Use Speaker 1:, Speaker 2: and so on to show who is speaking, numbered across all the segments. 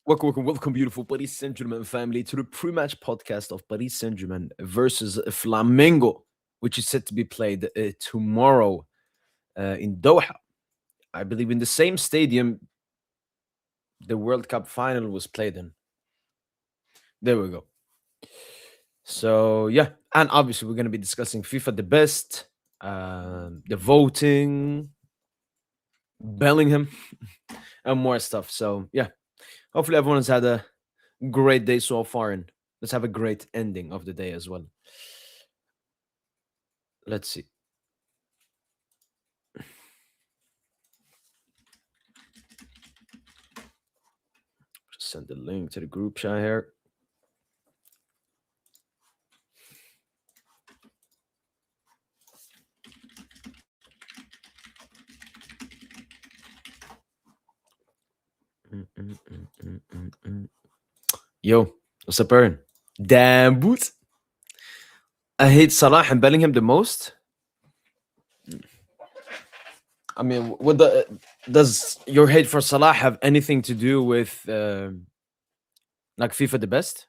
Speaker 1: Welcome, beautiful Paris Saint-Germain family, to the pre-match podcast of Paris Saint-Germain versus Flamengo, which is set to be played tomorrow in Doha. I believe in the same stadium the World Cup final was played in. There we go. So yeah, and obviously we're going to be discussing FIFA the best, the voting, Bellingham, and more stuff. So yeah, hopefully everyone has had a great day so far, and let's have a great ending of the day as well. Let's see. Just send the link to the group chat here. Yo, what's up, Aaron? Damn boots. I hate Salah and Bellingham the most. I mean, does your hate for Salah have anything to do with like FIFA the best?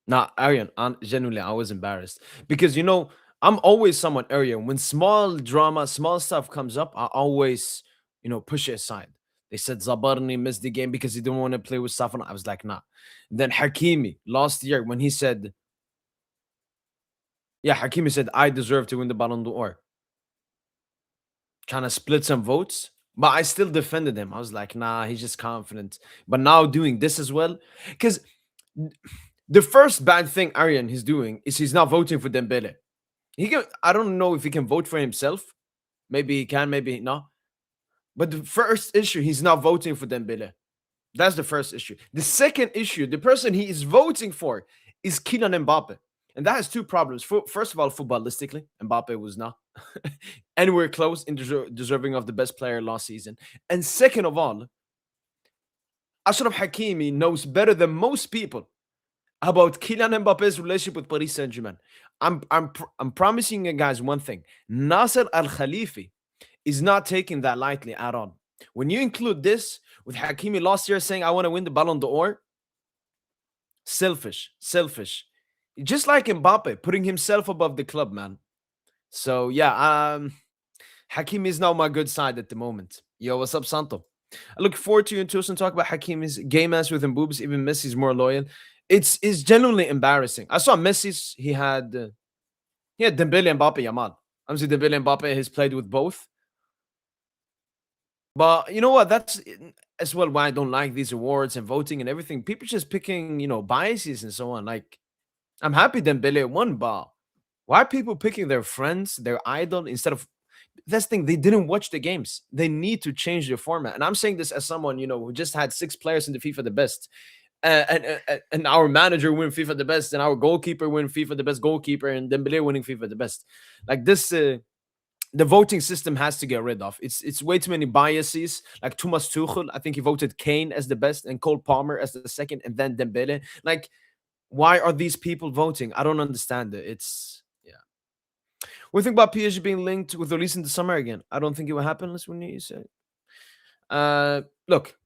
Speaker 1: Nah, Aryan, genuinely, I was embarrassed because I'm always someone, Aryan. When small drama, small stuff comes up, I always push it aside. They said Zabarni missed the game because he didn't want to play with Safan. I was like, nah. Then Hakimi last year when he said, yeah, Hakimi said I deserve to win the Ballon d'Or. Kind of split some votes, but I still defended him. I was like, nah, he's just confident. But now doing this as well, because the first bad thing Aryan is doing is he's not voting for Dembele. I don't know if he can vote for himself. Maybe he can, maybe not. But the first issue, he's not voting for Dembele. That's the first issue. The second issue, the person he is voting for is Kylian Mbappe. And that has two problems. First of all, footballistically, Mbappe was not anywhere close in deserving of the best player last season. And second of all, Ashraf Hakimi knows better than most people about Kylian Mbappe's relationship with Paris Saint-Germain. I'm promising you guys one thing. Nasser Al-Khalifi is not taking that lightly at all. When you include this with Hakimi last year saying, I want to win the Ballon d'Or, selfish. Just like Mbappe, putting himself above the club, man. So, yeah, Hakimi is now my good side at the moment. Yo, what's up, Santo? I look forward to you and Tosin talk about Hakimi's game ass with him boobs. Even Messi's more loyal. It's genuinely embarrassing. I saw Messi's. He had Dembele and Mbappe, Yamal. Obviously, Dembele and Mbappe has played with both. But you know what? That's as well why I don't like these awards and voting and everything. People just picking, biases and so on. Like, I'm happy Dembele won, but why are people picking their friends, their idol, instead of that's the thing, they didn't watch the games. They need to change the format. And I'm saying this as someone, who just had 6 players in the FIFA the best. And our manager win FIFA the best, and our goalkeeper win FIFA the best goalkeeper, and Dembele winning FIFA the best. Like this, the voting system has to get rid of. It's way too many biases. Like Thomas Tuchel, I think he voted Kane as the best and Cole Palmer as the second, and then Dembele. Like, why are these people voting? I don't understand it. What do you think about PSG being linked with release in the summer again? I don't think it will happen. Let's when you say. Look,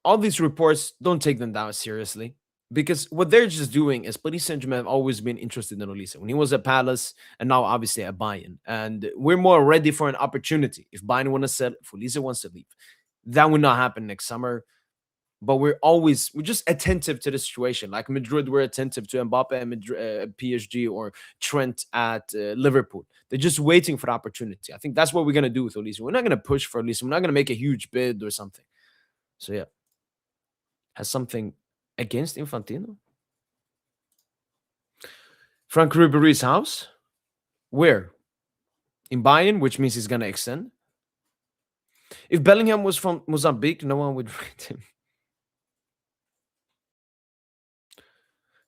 Speaker 1: all these reports, don't take them down seriously, because what they're just doing is Paris Saint-Germain have always been interested in Olise when he was at Palace, and now obviously at Bayern. And we're more ready for an opportunity. If Bayern want to sell, if Olise wants to leave, that will not happen next summer. But we're just attentive to the situation. Like Madrid, we're attentive to Mbappe and PSG, or Trent at Liverpool. They're just waiting for the opportunity. I think that's what we're gonna do with Olise. We're not gonna push for Olise. We're not gonna make a huge bid or something. So yeah, has something against Infantino? Frank Ribery's house? Where? In Bayern, which means he's gonna extend. If Bellingham was from Mozambique, no one would rate him.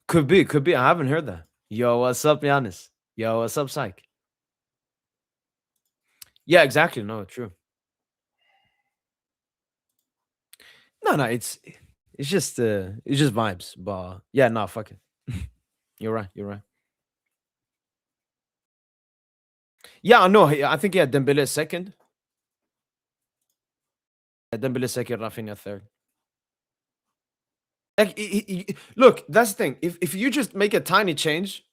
Speaker 1: Could be. I haven't heard that. Yo, what's up, Giannis? Yo, what's up, Psych? Yeah, exactly. No, true. No, it's just vibes. But yeah, no, fuck it. You're right. Yeah, I know. I think Dembele is second. Dembele second, Raphinha third. Like, look, that's the thing. If you just make a tiny change,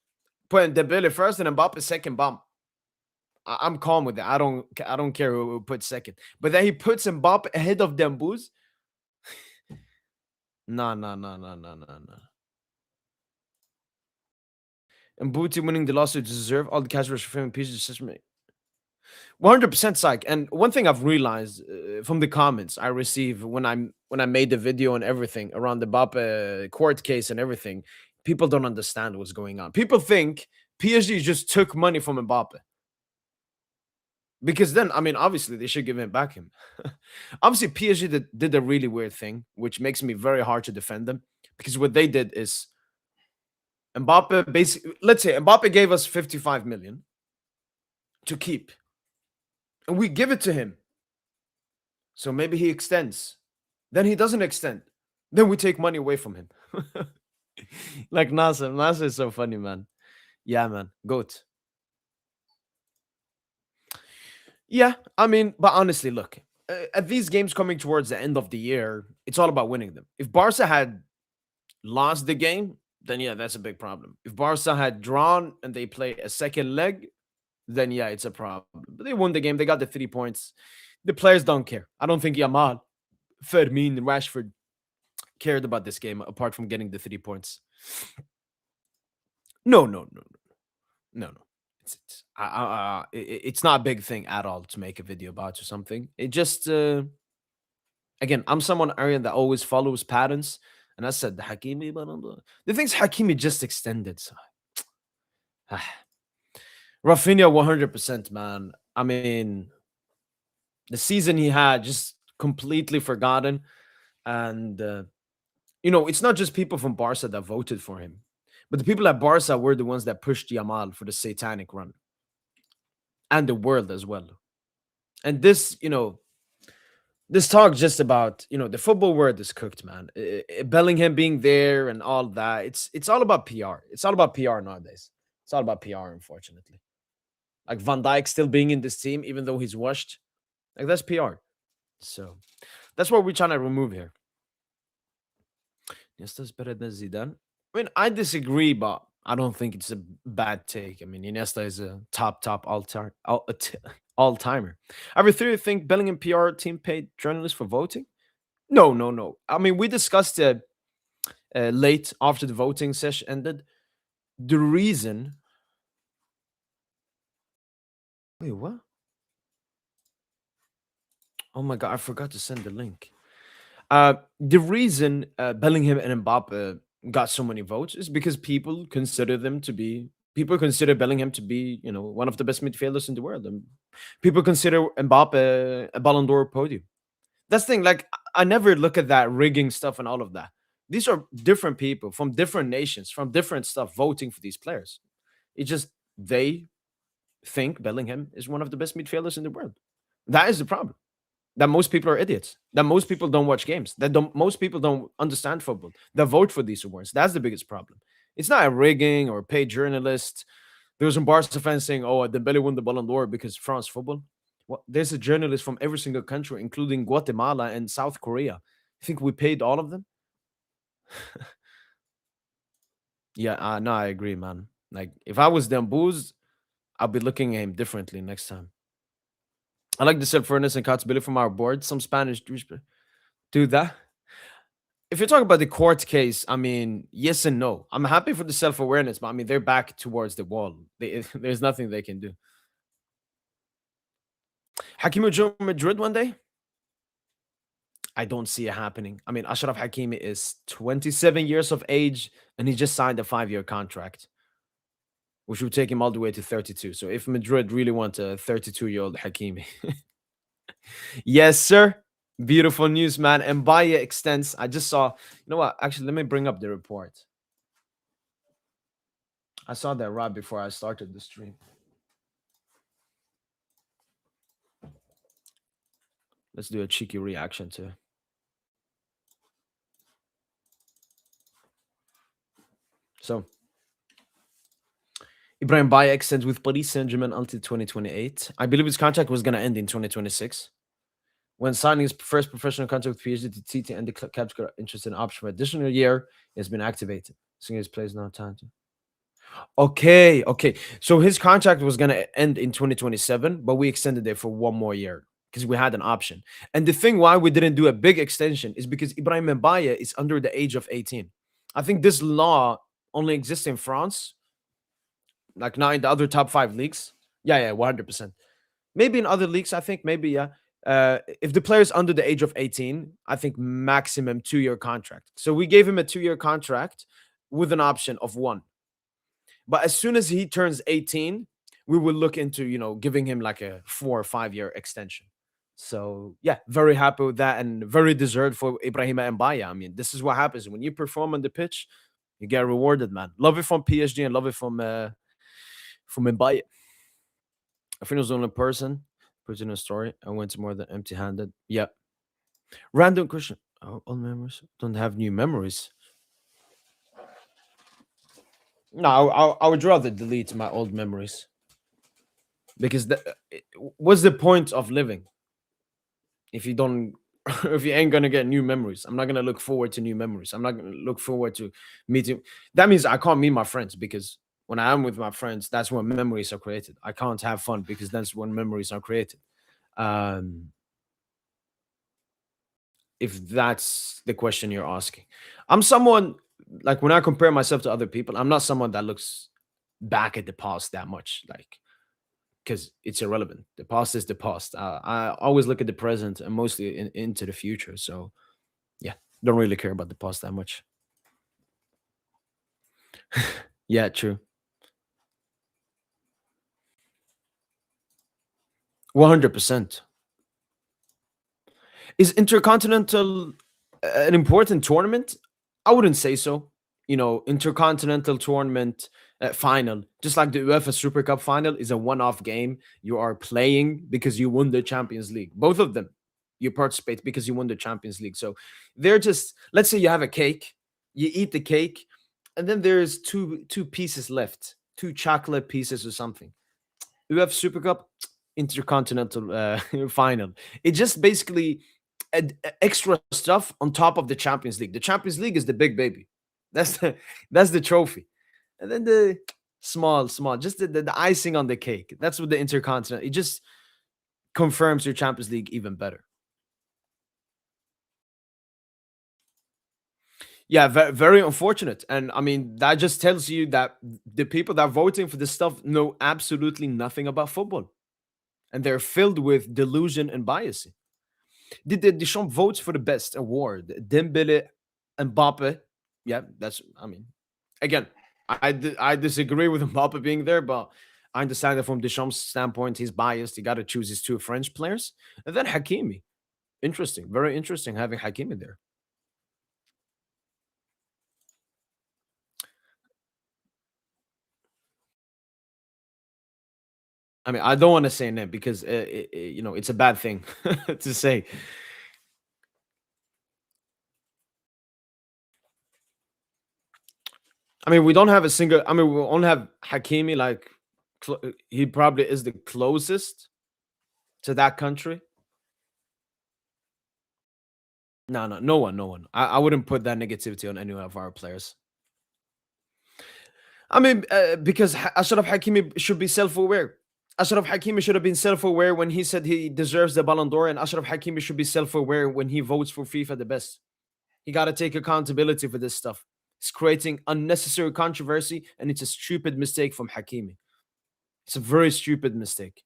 Speaker 1: putting Dembele first and Mbappe second, bomb. I'm calm with it. I don't care who puts second. But then he puts Mbappe ahead of Dembouz. No, no, no, no, no, no, no. And Booty winning the lawsuit deserve all the cash rush for him. PSG system. 100% psych. And one thing I've realized from the comments I receive when I made the video and everything around the Mbappe court case and everything, people don't understand what's going on. People think PSG just took money from Mbappe. Because then, I mean, obviously they should give him back him. Obviously, PSG did a really weird thing, which makes me very hard to defend them. Because what they did is Mbappe basically, let's say Mbappe gave us 55 million to keep, and we give it to him. So maybe he extends. Then he doesn't extend. Then we take money away from him. Like Nasser. Nasser is so funny, man. Yeah, man. Goat. Yeah, I mean, but honestly, look, at these games coming towards the end of the year, it's all about winning them. If Barca had lost the game, then yeah, that's a big problem. If Barca had drawn and they play a second leg, then yeah, it's a problem. But they won the game. They got the 3 points. The players don't care. I don't think Yamal, Fermin, and Rashford cared about this game apart from getting the 3 points. No, no, no, no, no. It's not a big thing at all to make a video about or something. It just again, I'm someone Aryan that always follows patterns, and I said the Hakimi, blah, blah, blah. The thing's Hakimi just extended. So. Raphinha 100%, man. I mean, the season he had just completely forgotten, and it's not just people from Barca that voted for him, but the people at Barca were the ones that pushed Yamal for the satanic run, and the world as well. And this talk just about the football world is cooked, man. Bellingham being there and all that. It's all about PR. It's all about PR nowadays. It's all about PR, unfortunately. Like Van Dijk still being in this team, even though he's washed. Like that's PR. So that's what we're trying to remove here. Iniesta's better than Zidane. I mean, I disagree, but I don't think it's a bad take. I mean, Iniesta is a top all timer. I really think Bellingham PR team paid journalists for voting. No, no, no. I mean, we discussed it late after the voting session ended. The reason. Wait, what? Oh my god, I forgot to send the link. The reason Bellingham and Mbappe got so many votes is because people consider Bellingham to be, one of the best midfielders in the world, and people consider Mbappe a Balandor podium. That's the thing. Like, I never look at that rigging stuff and all of that. These are different people from different nations, from different stuff, voting for these players. It's just they think Bellingham is one of the best midfielders in the world. That is the problem. That most people are idiots. That most people don't watch games. Most people don't understand football. That vote for these awards. That's the biggest problem. It's not a rigging or paid journalist. There was some Barca fans saying, "Oh, Dembele won the Ballon d'Or because France football." Well, there's a journalist from every single country, including Guatemala and South Korea. You think we paid all of them? Yeah, no, I agree, man. Like, if I was Dembouz, I'll be looking at him differently next time. I like the self-awareness and accountability from our board. Some Spanish do that. If you're talking about the court case, I mean, yes and no. I'm happy for the self-awareness, but I mean, they're back towards the wall. There's nothing they can do. Hakimi will join Madrid one day? I don't see it happening. I mean, Ashraf Hakimi is 27 years of age, and he just signed a 5-year contract, which will take him all the way to 32. So if Madrid really want a 32-year-old Hakimi. Yes, sir. Beautiful news, man. Mbaye extends. I just saw, you know what? Actually, let me bring up the report. I saw that right before I started the stream. Let's do a cheeky reaction to it. So, Ibrahim Mbaye extends with Paris Saint-Germain until 2028. I believe his contract was going to end in 2026. When signing his first professional contract with PSG, the TT and the club's got interested in option for additional year has been activated. Seeing his plays now time to. Okay, okay. So his contract was gonna end in 2027, but we extended it for one more year because we had an option. And the thing why we didn't do a big extension is because Ibrahim Mbaye is under the age of 18. I think this law only exists in France, like not in the other top five leagues. Yeah, yeah, 100%. Maybe in other leagues, I think maybe yeah. If the player is under the age of 18, I think maximum 2 year contract. So we gave him a 2 year contract with an option of one. But as soon as he turns 18, we will look into, giving him like a 4 or 5 year extension. So yeah, very happy with that and very deserved for Ibrahim Mbaye. I mean, this is what happens when you perform on the pitch, you get rewarded, man. Love it from PSG and love it from Mbaye. I think it was the only person put in a story. I went more than empty handed. Yeah. Random question. Oh, old memories. Don't have new memories. No, I would rather delete my old memories because what's the point of living if you don't if you ain't gonna get new memories? I'm not gonna look forward to new memories. I'm not gonna look forward to meeting. That means I can't meet my friends because when I am with my friends, that's when memories are created. I can't have fun because that's when memories are created. Um, if that's the question you're asking. I'm someone like when I compare myself to other people, I'm not someone that looks back at the past that much, like because it's irrelevant. The past is the past. I always look at the present and mostly into the future. So yeah, don't really care about the past that much. Yeah, true. 100%. Is Intercontinental an important tournament? I wouldn't say so. Intercontinental tournament final, just like the UEFA Super Cup final, is a one-off game. You are playing because you won the Champions League. Both of them, you participate because you won the Champions League. So they're just. Let's say you have a cake, you eat the cake, and then there's two pieces left, two chocolate pieces or something. UEFA Super Cup, Intercontinental Final. It just basically extra stuff on top of the Champions League. The Champions League is the big baby. That's the trophy, and then the small, just the icing on the cake. That's what the Intercontinental. It just confirms your Champions League even better. Yeah, very unfortunate, and I mean that just tells you that the people that are voting for this stuff know absolutely nothing about football, and they're filled with delusion and bias. Did the Deschamps votes for the best award? Dembele, Mbappe. Yeah, that's. I mean, again, I disagree with Mbappe being there, but I understand that from Deschamps' standpoint, he's biased. He got to choose his two French players, and then Hakimi. Interesting, very interesting having Hakimi there. I mean, I don't want to say name because it's a bad thing to say. I mean, we don't have a single. I mean, we only have Hakimi. Like, he probably is the closest to that country. No, no, no one, no one. I wouldn't put that negativity on any of our players. I mean, because Ashraf Hakimi should be self-aware. Ashraf Hakimi should have been self-aware when he said he deserves the Balandor, and Ashraf Hakimi should be self-aware when he votes for FIFA the best. He got to take accountability for this stuff. It's creating unnecessary controversy, and it's a stupid mistake from Hakimi. It's a very stupid mistake.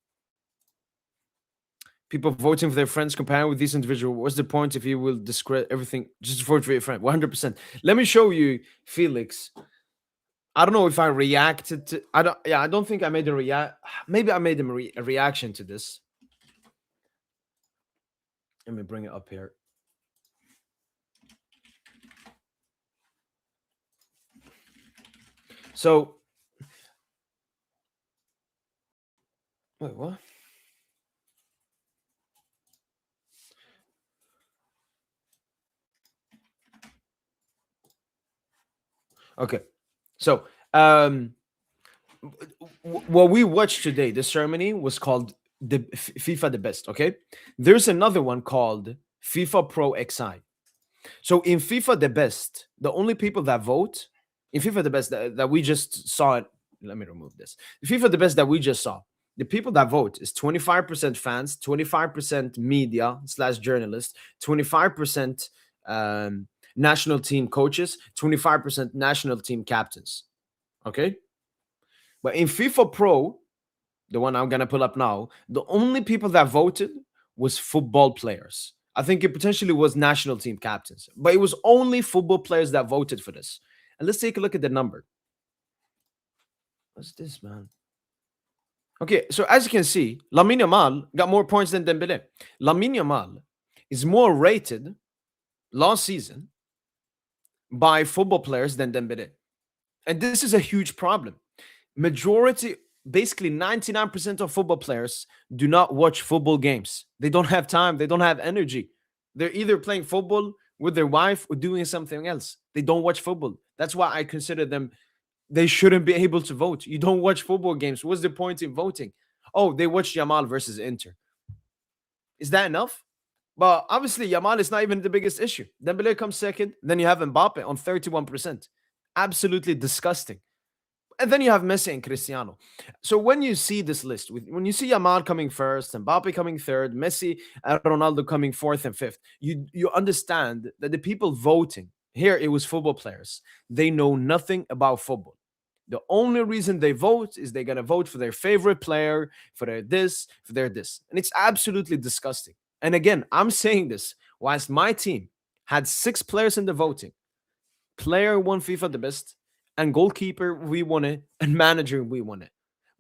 Speaker 1: People voting for their friends comparing with this individual. What's the point if you will discredit everything just vote for your friend? 100%. Let me show you Felix. I don't know if I reacted to. I don't. Yeah, I don't think I made a react. Maybe I made a reaction to this. Let me bring it up here. So, wait, what? Okay. So, what we watched today, the ceremony was called the FIFA the best. Okay, there's another one called FIFA Pro XI. So in FIFA the best, the only people that vote in FIFA the best that we just saw it. Let me remove this. The FIFA the best that we just saw. The people that vote is 25% fans, 25% media slash journalists, 25% national team coaches, 25% national team captains. Okay, but in FIFA Pro, the one I'm gonna pull up now, the only people that voted was football players. I think it potentially was national team captains, but it was only football players that voted for this. And let's take a look at the number. What's this, man? Okay, so as you can see, Lamine Yamal got more points than Dembele. Lamine Yamal is more rated last season by football players than Dembele. And this is a huge problem. Majority, basically 99% of football players do not watch football games. They don't have time, they don't have energy. They're either playing football with their wife or doing something else. They don't watch football. That's why I consider them, they shouldn't be able to vote. You don't watch football games. What's the point in voting? Oh, they watch Yamal versus Inter. Is that enough? But obviously, Yamal is not even the biggest issue. Dembele comes second. Then you have Mbappe on 31%. Absolutely disgusting. And then you have Messi and Cristiano. So when you see this list, when you see Yamal coming first, Mbappe coming third, Messi and Ronaldo coming fourth and fifth, you understand that the people voting here, it was football players. They know nothing about football. The only reason they vote is they're gonna vote for their favorite player, for their this, for their this, and it's absolutely disgusting. And again, I'm saying this whilst my team had 6 players in the voting. Player won FIFA the best, and goalkeeper we won it, and manager we won it.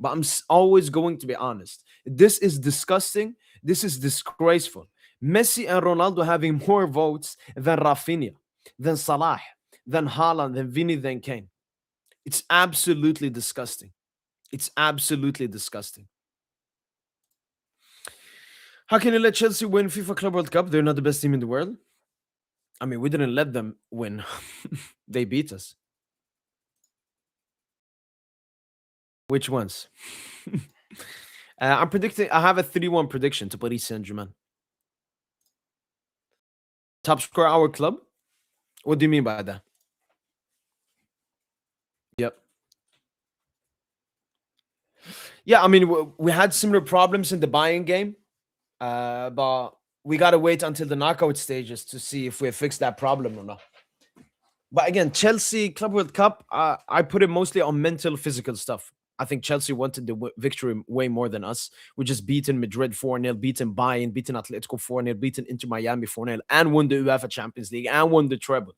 Speaker 1: But I'm always going to be honest. This is disgusting. This is disgraceful. Messi and Ronaldo having more votes than Raphinha, than Salah, than Haaland, than Vini, than Kane. It's absolutely disgusting. It's absolutely disgusting. How can you let Chelsea win FIFA Club World Cup? They're not the best team in the world. I mean, we didn't let them win. They beat us. Which ones? I'm predicting. I have a 3-1 prediction to Paris Saint-Germain. Top score our club? What do you mean by that? Yep. Yeah, I mean, we had similar problems in the buying game, but we got to wait until the knockout stages to see if we fix that problem or not. But again, Chelsea Club World Cup, I put it mostly on mental, physical stuff. I think Chelsea wanted the victory way more than us. We just beaten Madrid 4-0, beaten Bayern, beaten Atletico 4-0, beaten Inter Miami 4-0, and won the UEFA Champions League and won the treble.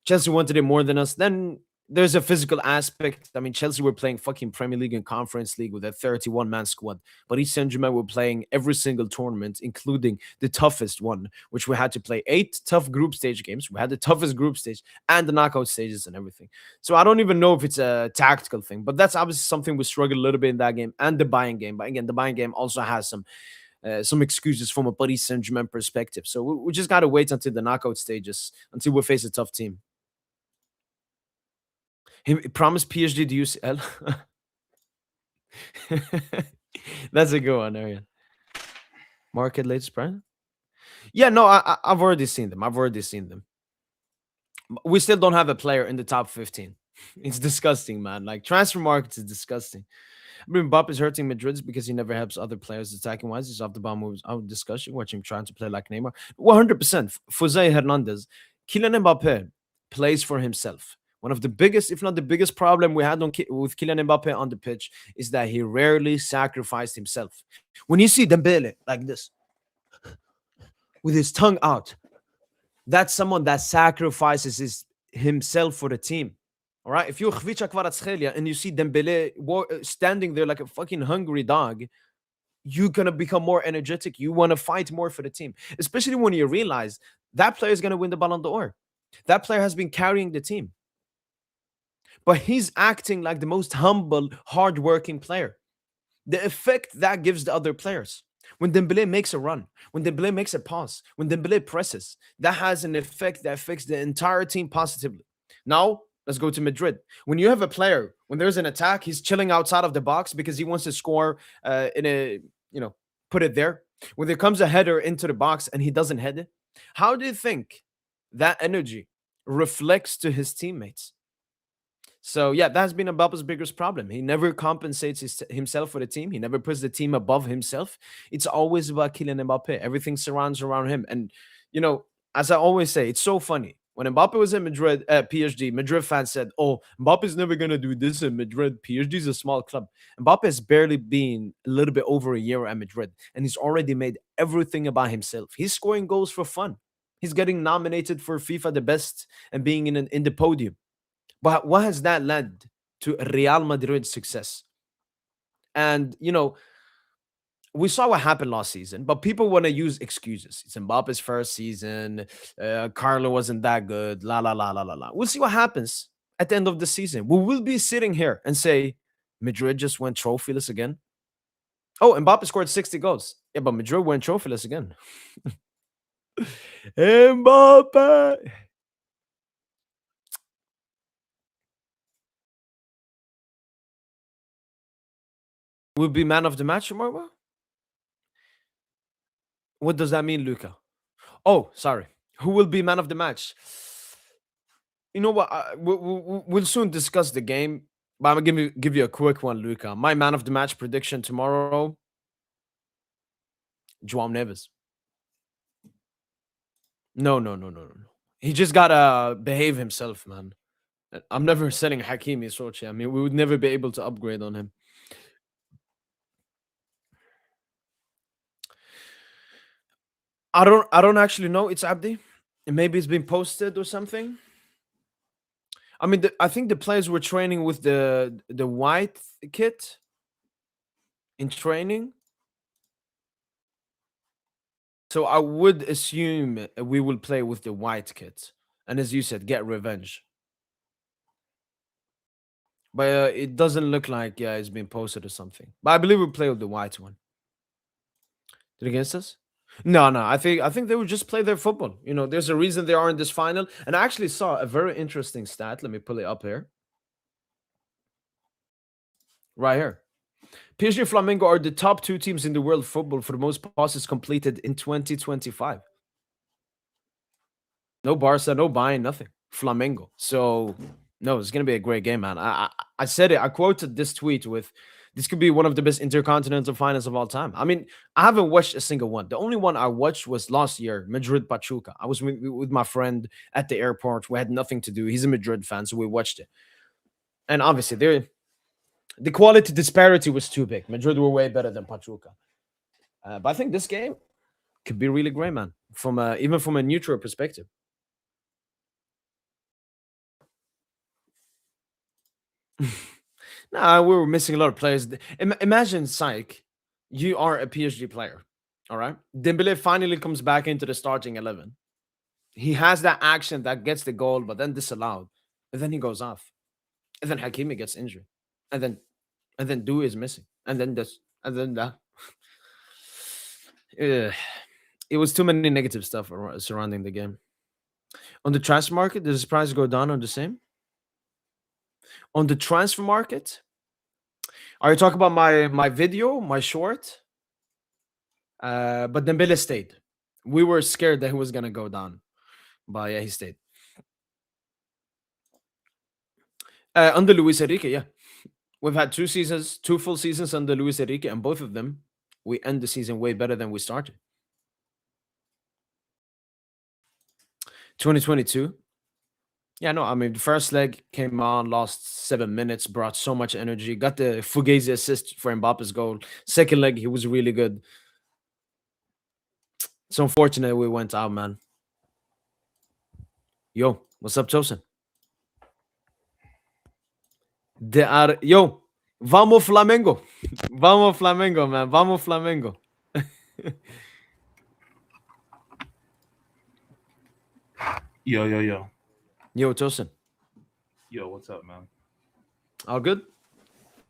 Speaker 1: Chelsea wanted it more than us. Then there's a physical aspect. I mean, Chelsea were playing fucking Premier League and Conference League with a 31-man squad. But Paris Saint-Germain were playing every single tournament, including the toughest one, which we had to play 8 tough group stage games. We had the toughest group stage and the knockout stages and everything. So I don't even know if it's a tactical thing, but that's obviously something we struggled a little bit in that game and the buying game. But again, the buying game also has some excuses from a Paris Saint-Germain perspective. So we just got to wait until the knockout stages, until we face a tough team. He promised PSG the UCL. That's a good one, Arian. Market latest price? Yeah, no, I've already seen them. I've already seen them. We still don't have a player in the top 15. It's disgusting, man. Like, transfer markets is disgusting. I mean, Mbappe is hurting Madrid because he never helps other players attacking wise. He's off the ball moves out of discussion. Watch him trying to play like Neymar. 100%. Jose Hernandez. Kylian Mbappe plays for himself. One of the biggest, if not the biggest problem we had with Kylian Mbappe on the pitch is that he rarely sacrificed himself. When you see Dembele like this, with his tongue out, that's someone that sacrifices himself for the team. All right? If you're Khvicha Kvaratskhelia and you see Dembele standing there like a fucking hungry dog, you're going to become more energetic. You want to fight more for the team, especially when you realize that player is going to win the Ballon d'Or. That player has been carrying the team. But he's acting like the most humble, hardworking player. The effect that gives the other players. When Dembele makes a run, when Dembele makes a pass, when Dembele presses, that has an effect that affects the entire team positively. Now, let's go to Madrid. When you have a player, when there's an attack, he's chilling outside of the box because he wants to score in a you know, put it there. When there comes a header into the box and he doesn't head it, how do you think that energy reflects to his teammates? So yeah, that's been Mbappe's biggest problem. He never compensates himself for the team. He never puts the team above himself. It's always about Kylian Mbappe. Everything surrounds around him. And you know, as I always say, it's so funny. When Mbappe was in Madrid, PSG, Madrid fans said, "Oh, Mbappe's never gonna do this in Madrid. PSG is a small club." Mbappe has barely been a little bit over a year at Madrid, and he's already made everything about himself. He's scoring goals for fun. He's getting nominated for FIFA the Best and being in the podium. But what has that led to Real Madrid's success? And we saw what happened last season, but people want to use excuses. It's Mbappe's first season. Carlo wasn't that good. La la la la la la. We'll see what happens at the end of the season. We will be sitting here and say Madrid just went trophyless again. Oh, Mbappe scored 60 goals. Yeah, but Madrid went trophyless again. Mbappe. Will be man of the match tomorrow? What does that mean, Luca? Oh, sorry. Who will be man of the match? You know what? We'll soon discuss the game, but I'm gonna give you a quick one, Luca. My man of the match prediction tomorrow: João Neves. No, no, no, no, no, no. He just gotta behave himself, man. I'm never selling Hakimi Sochi. I mean, we would never be able to upgrade on him. I don't actually know. It's Abdi. Maybe it's been posted or something. I mean, I think the players were training with the white kit in training. So I would assume we will play with the white kit, and as you said, get revenge. But it doesn't look like it's been posted or something. But I believe we play with the white one. Did against us? No, no. I think they would just play their football. There's a reason they are in this final. And I actually saw a very interesting stat. Let me pull it up here. Right here. PSG and Flamengo are the top two teams in the world football for the most passes completed in 2025. No Barca, no Bayern, nothing. Flamengo. So no, it's gonna be a great game, man. I said it. I quoted this tweet with, "This could be one of the best intercontinental finals of all time." I mean, I haven't watched a single one. The only one I watched was last year, Madrid Pachuca. I was with my friend at the airport. We had nothing to do. He's a Madrid fan, so we watched it. And obviously, the quality disparity was too big. Madrid were way better than Pachuca. But I think this game could be really great, man. Even from a neutral perspective. Nah, we were missing a lot of players. Imagine, Psych, you are a PSG player. All right. Dembele finally comes back into the starting 11. He has that action that gets the goal, but then disallowed. And then he goes off. And then Hakimi gets injured. And then Dewey is missing. And then this. And then that. It was too many negative stuff surrounding the game. On the transfer market, does the price go down on the same? On the transfer market, are you talking about my video, my short? But Dembele stayed. We were scared that he was gonna go down, but yeah, he stayed. Under Luis Enrique, yeah, we've had 2 seasons, 2 full seasons under Luis Enrique, and both of them we end the season way better than we started. 2022. Yeah, no, I mean, the first leg came on, lost 7 minutes, brought so much energy, got the Fugazi assist for Mbappe's goal. Second leg, he was really good. It's unfortunate we went out, man. Yo, what's up, Tosin? Yo, vamos Flamengo. Vamos Flamengo, man. Vamos Flamengo.
Speaker 2: Yo, yo, yo.
Speaker 1: Yo, Tosin.
Speaker 2: Yo, what's up, man?
Speaker 1: All good?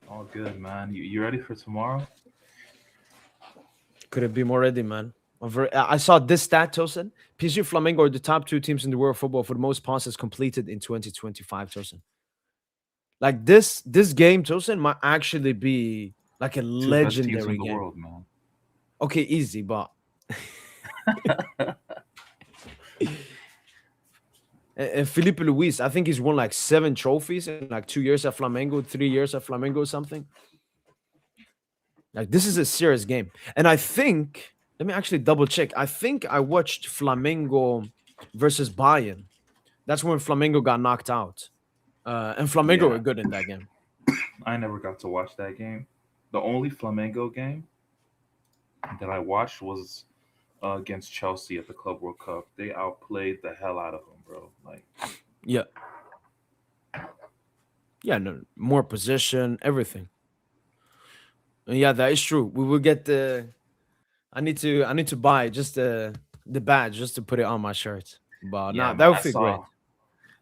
Speaker 2: All good, man. You ready for tomorrow?
Speaker 1: Could it be more ready, man? I saw this stat, Tosin. PSG Flamengo are the top 2 teams in the world football for the most passes completed in 2025, Tosin. Like this game, Tosin, might actually be like a
Speaker 2: 2 best teams
Speaker 1: legendary
Speaker 2: in the
Speaker 1: game.
Speaker 2: world, man.
Speaker 1: Okay, easy, but and Felipe Luis, I think he's won like 7 trophies in like 2 years at Flamengo, 3 years at Flamengo, or something. Like this is a serious game, and I think let me actually double check. I think I watched Flamengo versus Bayern. That's when Flamengo got knocked out, and Flamengo
Speaker 2: Yeah,
Speaker 1: were good in that game.
Speaker 2: I never got to watch that game. The only Flamengo game that I watched was against Chelsea at the Club World Cup. They outplayed the hell out of them, bro. Like,
Speaker 1: Yeah, yeah, no, more position, everything. And yeah, that is true. We will get the. I need to buy just the badge just to put it on my shirt. But
Speaker 2: yeah,
Speaker 1: nah, that
Speaker 2: man.
Speaker 1: would feel great.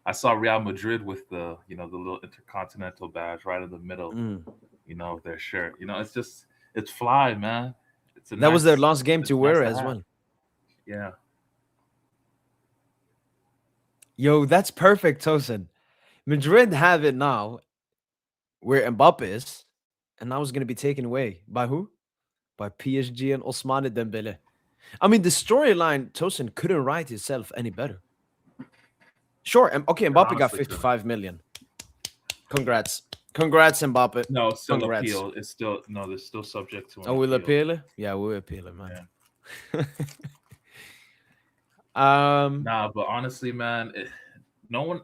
Speaker 2: I saw Real Madrid with the the little Intercontinental badge right in the middle,
Speaker 1: Mm.
Speaker 2: of their shirt. It's just it's fly, man. It's a
Speaker 1: That was their
Speaker 2: nice
Speaker 1: last game to
Speaker 2: it's nice
Speaker 1: wear
Speaker 2: to
Speaker 1: as
Speaker 2: have.
Speaker 1: well.
Speaker 2: Yeah.
Speaker 1: Yo, that's perfect, Tosin. Madrid have it now where Mbappe is, and now it's going to be taken away by who? By PSG and Ousmane Dembele. I mean, the storyline, Tosin couldn't write itself any better. Sure, okay,
Speaker 2: It
Speaker 1: Mbappe got
Speaker 2: honestly couldn't.
Speaker 1: 55 million. Congrats. Congrats, Mbappe.
Speaker 2: No, it's still
Speaker 1: Congrats.
Speaker 2: appeal. It's still no. There's still subject to an
Speaker 1: Oh, we'll
Speaker 2: appeal.
Speaker 1: appeal it? Yeah, we'll appeal it,
Speaker 2: Yeah.
Speaker 1: man. um,
Speaker 2: Nah, but honestly, man, no one,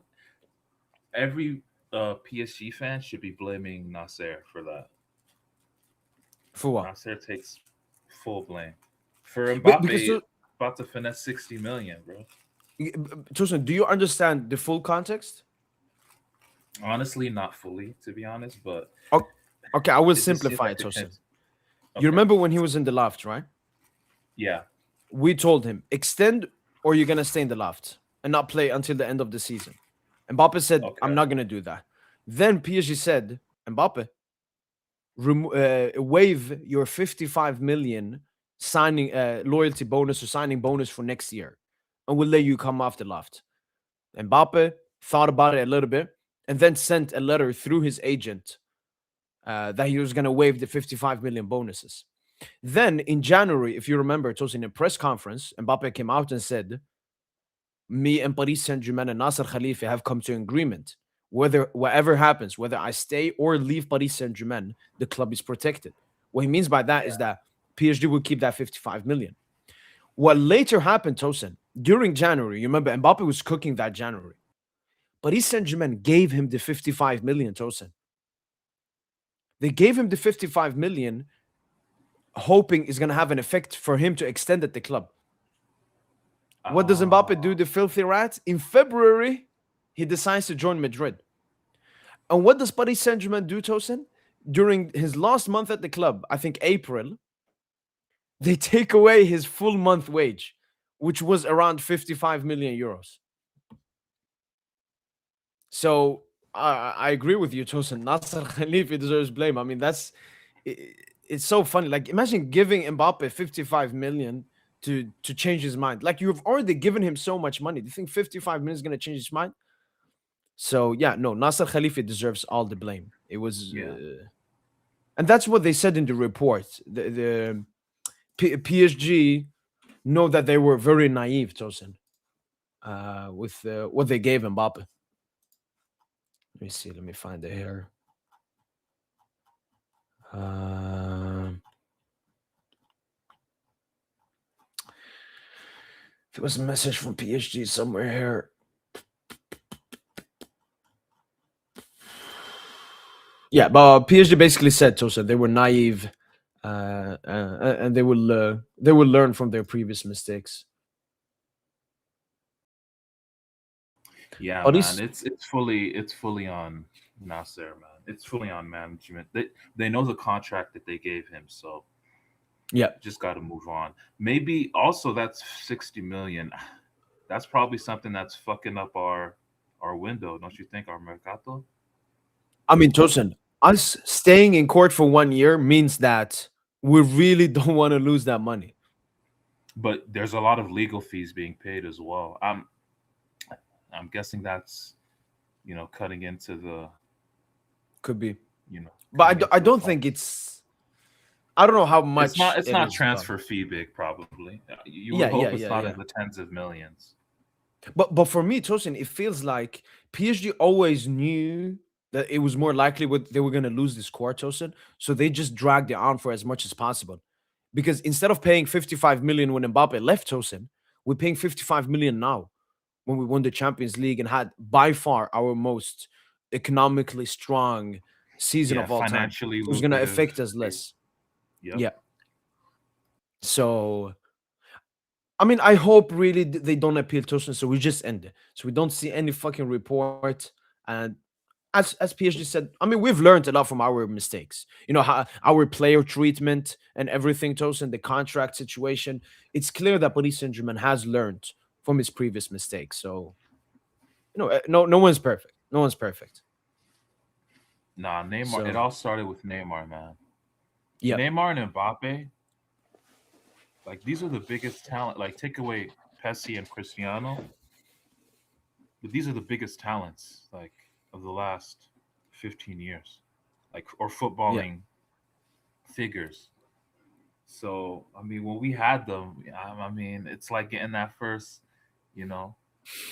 Speaker 2: every PSG fan should be blaming Nasser for that.
Speaker 1: for what?
Speaker 2: Nasser takes full blame for
Speaker 1: Wait, because
Speaker 2: Mbappe about to finesse 60 million, bro.
Speaker 1: Tosin, do you understand the full context?
Speaker 2: Honestly, not fully, to be honest, but
Speaker 1: Oh, okay, I will
Speaker 2: it just seems
Speaker 1: simplify
Speaker 2: like
Speaker 1: it,
Speaker 2: the
Speaker 1: Tosin.
Speaker 2: tense.
Speaker 1: You
Speaker 2: Okay,
Speaker 1: remember when he was in the loft, right?
Speaker 2: yeah,
Speaker 1: We told him extend or you're gonna stay in the loft and not play until the end of the season. Mbappe said, "I'm
Speaker 2: okay.
Speaker 1: not gonna do that." Then PSG said, "Mbappe, waive your 55 million signing loyalty bonus or signing bonus for next year, and we'll let you come off the loft." Mbappe thought about it a little bit and then sent a letter through his agent that he was going to waive the 55 million bonuses. Then in January, if you remember, it was in a press conference, Mbappe came out and said, "Me and Paris Saint-Germain and Nasser Khalifa have come to an agreement. Whether whatever happens, whether I stay or leave Paris Saint-Germain, the club is protected." What he means by that is
Speaker 2: Yeah.
Speaker 1: that PSG will keep that 55 million. What later happened, Tosin, during January, you remember Mbappe was cooking that January. Paris Saint-Germain gave him the 55 million, Tosin. They gave him the 55 million, hoping is going to have an effect for him to extend at the club. What does Mbappe do,
Speaker 2: Ah,
Speaker 1: the filthy rat? In February, he decides to join Madrid. And what does Paris Saint-Germain do, Tosin? During his last month at the club, I think April, they take away his full month wage, which was around 55 million euros. So I agree with you, Tosin. Nasser Khalifi deserves blame. I mean, it's so funny. Like, imagine giving Mbappe 55 million to change his mind. Like, you've already given him so much money. Do you think 55 million is going to change his mind? So yeah, no, Nasser Khalifi deserves all the blame. It was,
Speaker 2: yeah.
Speaker 1: and that's what they said in the report. PSG know that they were very naive, Tosin, with what they gave Mbappe. Let me see. Let me find it here. Um, there was a message from PSG somewhere here. Yeah, but PSG basically said, Tosa, they were naive, and they will learn from their previous mistakes.
Speaker 2: Yeah,
Speaker 1: But
Speaker 2: man,
Speaker 1: he's
Speaker 2: it's fully on Nasser, man. It's fully on management. They know the contract that they gave him, so
Speaker 1: yeah.
Speaker 2: just got to move on. Maybe also that's 60 million. That's probably something that's fucking up our window, don't you think? Our mercato.
Speaker 1: I mean, Tosin, us staying in court for 1 year means that we really don't want to lose that money.
Speaker 2: But there's a lot of legal fees being paid as well. I'm guessing that's cutting into the
Speaker 1: Could be, but
Speaker 2: cutting
Speaker 1: I
Speaker 2: into the
Speaker 1: don't think
Speaker 2: funds.
Speaker 1: it's. I don't know how
Speaker 2: It's not
Speaker 1: much
Speaker 2: it's
Speaker 1: it
Speaker 2: not
Speaker 1: is, but
Speaker 2: transfer fee big probably. You would
Speaker 1: yeah,
Speaker 2: hope
Speaker 1: yeah,
Speaker 2: it's
Speaker 1: yeah,
Speaker 2: not in
Speaker 1: yeah.
Speaker 2: the tens of millions.
Speaker 1: But for me, Tosin, it feels like PSG always knew that it was more likely they were going to lose this core, Tosin, so they just dragged it on for as much as possible. Because instead of paying 55 million when Mbappe left, Tosin, we're paying 55 million now when we won the Champions League and had by far our most economically strong season
Speaker 2: Yeah,
Speaker 1: of all time.
Speaker 2: financially
Speaker 1: So it's going to
Speaker 2: lucrative.
Speaker 1: affect us less.
Speaker 2: Yep.
Speaker 1: Yeah. So I mean, I hope really they don't appeal to us, so we just end it. So we don't see any fucking report. And as PSG said, I mean, we've learned a lot from our mistakes. You know, how, our player treatment and everything, Tosin, the contract situation. It's clear that Paris Saint-Germain has learned from his previous mistakes. So no one's perfect. No one's perfect.
Speaker 2: Nah, Neymar. It
Speaker 1: So
Speaker 2: all started with Neymar, man.
Speaker 1: yeah,
Speaker 2: Neymar and Mbappe, like these are the biggest talent. Like take away Messi and Cristiano, but these are the biggest talents like of the last 15 years, like or
Speaker 1: yeah,
Speaker 2: footballing figures. So I mean, when we had them, I mean, it's like getting that first, you know,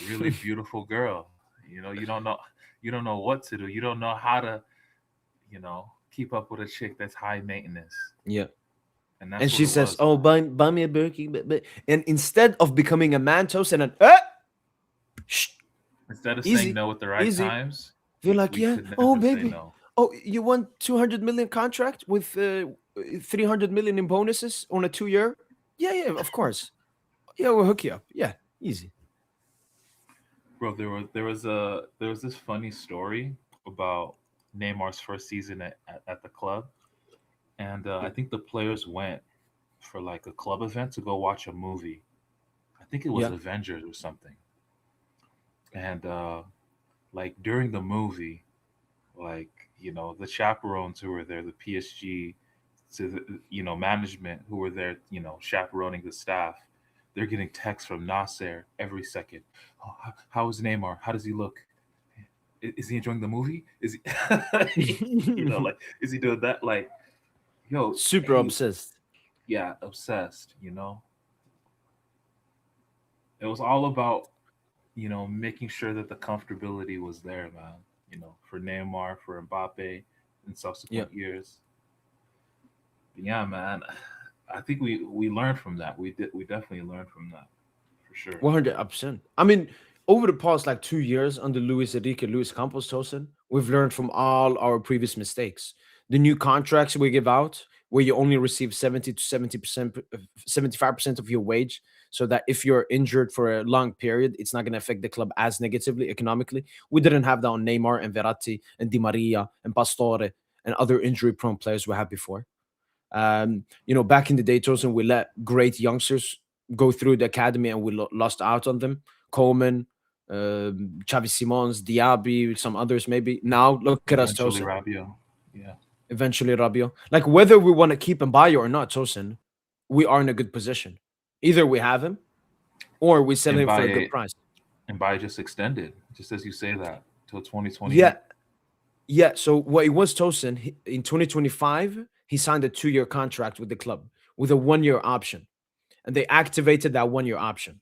Speaker 2: really beautiful girl. You don't know what to do. You don't know how to, keep up with a chick that's high maintenance,
Speaker 1: yeah.
Speaker 2: and that's
Speaker 1: And
Speaker 2: what
Speaker 1: she
Speaker 2: it
Speaker 1: says,
Speaker 2: was,
Speaker 1: "Oh,
Speaker 2: man.
Speaker 1: buy me a Birkin." But and instead of becoming a man, Tosin, and shh,
Speaker 2: Instead of saying
Speaker 1: easy,
Speaker 2: no at the right
Speaker 1: easy.
Speaker 2: times,
Speaker 1: They're like,
Speaker 2: we
Speaker 1: yeah,
Speaker 2: could
Speaker 1: oh
Speaker 2: never say
Speaker 1: baby,
Speaker 2: no.
Speaker 1: oh you want 200 million contract with 300 million in bonuses on a 2 year? Yeah, yeah, of course. Yeah, we'll hook you up. Yeah, easy.
Speaker 2: Bro, there was this funny story about Neymar's first season at the club, and I
Speaker 1: Yeah,
Speaker 2: think the players went for like a club event to go watch a movie. I think it was
Speaker 1: yeah,
Speaker 2: Avengers or something. And like during the movie, like the chaperones who were there, the PSG, to the management who were there, chaperoning the staff, they're getting texts from Nasser every second. Oh, how is Neymar? How does he look? Is he enjoying the movie? Is he, like, is he doing that? Like, yo,
Speaker 1: super
Speaker 2: he,
Speaker 1: obsessed.
Speaker 2: yeah, obsessed. It was all about making sure that the comfortability was there, man. For Neymar, for Mbappe, in
Speaker 1: Yeah,
Speaker 2: subsequent years. But yeah, man, I think we learned from that. We definitely learned from that for sure.
Speaker 1: 100%. I mean, over the past like 2 years under Luis Enrique, Luis Campos, Tosin, we've learned from all our previous mistakes. The new contracts we give out, where you only receive 70 to 70%, 75% of your wage, so that if you're injured for a long period, it's not going to affect the club as negatively economically. We didn't have that on Neymar and Verratti and Di Maria and Pastore and other injury-prone players we had before. Back in the day, Tosin, we let great youngsters go through the academy and we lost out on them. Coleman, Xavi Simons, Diaby, some others maybe. Now look at us,
Speaker 2: Eventually,
Speaker 1: Tosin.
Speaker 2: Rabiot. Yeah,
Speaker 1: Eventually, Rabiot. Like whether we want to keep Mbaye or not, Tosin, we are in a good position. Either we have him or we sell
Speaker 2: and
Speaker 1: him for a
Speaker 2: by
Speaker 1: good price.
Speaker 2: and by just extended, just as you say that till
Speaker 1: Yeah,
Speaker 2: 2028.
Speaker 1: yeah. So what it was, Tosin, in 2025, he signed a 2 year contract with the club with a 1 year option, and they activated that 1 year option.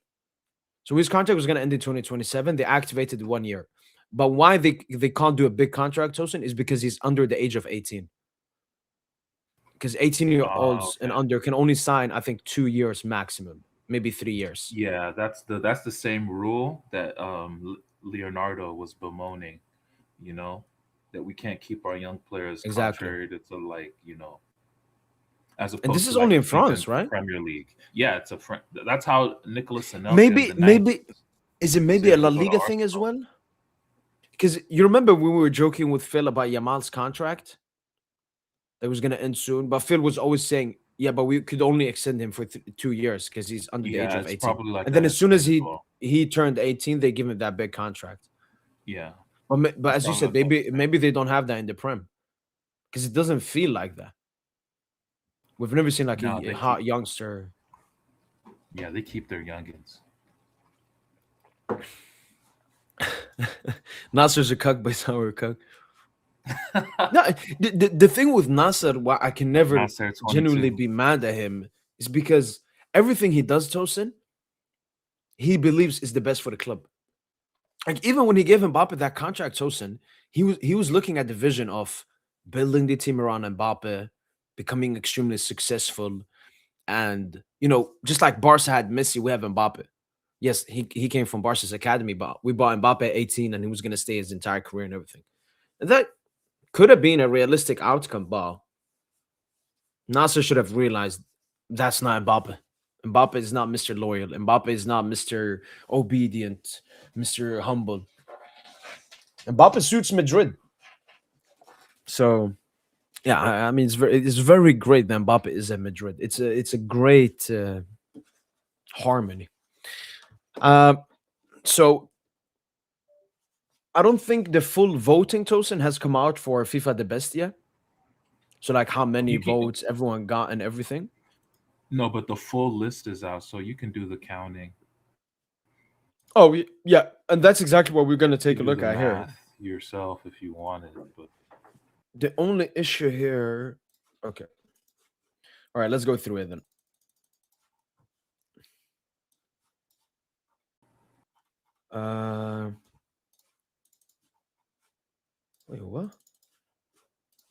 Speaker 1: So his contract was going to end in 2027. They activated 1 year. But why they can't do a big contract, Tosin, is because he's under the age of 18. Because 18-year-olds and
Speaker 2: Okay.
Speaker 1: under can only sign, I think, 2 years maximum, maybe 3 years.
Speaker 2: Yeah, that's the same rule that Leonardo was bemoaning. You know, that we can't keep our young players
Speaker 1: Exactly.
Speaker 2: contrary to like as
Speaker 1: And
Speaker 2: opposed
Speaker 1: this
Speaker 2: to
Speaker 1: is
Speaker 2: like
Speaker 1: only in
Speaker 2: even
Speaker 1: France, right?
Speaker 2: Premier League. Yeah, that's how Nicolas Anelka in
Speaker 1: Maybe,
Speaker 2: the
Speaker 1: maybe,
Speaker 2: 90s
Speaker 1: is it
Speaker 2: was
Speaker 1: maybe a
Speaker 2: able
Speaker 1: La
Speaker 2: to go to
Speaker 1: Liga thing as
Speaker 2: Arsenal.
Speaker 1: well? Because you remember when we were joking with Phil about Yamal's contract that was going to end soon, but Phil was always saying, yeah, but we could only extend him for 2 years because he's under the age
Speaker 2: Yeah,
Speaker 1: of
Speaker 2: it's
Speaker 1: 18.
Speaker 2: probably like
Speaker 1: And then
Speaker 2: that
Speaker 1: as
Speaker 2: in
Speaker 1: soon as
Speaker 2: Spain as
Speaker 1: he
Speaker 2: well.
Speaker 1: he turned 18, they give him that big contract.
Speaker 2: Yeah,
Speaker 1: But
Speaker 2: it's
Speaker 1: as you
Speaker 2: probably
Speaker 1: said,
Speaker 2: like that in
Speaker 1: maybe
Speaker 2: Spain.
Speaker 1: they don't have that in the Prem because it doesn't feel like that. We've never seen like
Speaker 2: No,
Speaker 1: a hot youngster.
Speaker 2: they keep their youngins.
Speaker 1: Nasser's a cuck, but sour cuck. No, the thing with Nasser, why I can never
Speaker 2: Nasser
Speaker 1: genuinely
Speaker 2: 22.
Speaker 1: be mad at him is because everything he does, Tosin, he believes is the best for the club. Like even when he gave Mbappe that contract, Tosin, he was looking at the vision of building the team around Mbappe, becoming extremely successful, and just like Barca had Messi, we have Mbappe. Yes, he came from Barca's academy, but we bought Mbappe at 18, and he was going to stay his entire career and everything. And that could have been a realistic outcome, but Nasser should have realized that's not Mbappe. Mbappe is not Mr. Loyal. Mbappe is not Mr. Obedient, Mr. Humble. Mbappe suits Madrid. So yeah, I mean it's very great that Mbappe is at Madrid. It's a great harmony. Uh, so I don't think the full voting token has come out for FIFA the best yet. So like how many
Speaker 2: You can
Speaker 1: votes everyone got and everything.
Speaker 2: no, but the full list is out, so you can do the counting.
Speaker 1: Oh yeah, and that's exactly what we're gonna
Speaker 2: You
Speaker 1: take a
Speaker 2: can do
Speaker 1: look
Speaker 2: the
Speaker 1: at here.
Speaker 2: math yourself if you wanted, but
Speaker 1: The only issue here. Okay, all right, let's go through it then. Uh, wait, what?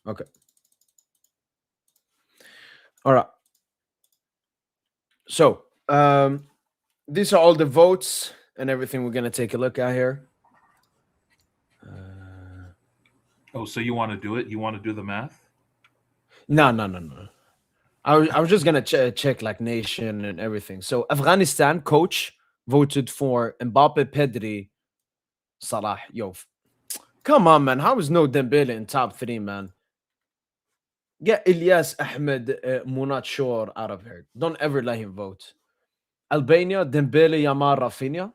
Speaker 1: Okay, all right. So these are all the votes and everything we're gonna take a look at here.
Speaker 2: oh, so you want to do it? You want to do the math?
Speaker 1: No, no, no, no. I was just gonna check like nation and everything. So Afghanistan coach voted for Mbappe, Pedri, Salah. Yo, come on, man. How is no Dembele in top three, man? Get Ilyas Ahmed Munat Shor out of here. Don't ever let him vote. Albania, Dembele, Yamal, Raphinha.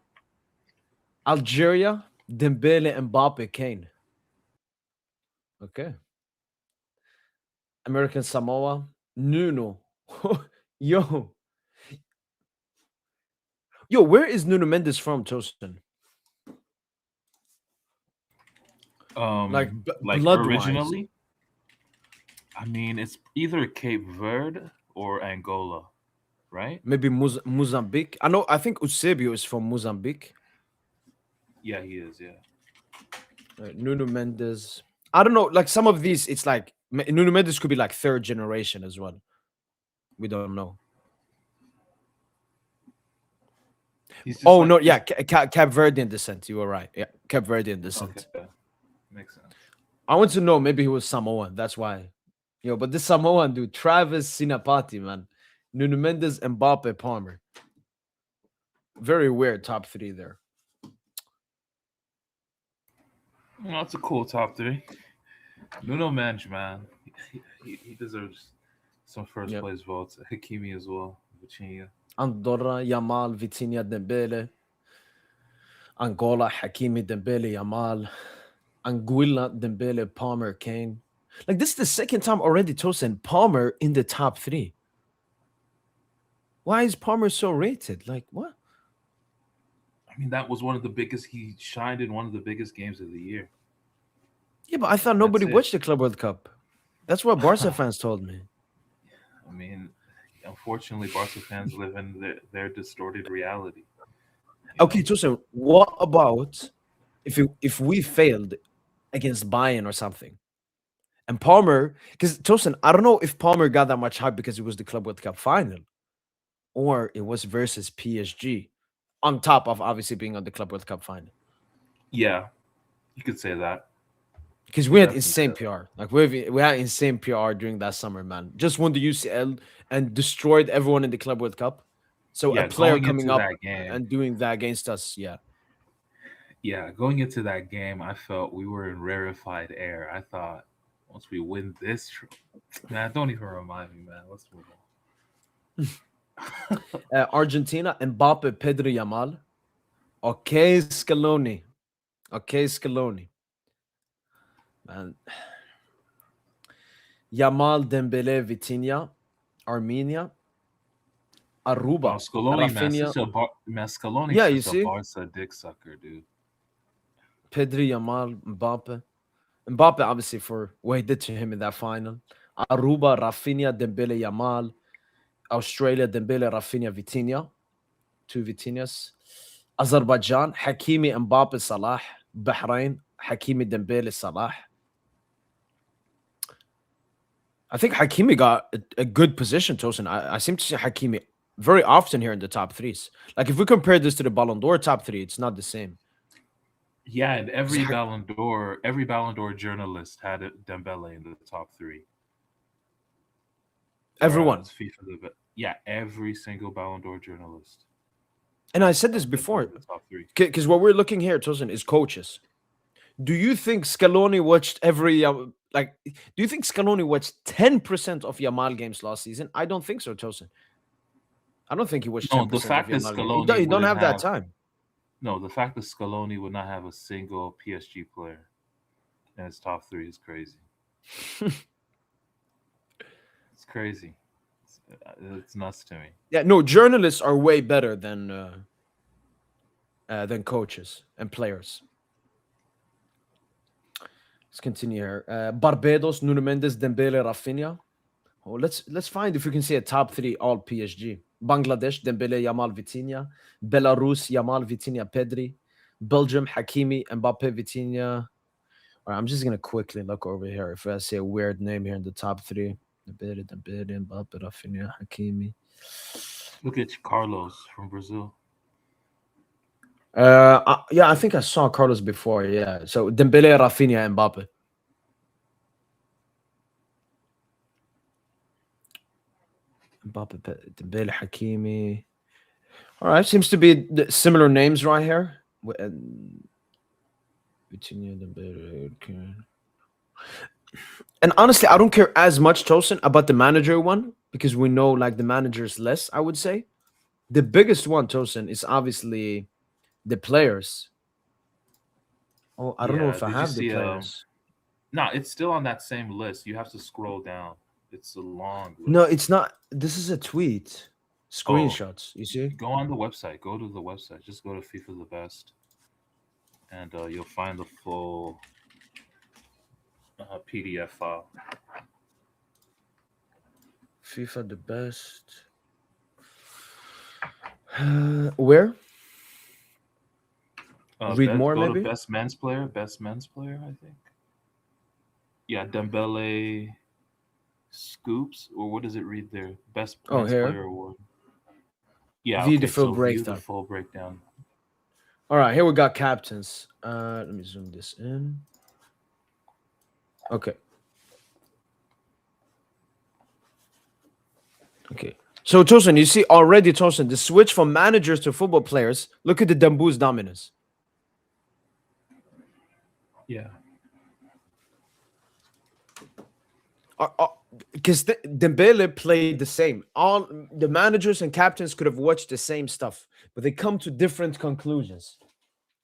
Speaker 1: Algeria, Dembele, Mbappe, Kane. Okay. American Samoa, Nuno. yo, yo, where is Nuno Mendes from, Tosin? Like
Speaker 2: Like
Speaker 1: blood wise,
Speaker 2: originally, I mean, it's either Cape Verde or Angola, right?
Speaker 1: maybe Mozambique. I think Eusebio is from Mozambique.
Speaker 2: Yeah, he is. Yeah,
Speaker 1: Nuno Mendes. I don't know. Like some of these, it's like Nuno Mendes could be like third generation as well. We don't know.
Speaker 2: he's just
Speaker 1: Oh
Speaker 2: like
Speaker 1: no,
Speaker 2: he's
Speaker 1: yeah, Cap Verdean descent. You were right. Yeah, Cap Verdean
Speaker 2: okay.
Speaker 1: descent.
Speaker 2: Makes sense.
Speaker 1: I want to know maybe he was Samoan. That's why. But this Samoan dude, Travis Sinapati, man, Nuno Mendes, Mbappe, Palmer. Very weird top three there.
Speaker 2: Well, that's a cool top three. Nuno Mensch, man, he deserves some first
Speaker 1: Yeah,
Speaker 2: place votes. Hakimi as well. Vitinha.
Speaker 1: Andorra, Yamal, Vitinha, Dembele, Angola, Hakimi, Dembele, Yamal, Anguilla, Dembele, Palmer, Kane. Like this is the second time already Tosin Palmer in the top three. Why is Palmer so rated? Like what?
Speaker 2: I mean, that was one of the biggest. He shined in one of the biggest games of the year.
Speaker 1: Yeah, but I thought
Speaker 2: That's
Speaker 1: nobody
Speaker 2: it.
Speaker 1: watched the Club World Cup. That's what Barca fans told me.
Speaker 2: I mean, unfortunately, Barca fans live in their distorted reality. You
Speaker 1: Okay,
Speaker 2: know.
Speaker 1: Tosin, what about if we failed against Bayern or something? And Palmer, because Tosin, I don't know if Palmer got that much hype because it was the Club World Cup final or it was versus PSG, on top of obviously being on the Club World Cup final.
Speaker 2: Yeah, you could say that.
Speaker 1: Because
Speaker 2: You
Speaker 1: we
Speaker 2: could
Speaker 1: had
Speaker 2: definitely say
Speaker 1: insane
Speaker 2: that.
Speaker 1: PR. Like we had insane PR during that summer, man. Just won the UCL and destroyed everyone in the Club World Cup. So a
Speaker 2: Yeah,
Speaker 1: player
Speaker 2: going
Speaker 1: coming
Speaker 2: into
Speaker 1: up
Speaker 2: that game,
Speaker 1: and doing that against us, yeah.
Speaker 2: I felt we were in rarefied air. I thought once we win this, man, don't even remind me, man. Let's move on.
Speaker 1: Argentina, Mbappe, Pedro Yamal. Okay, Scaloni. Okay, Scaloni. Man. Yamal, Dembele, Vitinha, Armenia, Aruba,
Speaker 2: Scaloni, man,
Speaker 1: Rafinha.
Speaker 2: Scaloni's
Speaker 1: Yeah, you
Speaker 2: such a
Speaker 1: see?
Speaker 2: Barca dick sucker, dude.
Speaker 1: Pedri, Yamal, Mbappe. Mbappe, obviously, for what he did to him in that final. Aruba, Raphinha, Dembele, Yamal. Australia, Dembele, Raphinha, Vitinha. Two Vitinhas. Azerbaijan, Hakimi, Mbappe, Salah. Bahrain, Hakimi, Dembele, Salah. I think Hakimi got a good position, Tosin. I seem to see Hakimi very often here in the top threes. Like if we compare this to the Ballon d'Or top three, it's not the same.
Speaker 2: Yeah, and
Speaker 1: 'Cause
Speaker 2: Every Ballon d'Or journalist had Dembele in the top three, or
Speaker 1: everyone,
Speaker 2: as FIFA the best. Yeah, every single Ballon d'Or journalist
Speaker 1: and I said
Speaker 2: had
Speaker 1: this
Speaker 2: Dembele
Speaker 1: before,
Speaker 2: in the top three.
Speaker 1: because what we're looking here, Tosin, is coaches. Do you think Scaloni watched every like? Do you think Scaloni watched 10% of Yamal games last season? I don't think so, Tosin. I don't think he watched
Speaker 2: No,
Speaker 1: ten
Speaker 2: the
Speaker 1: percent of
Speaker 2: fact that
Speaker 1: Yamal games.
Speaker 2: Scaloni
Speaker 1: He don't
Speaker 2: wouldn't
Speaker 1: have that
Speaker 2: have
Speaker 1: time.
Speaker 2: no, the fact that Scaloni would not have a single PSG player in his top three is crazy. It's crazy. It's nuts to me.
Speaker 1: Yeah, no, journalists are way better than coaches and players. Let's continue here. Barbados, Nuno Mendes, Dembele, Rafinha. Oh, let's find if we can see a top three all PSG. Bangladesh, Dembele, Yamal, Vitinha. Belarus, Yamal, Vitinha, Pedri. Belgium, Hakimi, Mbappe, Vitinha. All right, I'm just gonna quickly look over here if I see a weird name here in the top three. Dembele, Mbappe, Rafinha, Hakimi.
Speaker 2: Look at Carlos from Brazil.
Speaker 1: Yeah, I think I saw Carlos before. Yeah, so Dembele, Rafinha, Mbappe. Mbappe, Dembele, Hakimi. All right, seems to be similar names right here. Vitinha, Dembele, okay. And honestly, I don't care as much, Tosin, about the manager one because we know like the manager's less. I would say the biggest one, Tosin, is obviously the players. Oh, I don't know
Speaker 2: Yeah,
Speaker 1: if I
Speaker 2: did you
Speaker 1: have the
Speaker 2: see?
Speaker 1: players.
Speaker 2: No, it's still on that same list. You have to scroll down. It's a long
Speaker 1: No,
Speaker 2: list.
Speaker 1: it's not. This is a tweet.
Speaker 2: Oh,
Speaker 1: Screenshots. You see?
Speaker 2: go on the website. Go to the website. Just go to FIFA the Best, and you'll find the full PDF file.
Speaker 1: FIFA the best. Where? Read more,
Speaker 2: Go to
Speaker 1: maybe.
Speaker 2: best men's player. Best men's player, I think. Yeah, Dembele scoops, or what does it read there? Best
Speaker 1: Oh,
Speaker 2: men's
Speaker 1: here.
Speaker 2: player award. Yeah.
Speaker 1: View
Speaker 2: Okay.
Speaker 1: the
Speaker 2: So
Speaker 1: full
Speaker 2: view the
Speaker 1: breakdown.
Speaker 2: full breakdown.
Speaker 1: All right, here we got captains. Let me zoom this in. Okay. Okay. So Tosin, you see already, Tosin, the switch from managers to football players. Look at the Dembu's dominance.
Speaker 2: Yeah.
Speaker 1: Because Dembele played the same. All the managers and captains could have watched the same stuff, but they come to different conclusions,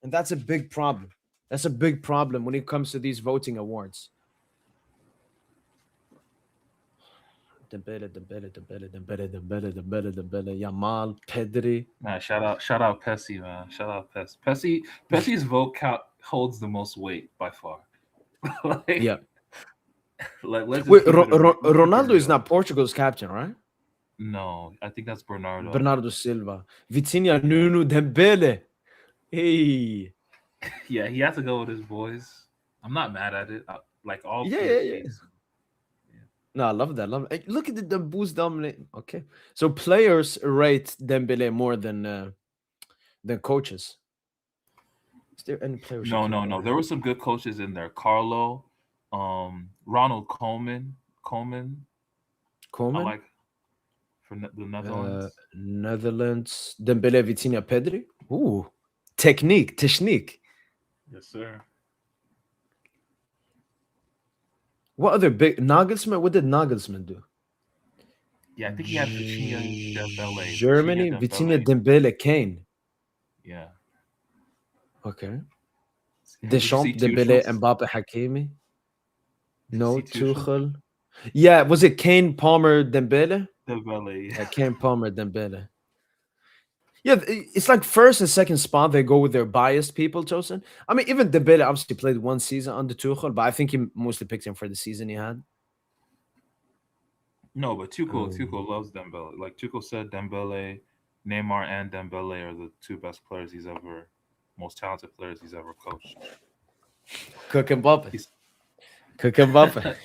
Speaker 1: and that's a big problem. That's a big problem when it comes to these voting awards. Dembele, Yamal, Pedri.
Speaker 2: Man, shout out Pessy, man. Shout out Pessy's vote count holds the most weight by far.
Speaker 1: Yeah.
Speaker 2: like, let's just
Speaker 1: Wait,
Speaker 2: let's keep it
Speaker 1: Ronaldo is
Speaker 2: real.
Speaker 1: not Portugal's captain, right?
Speaker 2: No, I think that's Bernardo.
Speaker 1: Bernardo Silva, Vitinha, Nuno, Dembele. Hey.
Speaker 2: Yeah, he has to go with his boys. I'm not mad at it. Like all
Speaker 1: Yeah, yeah, yeah.
Speaker 2: PSGs.
Speaker 1: No, I love that. Love it. Look at the boost dominate. Okay, so players rate Dembele more than coaches. Is there any player we should
Speaker 2: No,
Speaker 1: keep
Speaker 2: no,
Speaker 1: over
Speaker 2: no. There
Speaker 1: here?
Speaker 2: were some good coaches in there. Carlo, Ronald Coleman. I
Speaker 1: Coleman,
Speaker 2: like for the Netherlands.
Speaker 1: Netherlands, Dembele, Vitinha, Pedri. Ooh, technique.
Speaker 2: Yes, sir.
Speaker 1: What other big Nagelsmann? What did Nagelsmann do?
Speaker 2: Yeah, I think he had Vitinha Dembele. Vitinha
Speaker 1: Germany, Vitinha,
Speaker 2: Dembele.
Speaker 1: Dembele, Kane.
Speaker 2: Yeah.
Speaker 1: Okay,
Speaker 2: Did you see
Speaker 1: Deschamps, Dembele,
Speaker 2: Tuchel's?
Speaker 1: Mbappe, Hakimi.
Speaker 2: Did you
Speaker 1: No,
Speaker 2: see Tuchel?
Speaker 1: Tuchel. Yeah, was it Kane, Palmer, Dembele?
Speaker 2: Dembele.
Speaker 1: Yeah, Kane, Palmer, Dembele. Yeah, it's like first and second spot they go with their biased people, Tosin. I mean, even Dembele obviously played one season under Tuchel, but I think he mostly picked him for the season he had.
Speaker 2: No, but Tuchel
Speaker 1: Um,
Speaker 2: loves Dembele. Like Tuchel said, Dembele, Neymar, and Dembele are the two best players most talented players he's ever coached.
Speaker 1: Cook Mbappe.
Speaker 2: He's,
Speaker 1: Cook Mbappe.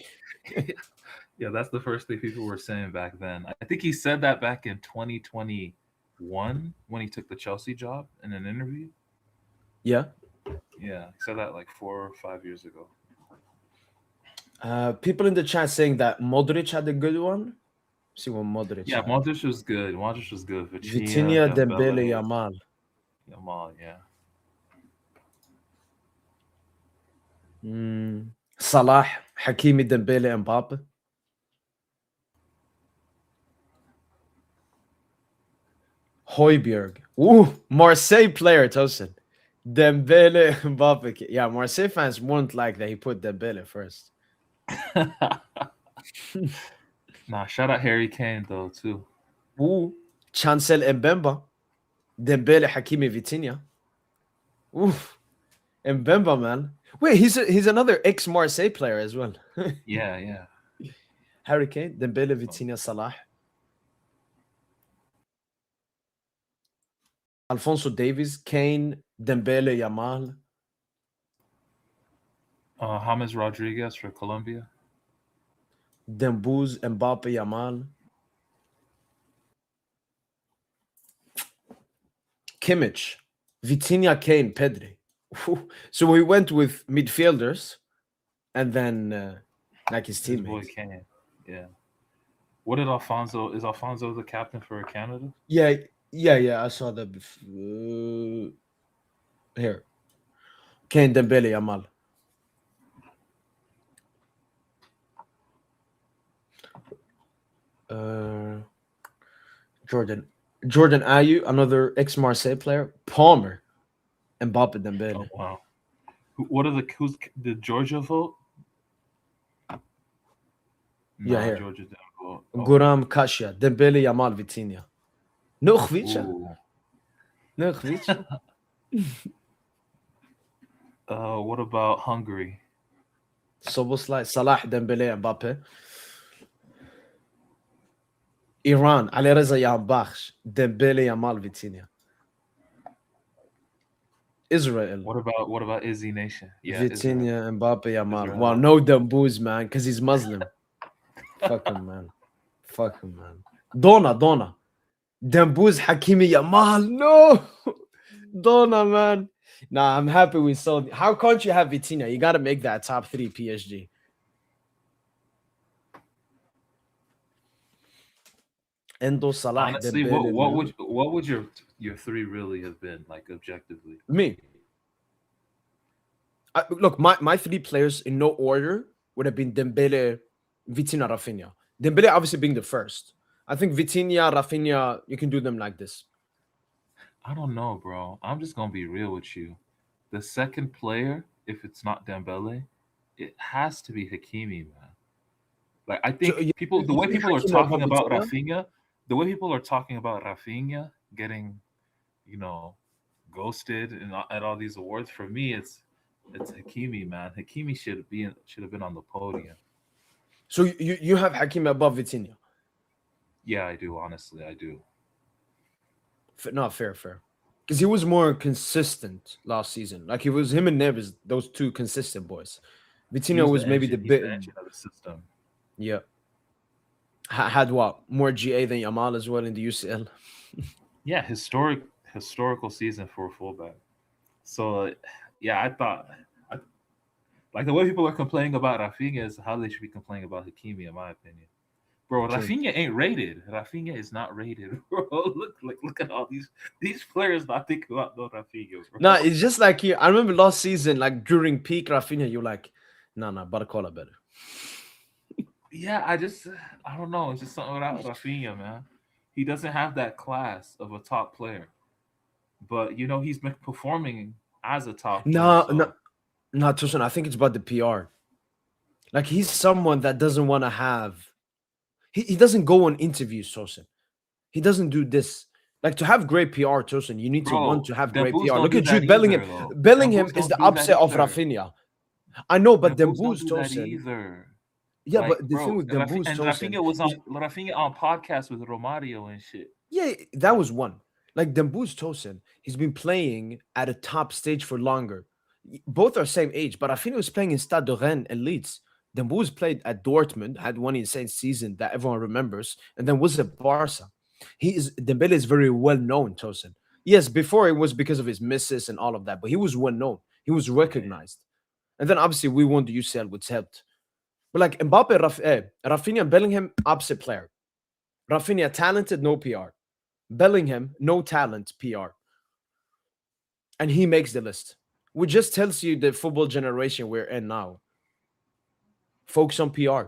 Speaker 2: yeah, that's the first thing people were saying back then. I think he said that back in 2021 when he took the Chelsea job in an interview.
Speaker 1: Yeah.
Speaker 2: Yeah, he said that like 4 or 5 years ago.
Speaker 1: People in the chat saying that Modric had a good one. See what Modric
Speaker 2: Yeah,
Speaker 1: had.
Speaker 2: Modric was good. Modric was good. Vitinha,
Speaker 1: Vitinha, Dembele,
Speaker 2: Dembele,
Speaker 1: Yamal.
Speaker 2: Yamal. Yeah.
Speaker 1: Salah, Hakimi, Dembele, Mbappe. Højbjerg. Ooh, Marseille player, Tosin. Dembele, Mbappe. Yeah, Marseille fans won't like that he put Dembele first.
Speaker 2: Nah, shout out Harry Kane though too.
Speaker 1: Ooh, Chancel Mbemba. Dembele, Hakimi, Vitinha. Ooh, Mbemba, man. Wait, he's another ex-Marseille player as well.
Speaker 2: Yeah, yeah.
Speaker 1: Harry Kane, Dembele, Vitinha, Salah. Alfonso Davies, Kane, Dembele, Yamal.
Speaker 2: James Rodriguez for Colombia.
Speaker 1: Dembouz, Mbappe, Yamal. Kimmich, Vitinha, Kane, Pedri. So we went with midfielders and then like his
Speaker 2: His boy
Speaker 1: teammates.
Speaker 2: Kane. Yeah. What did Alfonso? Is Alfonso the captain for Canada?
Speaker 1: Yeah, yeah. I saw that here. Kane, Dembele, Yamal. Uh, Jordan Ayew, another ex-Marseille player. Palmer, Mbappe,
Speaker 2: Oh
Speaker 1: Dembele.
Speaker 2: wow. What are the who's did Georgia vote?
Speaker 1: Yeah,
Speaker 2: Nah,
Speaker 1: here.
Speaker 2: Georgia didn't vote. Okay.
Speaker 1: Guram Kasia, Dembele, Yamal, Vitinha. No Khvicha.
Speaker 2: Ooh.
Speaker 1: No Khvicha.
Speaker 2: What about Hungary?
Speaker 1: Soboslai, Salah, Dembele, Mbappe. Iran, Ali Reza Yambakhsh, Dembele, Yamal, Vitinha. Israel,
Speaker 2: What about Izzy Nation? Yeah, Israel.
Speaker 1: Vitinha, Mbappe, Yamal. Wow,
Speaker 2: Israel.
Speaker 1: no Dembouz, man, because he's Muslim. Fuck him, man. Fuck him, man. Dona. Dembouz, Hakimi, Yamal. No. Dona, man. Nah, I'm happy we sold. How can't you have Vitinha? You got to make that top 3 PSG. Endo, Salah,
Speaker 2: Honestly,
Speaker 1: Dembele, man.
Speaker 2: what would your three really have been like objectively?
Speaker 1: Me. Look, my 3 players in no order would have been Dembele, Vitinha, Raphinha. Dembele obviously being the first. I think Vitinha, Raphinha, you can do them like this.
Speaker 2: I don't know, bro. I'm just gonna be real with you. The second player, if it's not Dembele, it has to be Hakimi, man. Like I
Speaker 1: So
Speaker 2: think the
Speaker 1: you
Speaker 2: way
Speaker 1: think
Speaker 2: people are
Speaker 1: Hakimi
Speaker 2: talking
Speaker 1: above
Speaker 2: about
Speaker 1: Vitinha?
Speaker 2: Rafinha, the way people are talking about Rafinha getting, you know, ghosted and at all these awards, for me, it's Hakimi, man. Hakimi should have been on the podium.
Speaker 1: So you have Hakimi above Vitinha?
Speaker 2: Yeah, I do. Honestly, I do.
Speaker 1: Not fair. Because he was more consistent last season. Like it was him and Neves, those two consistent boys.
Speaker 2: He
Speaker 1: Vitinha
Speaker 2: was
Speaker 1: was
Speaker 2: the
Speaker 1: maybe the
Speaker 2: engine. He's
Speaker 1: bit,
Speaker 2: the engine of the system.
Speaker 1: yeah. Had what more GA than Yamal as well in the UCL.
Speaker 2: Yeah, historical season for a fullback. So, yeah, I, like the way people are complaining about Rafinha is how they should be complaining about Hakimi, in my opinion. Bro,
Speaker 1: True.
Speaker 2: Rafinha ain't rated. Rafinha is not rated, bro. Look at all these players not thinking about no Rafinha,
Speaker 1: No,
Speaker 2: bro.
Speaker 1: it's just like here. I remember last season, like during peak Rafinha, you're like, nah, Barcola better.
Speaker 2: Yeah, I don't know. It's just something about Rafinha, man. He doesn't have that class of a top player, but he's been performing as a top player.
Speaker 1: No, no,
Speaker 2: So
Speaker 1: not Tucson. I think it's about the PR. Like he's someone that doesn't want to have. He doesn't go on interviews, Tosin. He doesn't do this. Like to have great PR, Tosin, you need to want
Speaker 3: Bro,
Speaker 1: to have
Speaker 3: them
Speaker 1: great
Speaker 3: Bulls
Speaker 1: PR.
Speaker 3: don't
Speaker 1: Look
Speaker 3: do
Speaker 1: at
Speaker 3: that
Speaker 1: Jude Bellingham.
Speaker 3: either, though. Them
Speaker 1: Bellingham
Speaker 3: Bulls
Speaker 1: is
Speaker 3: don't
Speaker 1: the
Speaker 3: do that
Speaker 1: opposite of
Speaker 3: either.
Speaker 1: Raphinha. I know, but
Speaker 3: Them Bulls don't
Speaker 1: Dembouz
Speaker 3: do that
Speaker 1: Tosin.
Speaker 3: either.
Speaker 1: Yeah,
Speaker 3: Like,
Speaker 1: but the thing
Speaker 3: bro,
Speaker 1: with Dembouz
Speaker 3: And
Speaker 1: Tosin is
Speaker 3: Rafinha on podcast with Romario and shit.
Speaker 1: yeah, that
Speaker 3: Like,
Speaker 1: was one. Like Dembouz Tosin, he's been playing at a top stage for longer. Both are same age, but Rafinha was playing in Stade de Rennes and Leeds. Dembouz played at Dortmund, had one insane season that everyone remembers, and then was at Barca. Dembele is very well known, Tosin. Yes, before it was because of his misses and all of that, but he was well known. He was
Speaker 3: yeah.
Speaker 1: recognized. And then obviously we won the UCL, which helped. But like Mbappe, Rafinha, and Bellingham, opposite player. Rafinha, talented, no PR. Bellingham, no talent, PR. And he makes the list. Which just tells you the football generation we're in now. Focus on PR.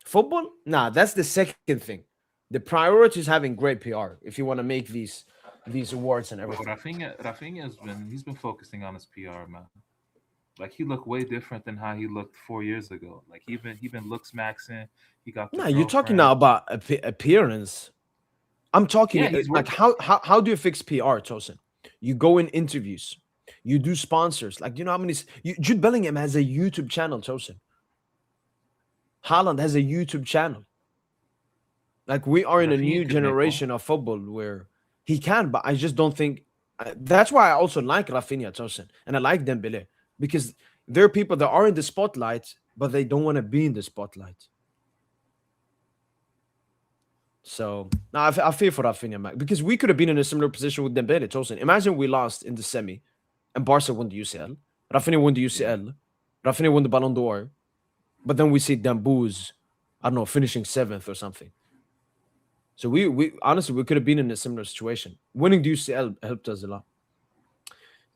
Speaker 1: Football? Nah, that's the second thing. The priority is having great PR if you want to make these awards and
Speaker 3: Bro,
Speaker 1: everything.
Speaker 3: He's been focusing on his PR, man. Like he looked way different than how he looked 4 years ago. Like he been looks maxing. He got the
Speaker 1: Nah, you're talking now
Speaker 3: girlfriend.
Speaker 1: about appearance. I'm talking
Speaker 3: Yeah, he's
Speaker 1: like
Speaker 3: working.
Speaker 1: how do you fix PR, Tosin? You go in interviews, you do sponsors. Like you know how many Jude Bellingham has a YouTube channel, Tosin. Haaland has a YouTube channel. Like we are in a
Speaker 3: Rafinha
Speaker 1: new
Speaker 3: could make one.
Speaker 1: generation of football where he can, but I just don't think. That's why I also like Raphinha, Tosin, and I like Dembele because there are people that are in the spotlight, but they don't want to be in the spotlight. So now I feel for Raphinha, man, because we could have been in a similar position with Dembele, Tosin. Imagine we lost in the semi, and Barca won the UCL. Rafinha won the
Speaker 3: Yeah.
Speaker 1: UCL. Rafinha won the Ballon d'Or, but then we see Dembouz, I don't know, finishing seventh or something. So we honestly we could have been in a similar situation. Winning the UCL helped us a lot.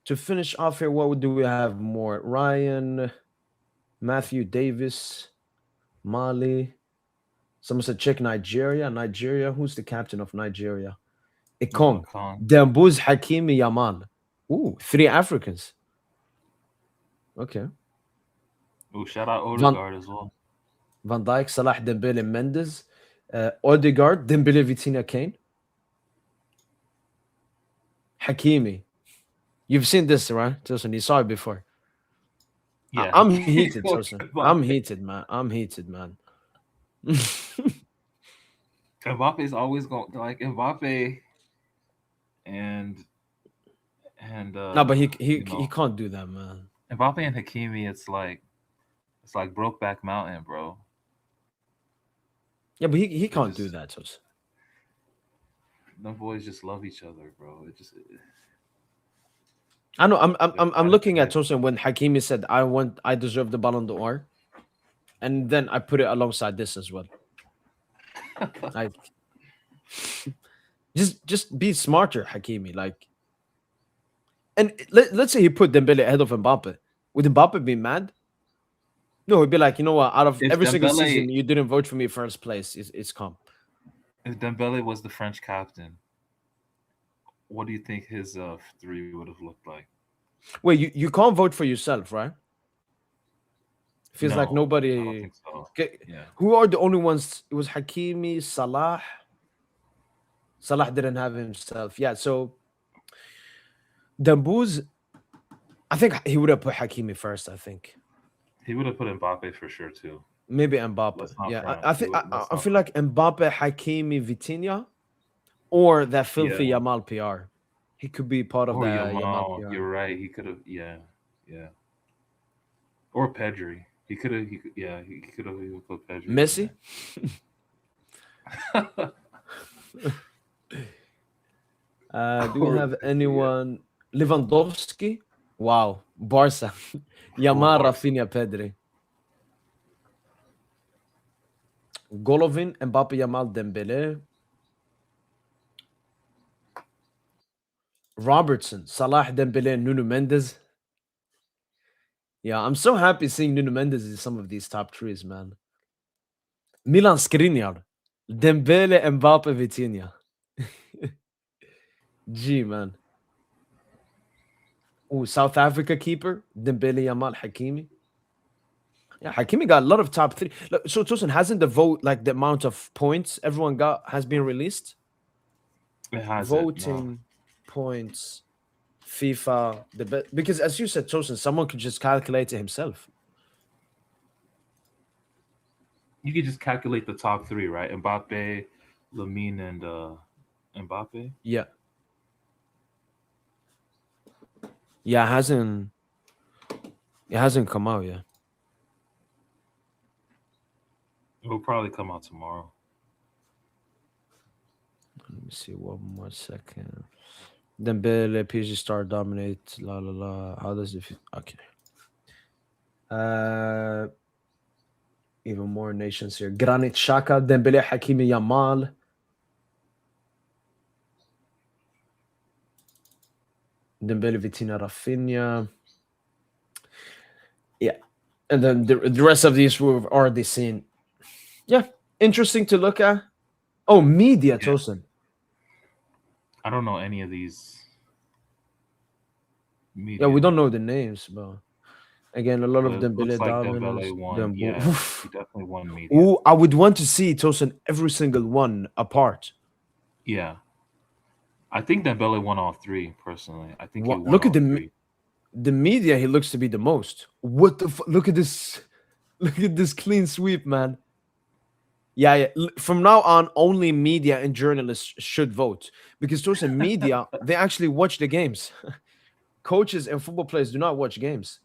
Speaker 1: To finish off here, what do we have more? Ryan, Matthew Davis, Mali. Someone said check Nigeria. Nigeria. Who's the captain of Nigeria? Ikong.
Speaker 3: Kong.
Speaker 1: Dambuz Hakimi Yamal. Ooh, three Africans. Okay.
Speaker 3: Oh, shout out
Speaker 1: Van
Speaker 3: Odegaard as well.
Speaker 1: Van Dijk, Salah, Dembele, Mendes, Odegaard, Dembele, Vitinha, Kane, Hakimi. You've seen this, right, Tosin? You saw it before.
Speaker 3: Yeah,
Speaker 1: I'm
Speaker 3: he
Speaker 1: heated,
Speaker 3: goes
Speaker 1: Tosin.
Speaker 3: to
Speaker 1: I'm
Speaker 3: Mbappe.
Speaker 1: heated, man. I'm heated, man.
Speaker 3: Mbappe's always going like Mbappe and and
Speaker 1: No, but
Speaker 3: you
Speaker 1: he
Speaker 3: know
Speaker 1: can't do that, man.
Speaker 3: Mbappe and Hakimi. It's like Brokeback Mountain, bro.
Speaker 1: Yeah, but he
Speaker 3: They
Speaker 1: can't do
Speaker 3: just
Speaker 1: that, Tosin.
Speaker 3: them boys just love each other, bro.
Speaker 1: I know. I'm
Speaker 3: They're
Speaker 1: I'm I'm
Speaker 3: tied at the
Speaker 1: looking at
Speaker 3: hip.
Speaker 1: Tosin when Hakimi said I deserve the Ballon d'Or, and then I put it alongside this as well. Like just be smarter, Hakimi. Like, and let's say he put Dembele ahead of Mbappe. Would Mbappe be mad? No, he'd be like, you know what? Out of
Speaker 3: If
Speaker 1: every single
Speaker 3: Dembele
Speaker 1: season, you didn't vote for me first place. It's calm.
Speaker 3: if Dembele was the French captain, what do you think his three would have looked like?
Speaker 1: Wait, you can't vote for yourself, right? Feels like
Speaker 3: No, I don't
Speaker 1: nobody.
Speaker 3: think so.
Speaker 1: Okay,
Speaker 3: Yeah.
Speaker 1: who are the only ones? It was Hakimi, Salah. Salah didn't have himself. Yeah, so Dambuz, I think he would have put Hakimi first. I think
Speaker 3: He would have put Mbappe for sure too.
Speaker 1: maybe Mbappe.
Speaker 3: Let's not
Speaker 1: Yeah,
Speaker 3: front.
Speaker 1: I think
Speaker 3: Let's
Speaker 1: I
Speaker 3: not
Speaker 1: feel
Speaker 3: front.
Speaker 1: like Mbappe, Hakimi, Vitinha, or that filthy
Speaker 3: Yeah.
Speaker 1: Yamal PR. He could be part of
Speaker 3: Or
Speaker 1: the Yamal
Speaker 3: Yamal.
Speaker 1: PR.
Speaker 3: You're right. He could have. Yeah. Yeah. Or Pedri. He could have. He could. Yeah. He could have even put Pedri in
Speaker 1: Messi.
Speaker 3: there.
Speaker 1: Do we
Speaker 3: Or
Speaker 1: have
Speaker 3: Messi. Yeah.
Speaker 1: anyone? Lewandowski. Wow, Barca.
Speaker 3: Or
Speaker 1: Yamal,
Speaker 3: Barca.
Speaker 1: Rafinha, Pedri. Golovin, Mbappe, Yamal, Dembele. Robertson, Salah, Dembele, Nuno Mendes. Yeah, I'm so happy seeing Nuno Mendes in some of these top trees, man. Milan Skriniar, Dembele, Mbappe, Vitinha. G, man. Oh, South Africa keeper, Dembele, Yamal, Hakimi. Yeah, Hakimi got a lot of top three. Look, so Tosin, hasn't the vote, like the amount of points everyone got, has been released?
Speaker 3: It hasn't. No.
Speaker 1: voting points FIFA the best, because as you said, Tosin, someone could just calculate it himself.
Speaker 3: You could just calculate the top three, right? Mbappe, Lamine, and Mbappe.
Speaker 1: Yeah, yeah, it hasn't come out yet.
Speaker 3: It will probably come out tomorrow.
Speaker 1: Let me see one more second. Dembele, PSG star dominate. La la la. How does it? Okay. Uh, even more nations here. Granit Xhaka, Dembele, Hakimi, Yamal. Dembele, Vitinha, Raphinha. Yeah, and then the rest of these we've already seen. Yeah, interesting to look at. Oh, media,
Speaker 3: Yeah.
Speaker 1: Tosin.
Speaker 3: I don't know any of these
Speaker 1: Yeah, we
Speaker 3: media,
Speaker 1: don't know the names, but again, a lot
Speaker 3: but
Speaker 1: of
Speaker 3: it looks
Speaker 1: Dembele
Speaker 3: like
Speaker 1: dominance.
Speaker 3: Dembele won.
Speaker 1: Dembo.
Speaker 3: Yeah, he definitely won media.
Speaker 1: Ooh, I would want to see Tosin every single one apart.
Speaker 3: Yeah, I think Dembele won all three. Personally, I think he
Speaker 1: What?
Speaker 3: won
Speaker 1: Look at
Speaker 3: all three.
Speaker 1: the media. He looks to be the most. What the? Look at this. Look at this clean sweep, man. Yeah, yeah. From now on, only media and journalists should vote because Tosin, media they actually watch the games. Coaches and football players do not watch games.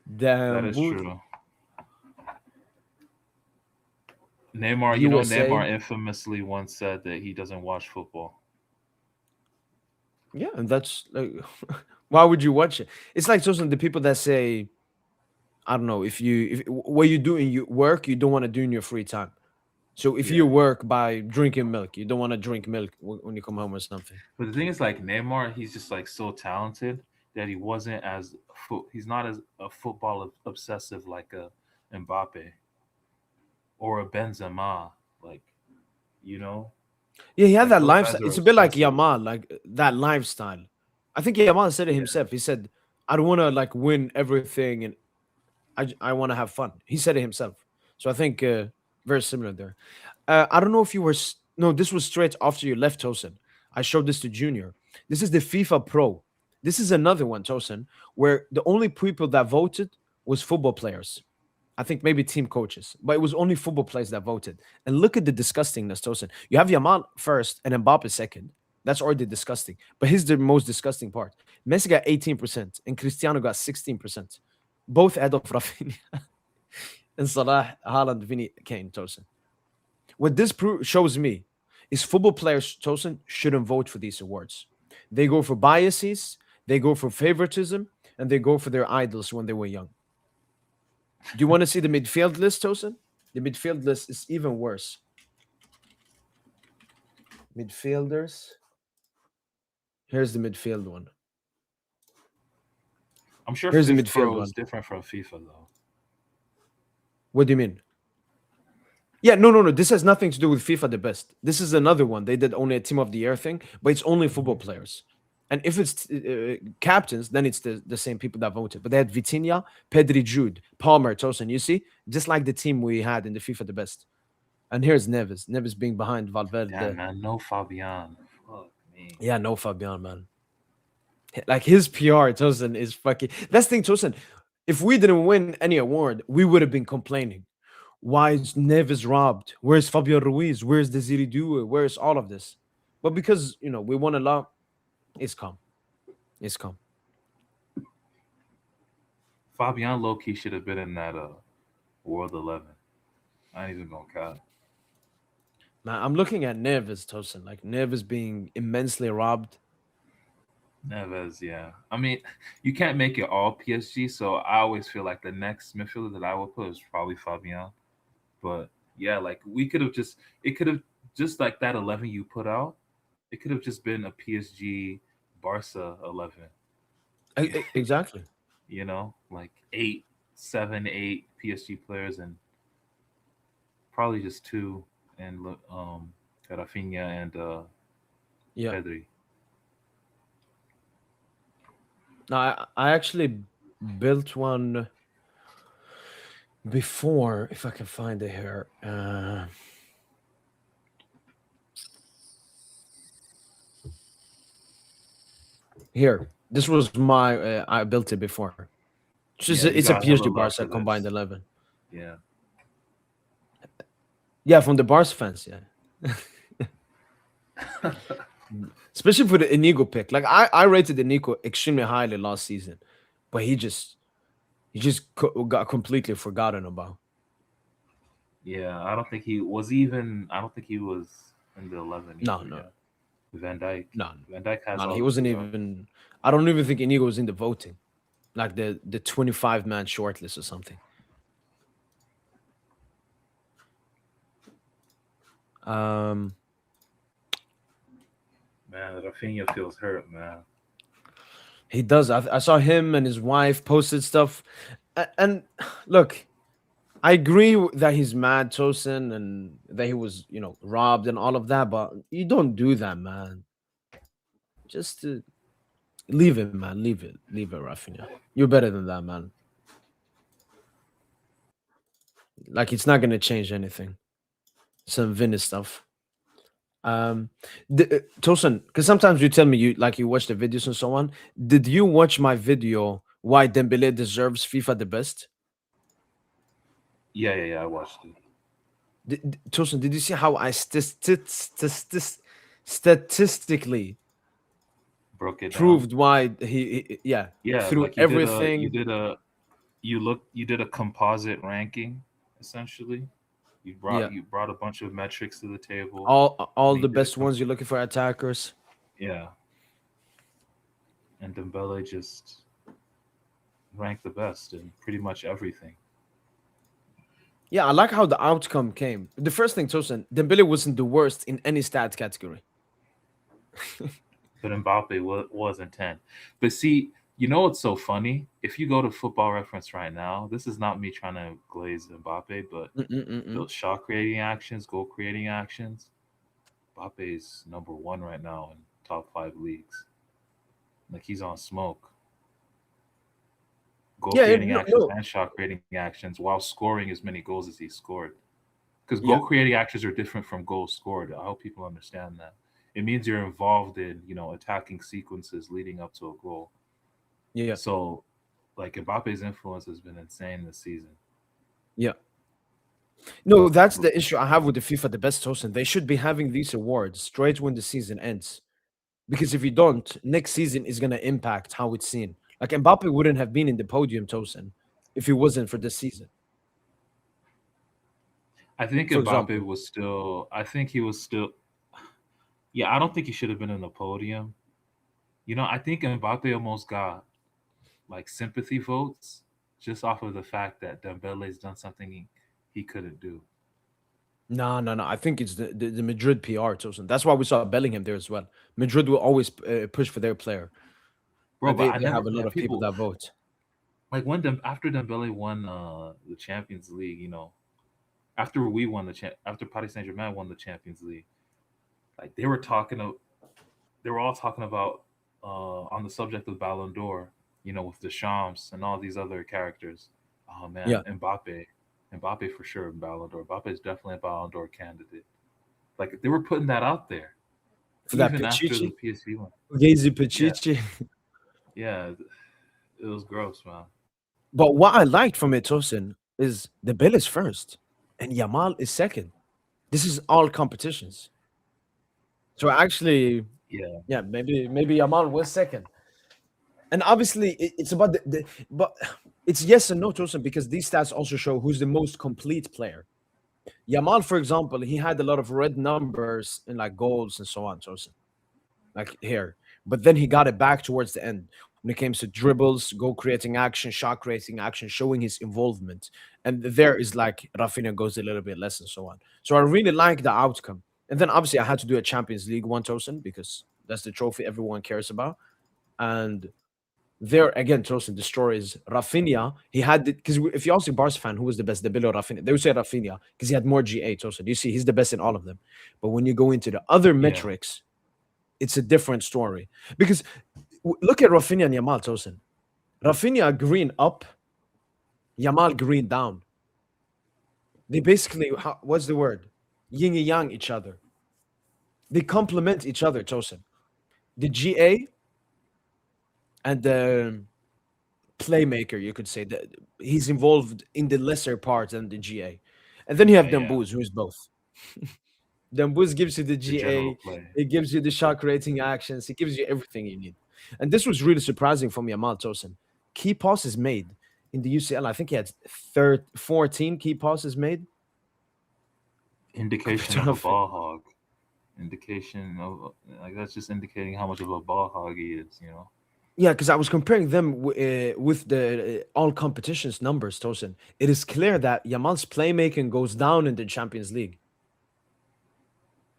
Speaker 3: That
Speaker 1: Damn,
Speaker 3: is true. Neymar,
Speaker 1: USA.
Speaker 3: Neymar infamously once said that he doesn't watch football.
Speaker 1: Yeah, and that's like, why would you watch it? It's like those are the people that say, I don't know, if what you do in your work, you don't want to do in your free time. So if you
Speaker 3: Yeah,
Speaker 1: work by drinking milk, you don't want to drink milk when you come home or something.
Speaker 3: but the thing is, like Neymar, he's just like so talented that he wasn't as he's not as a football obsessive like a Mbappe or a Benzema. Like you know,
Speaker 1: Yeah, he had
Speaker 3: like
Speaker 1: that
Speaker 3: those guys
Speaker 1: lifestyle.
Speaker 3: are
Speaker 1: It's a bit like
Speaker 3: obsessive.
Speaker 1: Yamal, like that lifestyle. I think Yamal said it
Speaker 3: Yeah,
Speaker 1: himself. He said, "I don't want to like win everything, and I want to have fun." He said it himself. So I think very similar there. I don't know if you were. No, this was straight after you left, Tosin. I showed this to Junior. This is the FIFA Pro. This is another one, Tosin, where the only people that voted was football players. I think maybe team coaches, but it was only football players that voted. And look at the disgustingness, Tosin. You have Yamal first and Mbappe second. That's already disgusting. But here's the most disgusting part. Messi got 18% and Cristiano got 16%. Both ahead of Rafinha and Salah, Haaland, Vinny, Kane, Tosin. What this shows me is football players, Tosin, shouldn't vote for these awards. They go for biases, they go for favoritism, and they go for their idols when they were young. Do you want to see the midfield list, Tosin? The midfield list is even worse. Midfielders. Here's the midfield one.
Speaker 3: I'm sure
Speaker 1: Here's the
Speaker 3: Fifth
Speaker 1: midfield
Speaker 3: Pro is
Speaker 1: one.
Speaker 3: different from FIFA though.
Speaker 1: What do you mean? Yeah, no, no, no. This has nothing to do with FIFA the best. This is another one. They did only a team of the year thing, but it's only football
Speaker 3: Mhm.
Speaker 1: players. And if it's captains, then it's the same people that voted. But they had Vitinha, Pedri, Jude, Palmer, Tosin. You see, just like the team we had in the FIFA the best. And here's Neves. Neves being behind
Speaker 3: Damn
Speaker 1: Valverde.
Speaker 3: man, no Fabian. Fuck me.
Speaker 1: Yeah, no Fabian, man. Like his PR, Tosin, is fucking. That's the thing, Tosin. If we didn't win any award, we would have been complaining. Why is Neves robbed? Where's Fabio Ruiz? Where's Desiree Due? Where's all of this? But because we won a lot, it's calm. It's calm.
Speaker 3: Fabian low key should have been in that World 11. I ain't even gonna count.
Speaker 1: Man, I'm looking at Neves, Tosin. Like Neves being immensely robbed.
Speaker 3: Neves, yeah. I mean, you can't make it all PSG, so I always feel like the next midfielder that I would put is probably Fabian. But yeah, like we could have just it could have just like that 11 you put out. It could have just been a PSG Barca 11.
Speaker 1: Exactly.
Speaker 3: Like eight, seven, eight PSG players and probably just two and Raphinha and
Speaker 1: Yeah.
Speaker 3: Pedri.
Speaker 1: No, I actually built one before, if I can find it here. Here, this was my I built it before.
Speaker 3: Yeah, you
Speaker 1: It's a
Speaker 3: got hella
Speaker 1: PSG
Speaker 3: love
Speaker 1: Barca
Speaker 3: for
Speaker 1: combined
Speaker 3: this.
Speaker 1: 11.
Speaker 3: Yeah.
Speaker 1: Yeah, from the Barca fans. Yeah, especially for the Inigo pick. Like I rated Inigo extremely highly last season, but he just got completely forgotten about.
Speaker 3: Yeah, I don't think he was even. I don't think he was in the 11
Speaker 1: No,
Speaker 3: either.
Speaker 1: no,
Speaker 3: Yeah, Van Dyke.
Speaker 1: no,
Speaker 3: Van Dyke has
Speaker 1: no, no.
Speaker 3: all
Speaker 1: He
Speaker 3: the
Speaker 1: wasn't
Speaker 3: good art.
Speaker 1: even. I don't even think Inigo was in the voting, like the 25-man shortlist or something. Um,
Speaker 3: Man, Raphinha feels hurt, man.
Speaker 1: he does. I saw him and his wife posted stuff, and look, I agree that he's mad, Tosin, and that he was, robbed and all of that. But you don't do that, man. Just leave it, man. Leave it, Rafinha. You're better than that, man. Like it's not gonna change anything. Some Vinny stuff. Um, Tosin, because sometimes you tell me you watch the videos and so on. Did you watch my video? Why Dembele deserves FIFA the best?
Speaker 3: Yeah, yeah, yeah. I watched it.
Speaker 1: Tosin, did you see how I statistically
Speaker 3: Broke it down.
Speaker 1: proved why yeah,
Speaker 3: Yeah,
Speaker 1: through
Speaker 3: like
Speaker 1: everything,
Speaker 3: you did a composite ranking essentially.
Speaker 1: yeah,
Speaker 3: You brought a bunch of metrics to the table,
Speaker 1: all
Speaker 3: and
Speaker 1: the
Speaker 3: you did a
Speaker 1: best ones you're looking for attackers.
Speaker 3: yeah. And Dembele just ranked the best in pretty much everything.
Speaker 1: Yeah, I like how the outcome came. The first thing, Tosin, Dembele wasn't the worst in any stats category.
Speaker 3: But Mbappe was in 10. But see, you know what's so funny? If you go to Football Reference right now, this is not me trying to glaze Mbappe, but
Speaker 1: Mm-mm-mm-mm.
Speaker 3: those shot creating actions, goal creating actions, Mbappe is number one right now in top five leagues. Like he's on smoke. Goal
Speaker 1: Yeah,
Speaker 3: creating
Speaker 1: no,
Speaker 3: actions
Speaker 1: no,
Speaker 3: and shot creating actions while scoring as many goals as he scored. Because
Speaker 1: yeah,
Speaker 3: goal creating actions are different from goals scored. I hope people understand that. It means you're involved in, attacking sequences leading up to a goal.
Speaker 1: yeah,
Speaker 3: So, like Mbappe's influence has been insane this season.
Speaker 1: yeah. No, that's
Speaker 3: But
Speaker 1: the issue I have with the FIFA the best, Tosin. They should be having these awards straight when the season ends. Because if you don't, next season is gonna impact how it's seen. Like Mbappe wouldn't have been in the podium, Tosin, if it wasn't for this season.
Speaker 3: I think
Speaker 1: For
Speaker 3: Mbappe
Speaker 1: example.
Speaker 3: was still. I think he was still. Yeah, I don't think he should have been in the podium. I think Mbappe almost got like sympathy votes just off of the fact that Dembele's done something he couldn't do.
Speaker 1: No, no, no. I think it's the Madrid PR, Tosin. That's why we saw Bellingham there as well. Madrid will always push for their player.
Speaker 3: Bro, but I
Speaker 1: They
Speaker 3: never
Speaker 1: have a lot
Speaker 3: like
Speaker 1: of people
Speaker 3: people
Speaker 1: that vote.
Speaker 3: like when after Dembele won the Champions League, after we won after Paris Saint-Germain won the Champions League, like they were all talking about on the subject of Balandor, with Deschamps and all these other characters. Oh man,
Speaker 1: Yeah,
Speaker 3: Mbappe for sure in Balandor. Mbappe is definitely a Balandor candidate. Like they were putting that out there
Speaker 1: for that
Speaker 3: even after the
Speaker 1: Pichichi,
Speaker 3: PSG one.
Speaker 1: Gezi
Speaker 3: Yeah,
Speaker 1: Pichichi.
Speaker 3: yeah, it was gross, man.
Speaker 1: But what I liked from it, Tosin, is the Bill is first and Yamal is second. This is all competitions. So actually,
Speaker 3: Yeah,
Speaker 1: yeah, maybe Yamal was second. And obviously, it's about but it's yes and no, Tosin, because these stats also show who's the most complete player. Yamal, for example, he had a lot of red numbers in like goals and so on, Tosin, like here. But then he got it back towards the end when it comes to dribbles, goal creating action, shot creating action, showing his involvement. And there is like Rafinha goes a little bit less and so on. So I really like the outcome. And then obviously I had to do a Champions League one, Tosin, because that's the trophy everyone cares about. And there again, Tosin, the story is Rafinha. He had because if you ask a Barca fan who was the best, Dembele or Rafinha, they would say Rafinha because he had more GA. Tosin, you see, he's the best in all of them. But when you go into the other
Speaker 3: yeah.
Speaker 1: metrics, it's a different story. Because look at Rafinha and Yamal, Tosin. Rafinha green up, Yamal green down. They basically, what's the word? Yin and yang each other. They complement each other, Tosin. The GA and the playmaker, you could say that he's involved in the lesser part than the GA. And then you have
Speaker 3: Yeah, yeah.
Speaker 1: Dembuz, who is both. Dembuz gives you the
Speaker 3: The general
Speaker 1: GA,
Speaker 3: play.
Speaker 1: he gives you the shot creating actions, he gives you everything you need. And this was really surprising from Yamal Tosin. Key passes made in the UCL. I think he had 14 key passes made compared
Speaker 3: Indication
Speaker 1: to
Speaker 3: of a
Speaker 1: Raphinha.
Speaker 3: ball hog. Indication of like that's just indicating how much of a ball hog he is. You know.
Speaker 1: Yeah, because I was comparing them with the all competitions numbers, Tosin. It is clear that Yamal's playmaking goes down in the Champions League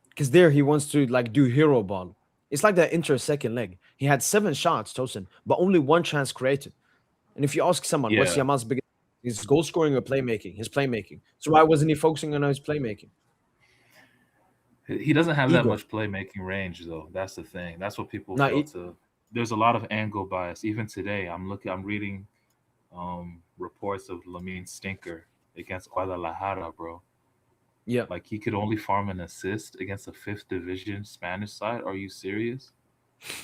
Speaker 1: because there he wants to like do hero ball. It's like the Inter second leg. He had 7 shots, Tosin, but only one chance created. And if you ask someone what's
Speaker 3: Yeah.
Speaker 1: Yamal's biggest, his goal scoring or playmaking, his playmaking. So why wasn't he focusing on his playmaking?
Speaker 3: He doesn't have that
Speaker 1: Ego.
Speaker 3: much playmaking range, though. That's the thing. That's what people
Speaker 1: Now,
Speaker 3: fail to. There's a lot of angle bias. Even today, I'm reading reports of Lamin's stinker against Guadalajara, bro.
Speaker 1: yeah,
Speaker 3: Like he could only farm an assist against a fifth division Spanish side. Are you serious?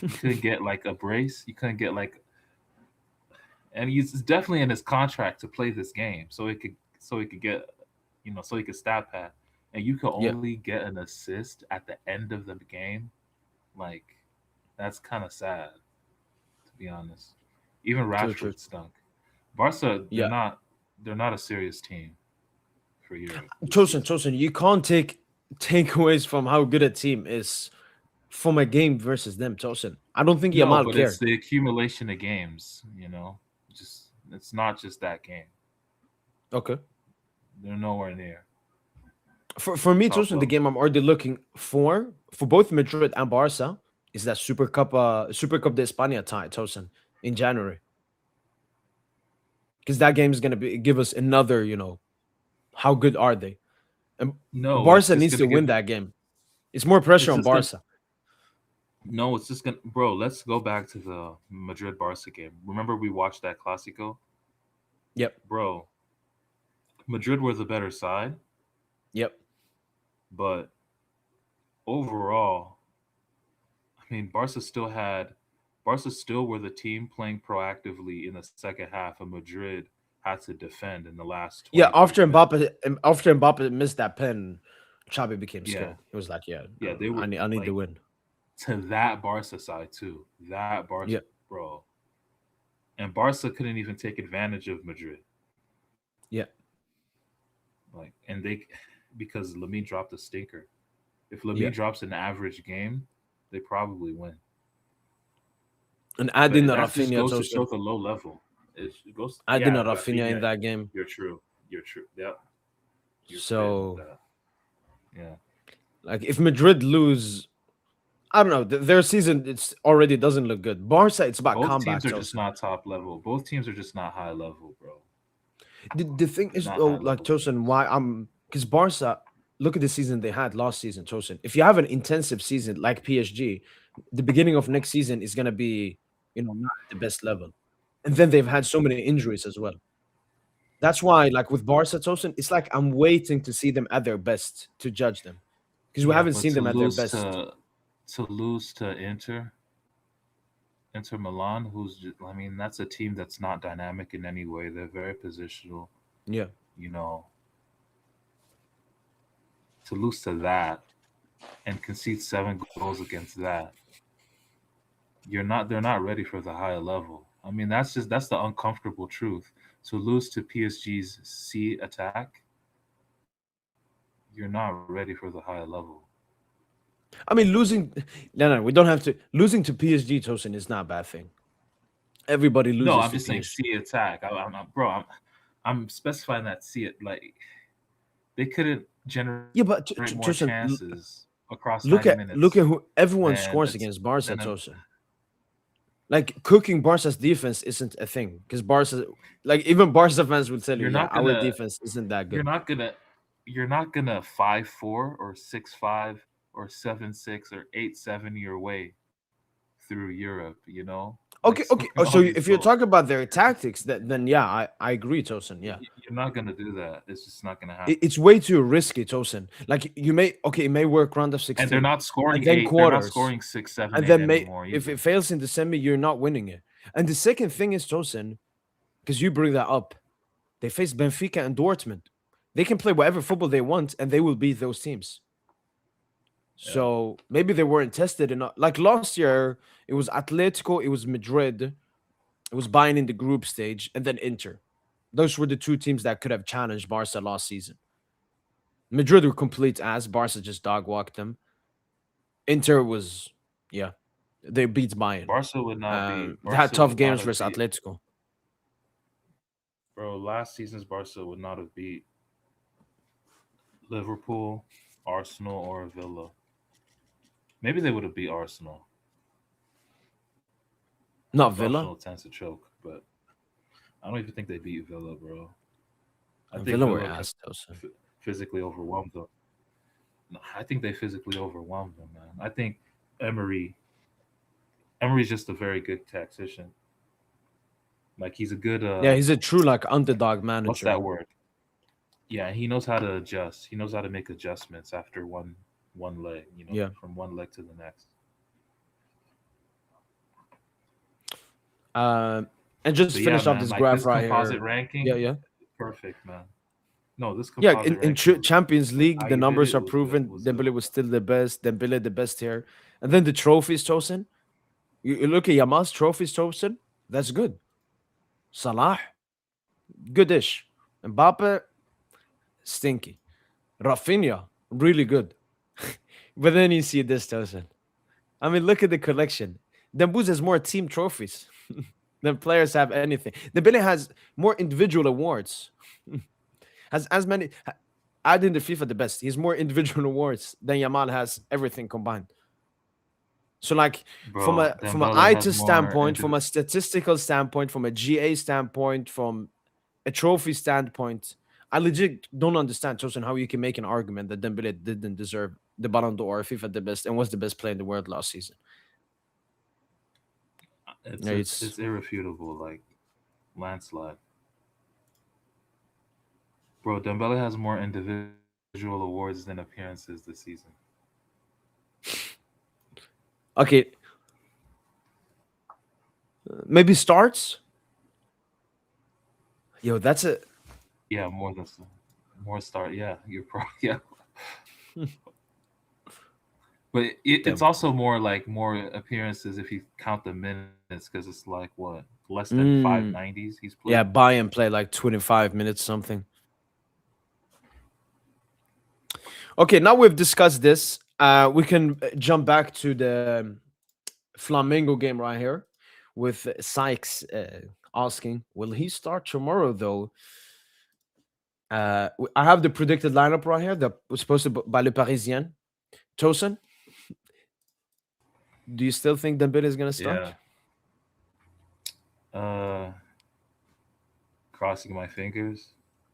Speaker 3: You couldn't get like a brace. You couldn't get like, and he's definitely in his contract to play this game, so he could get, so he could stat pad, and you could
Speaker 1: yeah,
Speaker 3: only get an assist at the end of the game. Like, that's kind of sad, to be honest. Even
Speaker 1: true, true.
Speaker 3: Rashford stunk. Barca,
Speaker 1: Yeah.
Speaker 3: they're not a serious team for Europe this
Speaker 1: Tosin,
Speaker 3: season.
Speaker 1: Tosin, you can't take takeaways from how good a team is from a game versus them, Tosin. I don't think
Speaker 3: No,
Speaker 1: Yamal
Speaker 3: but it's
Speaker 1: cared.
Speaker 3: the accumulation of games. Just it's not just that game.
Speaker 1: Okay.
Speaker 3: They're nowhere near
Speaker 1: For me,
Speaker 3: top
Speaker 1: Tosin, the
Speaker 3: level.
Speaker 1: game I'm already looking for both Madrid and Barca is that Super Cup de España tie, Tosin, in January. Because that game is gonna be give us another, how good are they? And
Speaker 3: No, it's
Speaker 1: Barca
Speaker 3: just
Speaker 1: needs
Speaker 3: gonna
Speaker 1: to
Speaker 3: give.
Speaker 1: win that game. It's more pressure
Speaker 3: It's
Speaker 1: on
Speaker 3: just gonna.
Speaker 1: Barca.
Speaker 3: No, it's just gonna. Bro, let's go back to the Madrid Barca game. Remember we watched that Clásico,
Speaker 1: Yep.
Speaker 3: bro. Madrid were the better side,
Speaker 1: Yep.
Speaker 3: but overall, I mean, Barca still were the team playing proactively in the second half, and Madrid had to defend in the last
Speaker 1: Yeah,
Speaker 3: 20, 30 minutes.
Speaker 1: After Mbappe missed that pen, Xabi became
Speaker 3: Yeah,
Speaker 1: scared. He was like, "Yeah,
Speaker 3: yeah, they were
Speaker 1: I need the
Speaker 3: like
Speaker 1: win."
Speaker 3: to that Barca side too. That Barca,
Speaker 1: Yeah,
Speaker 3: bro, and Barca couldn't even take advantage of Madrid.
Speaker 1: yeah.
Speaker 3: Like, and they because Lamine dropped a stinker. If
Speaker 1: Yeah,
Speaker 3: Lamine drops an average game, they probably win.
Speaker 1: and adding
Speaker 3: But
Speaker 1: the
Speaker 3: that just
Speaker 1: Raphinha
Speaker 3: goes to show
Speaker 1: Tosin,
Speaker 3: the low level. It goes,
Speaker 1: adding
Speaker 3: yeah,
Speaker 1: a Raphinha in
Speaker 3: Rafinha.
Speaker 1: that game.
Speaker 3: You're true. You're true. Yeah, you're spitting with
Speaker 1: So,
Speaker 3: that. Yeah.
Speaker 1: like, if Madrid lose, I don't know. Their season it's already doesn't look good. Barca, it's about
Speaker 3: Both teams
Speaker 1: comeback,
Speaker 3: are just
Speaker 1: Tosin.
Speaker 3: not top level. Both teams are just not high level, bro.
Speaker 1: The thing is,
Speaker 3: Not
Speaker 1: though,
Speaker 3: high
Speaker 1: like
Speaker 3: level
Speaker 1: Tosin,
Speaker 3: teams.
Speaker 1: why I'm because Barca. Look at the season they had last season, Tosin. If you have an intensive season like PSG, the beginning of next season is gonna be, not at the best level. And then they've had so many injuries as well. That's why, like with Barca, Tosin, it's like I'm waiting to see them at their best to judge them because we
Speaker 3: Yeah,
Speaker 1: haven't
Speaker 3: but
Speaker 1: seen them at their best.
Speaker 3: to lose to Inter Milan, I mean, that's a team that's not dynamic in any way. They're very positional.
Speaker 1: Yeah,
Speaker 3: You know, to lose to that and concede 7 goals against that, they're not ready for the higher level. I mean, that's the uncomfortable truth. To lose to PSG's C attack, you're not ready for the higher level.
Speaker 1: I mean losing. No, no, we don't have to. Losing to PSG, Tosin, is not a bad thing. Everybody
Speaker 3: No,
Speaker 1: loses
Speaker 3: I'm
Speaker 1: to
Speaker 3: just saying
Speaker 1: PSG.
Speaker 3: C attack. Bro, I'm specifying that C it like they couldn't generate
Speaker 1: Yeah,
Speaker 3: more
Speaker 1: but Tosin,
Speaker 3: chances across 90
Speaker 1: look at
Speaker 3: minutes
Speaker 1: look at who everyone
Speaker 3: than
Speaker 1: scores against
Speaker 3: than
Speaker 1: Barca,
Speaker 3: an,
Speaker 1: Tosin. Like cooking Barca's defense isn't a thing because Barca, like even Barca fans will tell you,
Speaker 3: you're
Speaker 1: yeah,
Speaker 3: not
Speaker 1: our
Speaker 3: gonna
Speaker 1: defense isn't that
Speaker 3: you're
Speaker 1: good.
Speaker 3: not gonna you're not gonna 5-4 or 6-5 or 7-6 or 8-7 your way through Europe, like
Speaker 1: Okay,
Speaker 3: scoring
Speaker 1: okay.
Speaker 3: all
Speaker 1: Oh,
Speaker 3: these
Speaker 1: so if you're
Speaker 3: goals.
Speaker 1: talking about their tactics, then yeah, I agree, Tosin. Yeah,
Speaker 3: You're not gonna do that. It's just not gonna
Speaker 1: it's
Speaker 3: happen.
Speaker 1: way too risky, Tosin. Like it may work round of
Speaker 3: And they're
Speaker 1: 16,
Speaker 3: not
Speaker 1: and
Speaker 3: scoring
Speaker 1: then
Speaker 3: eight. They're not
Speaker 1: quarters,
Speaker 3: scoring six, seven,
Speaker 1: and
Speaker 3: eight
Speaker 1: then
Speaker 3: anymore
Speaker 1: if
Speaker 3: either.
Speaker 1: it fails in the semi, you're not winning it. And the second thing is Tosin, because you bring that up, they face Benfica and Dortmund. They can play whatever football they want, and they will beat those teams.
Speaker 3: Yeah.
Speaker 1: So maybe they weren't tested enough. Like last year, it was Atletico, it was Madrid, it was Bayern in the group stage, and then Inter. Those were the two teams that could have challenged Barca last season. Madrid were complete ass. Barca just dog walked them. Inter was, yeah, they beat Bayern. They had
Speaker 3: Barca
Speaker 1: tough
Speaker 3: would not
Speaker 1: games
Speaker 3: have
Speaker 1: versus
Speaker 3: beat
Speaker 1: Atletico.
Speaker 3: bro. Last season's Barca would not have beat Liverpool, Arsenal, or Villa. Maybe they would have beat Arsenal
Speaker 1: Not
Speaker 3: because Arsenal
Speaker 1: Villa.
Speaker 3: tends to choke, but I don't even think they beat Villa, bro. I think
Speaker 1: Villa were
Speaker 3: Villa
Speaker 1: ass, Tosin.
Speaker 3: physically overwhelmed them. No, I think they physically overwhelmed them, man. I think Emery Emery's just a very good tactician. Like he's a good
Speaker 1: Yeah, he's a true like underdog
Speaker 3: what's
Speaker 1: manager.
Speaker 3: that word? Yeah, he knows how to adjust. He knows how to make adjustments after one leg,
Speaker 1: Yeah.
Speaker 3: from one leg to the next.
Speaker 1: And just
Speaker 3: But yeah,
Speaker 1: finish off
Speaker 3: man,
Speaker 1: this
Speaker 3: like
Speaker 1: graph
Speaker 3: this
Speaker 1: right
Speaker 3: composite
Speaker 1: here. Yeah,
Speaker 3: ranking,
Speaker 1: yeah.
Speaker 3: perfect, man. No, this
Speaker 1: Yeah,
Speaker 3: composite
Speaker 1: in
Speaker 3: ranking was
Speaker 1: Champions
Speaker 3: like
Speaker 1: League,
Speaker 3: how
Speaker 1: the
Speaker 3: you did
Speaker 1: numbers
Speaker 3: it
Speaker 1: are proven.
Speaker 3: was
Speaker 1: Dembele was still the best. Dembele the best here. And then the trophies, Tosin. You look at Yamal's trophies, Tosin. That's good. Salah, goodish. Mbappe, stinky. Raphinha, really good. But then you see this, Tosin. I mean, look at the collection. Dembuz has more team trophies than players have anything. Dembele has more individual awards. Has as many. Add in the FIFA the best. He has more individual awards than Yamal has everything combined. So, like from
Speaker 3: bro.
Speaker 1: a
Speaker 3: Dembele
Speaker 1: eye
Speaker 3: has
Speaker 1: to
Speaker 3: more
Speaker 1: standpoint, from a statistical standpoint, from a GA standpoint, from a trophy standpoint, I legit don't understand, Tosin, how you can make an argument that Dembele didn't deserve the Balandor or FIFA the best and was the best player in the world last season.
Speaker 3: it's
Speaker 1: Yeah,
Speaker 3: it's
Speaker 1: it's
Speaker 3: it's irrefutable, like landslide. Bro, Dembele has more individual awards than appearances this season.
Speaker 1: okay. Maybe starts. Yo, that's a
Speaker 3: Yeah, more start. Yeah, you're probably yeah. But it's
Speaker 1: damn.
Speaker 3: also more like more appearances if you count the minutes because it's like what less than five
Speaker 1: Mm,
Speaker 3: nineties he's played.
Speaker 1: yeah, buy and play like 25 minutes something. Okay, now we've discussed this. We can jump back to the Flamengo game right here with Sykes asking, will he start tomorrow though? I have the predicted lineup right here that was posted by Le Parisien. Tosin, do you still think Dembele is going to
Speaker 3: Yeah.
Speaker 1: start?
Speaker 3: Uh, crossing my fingers.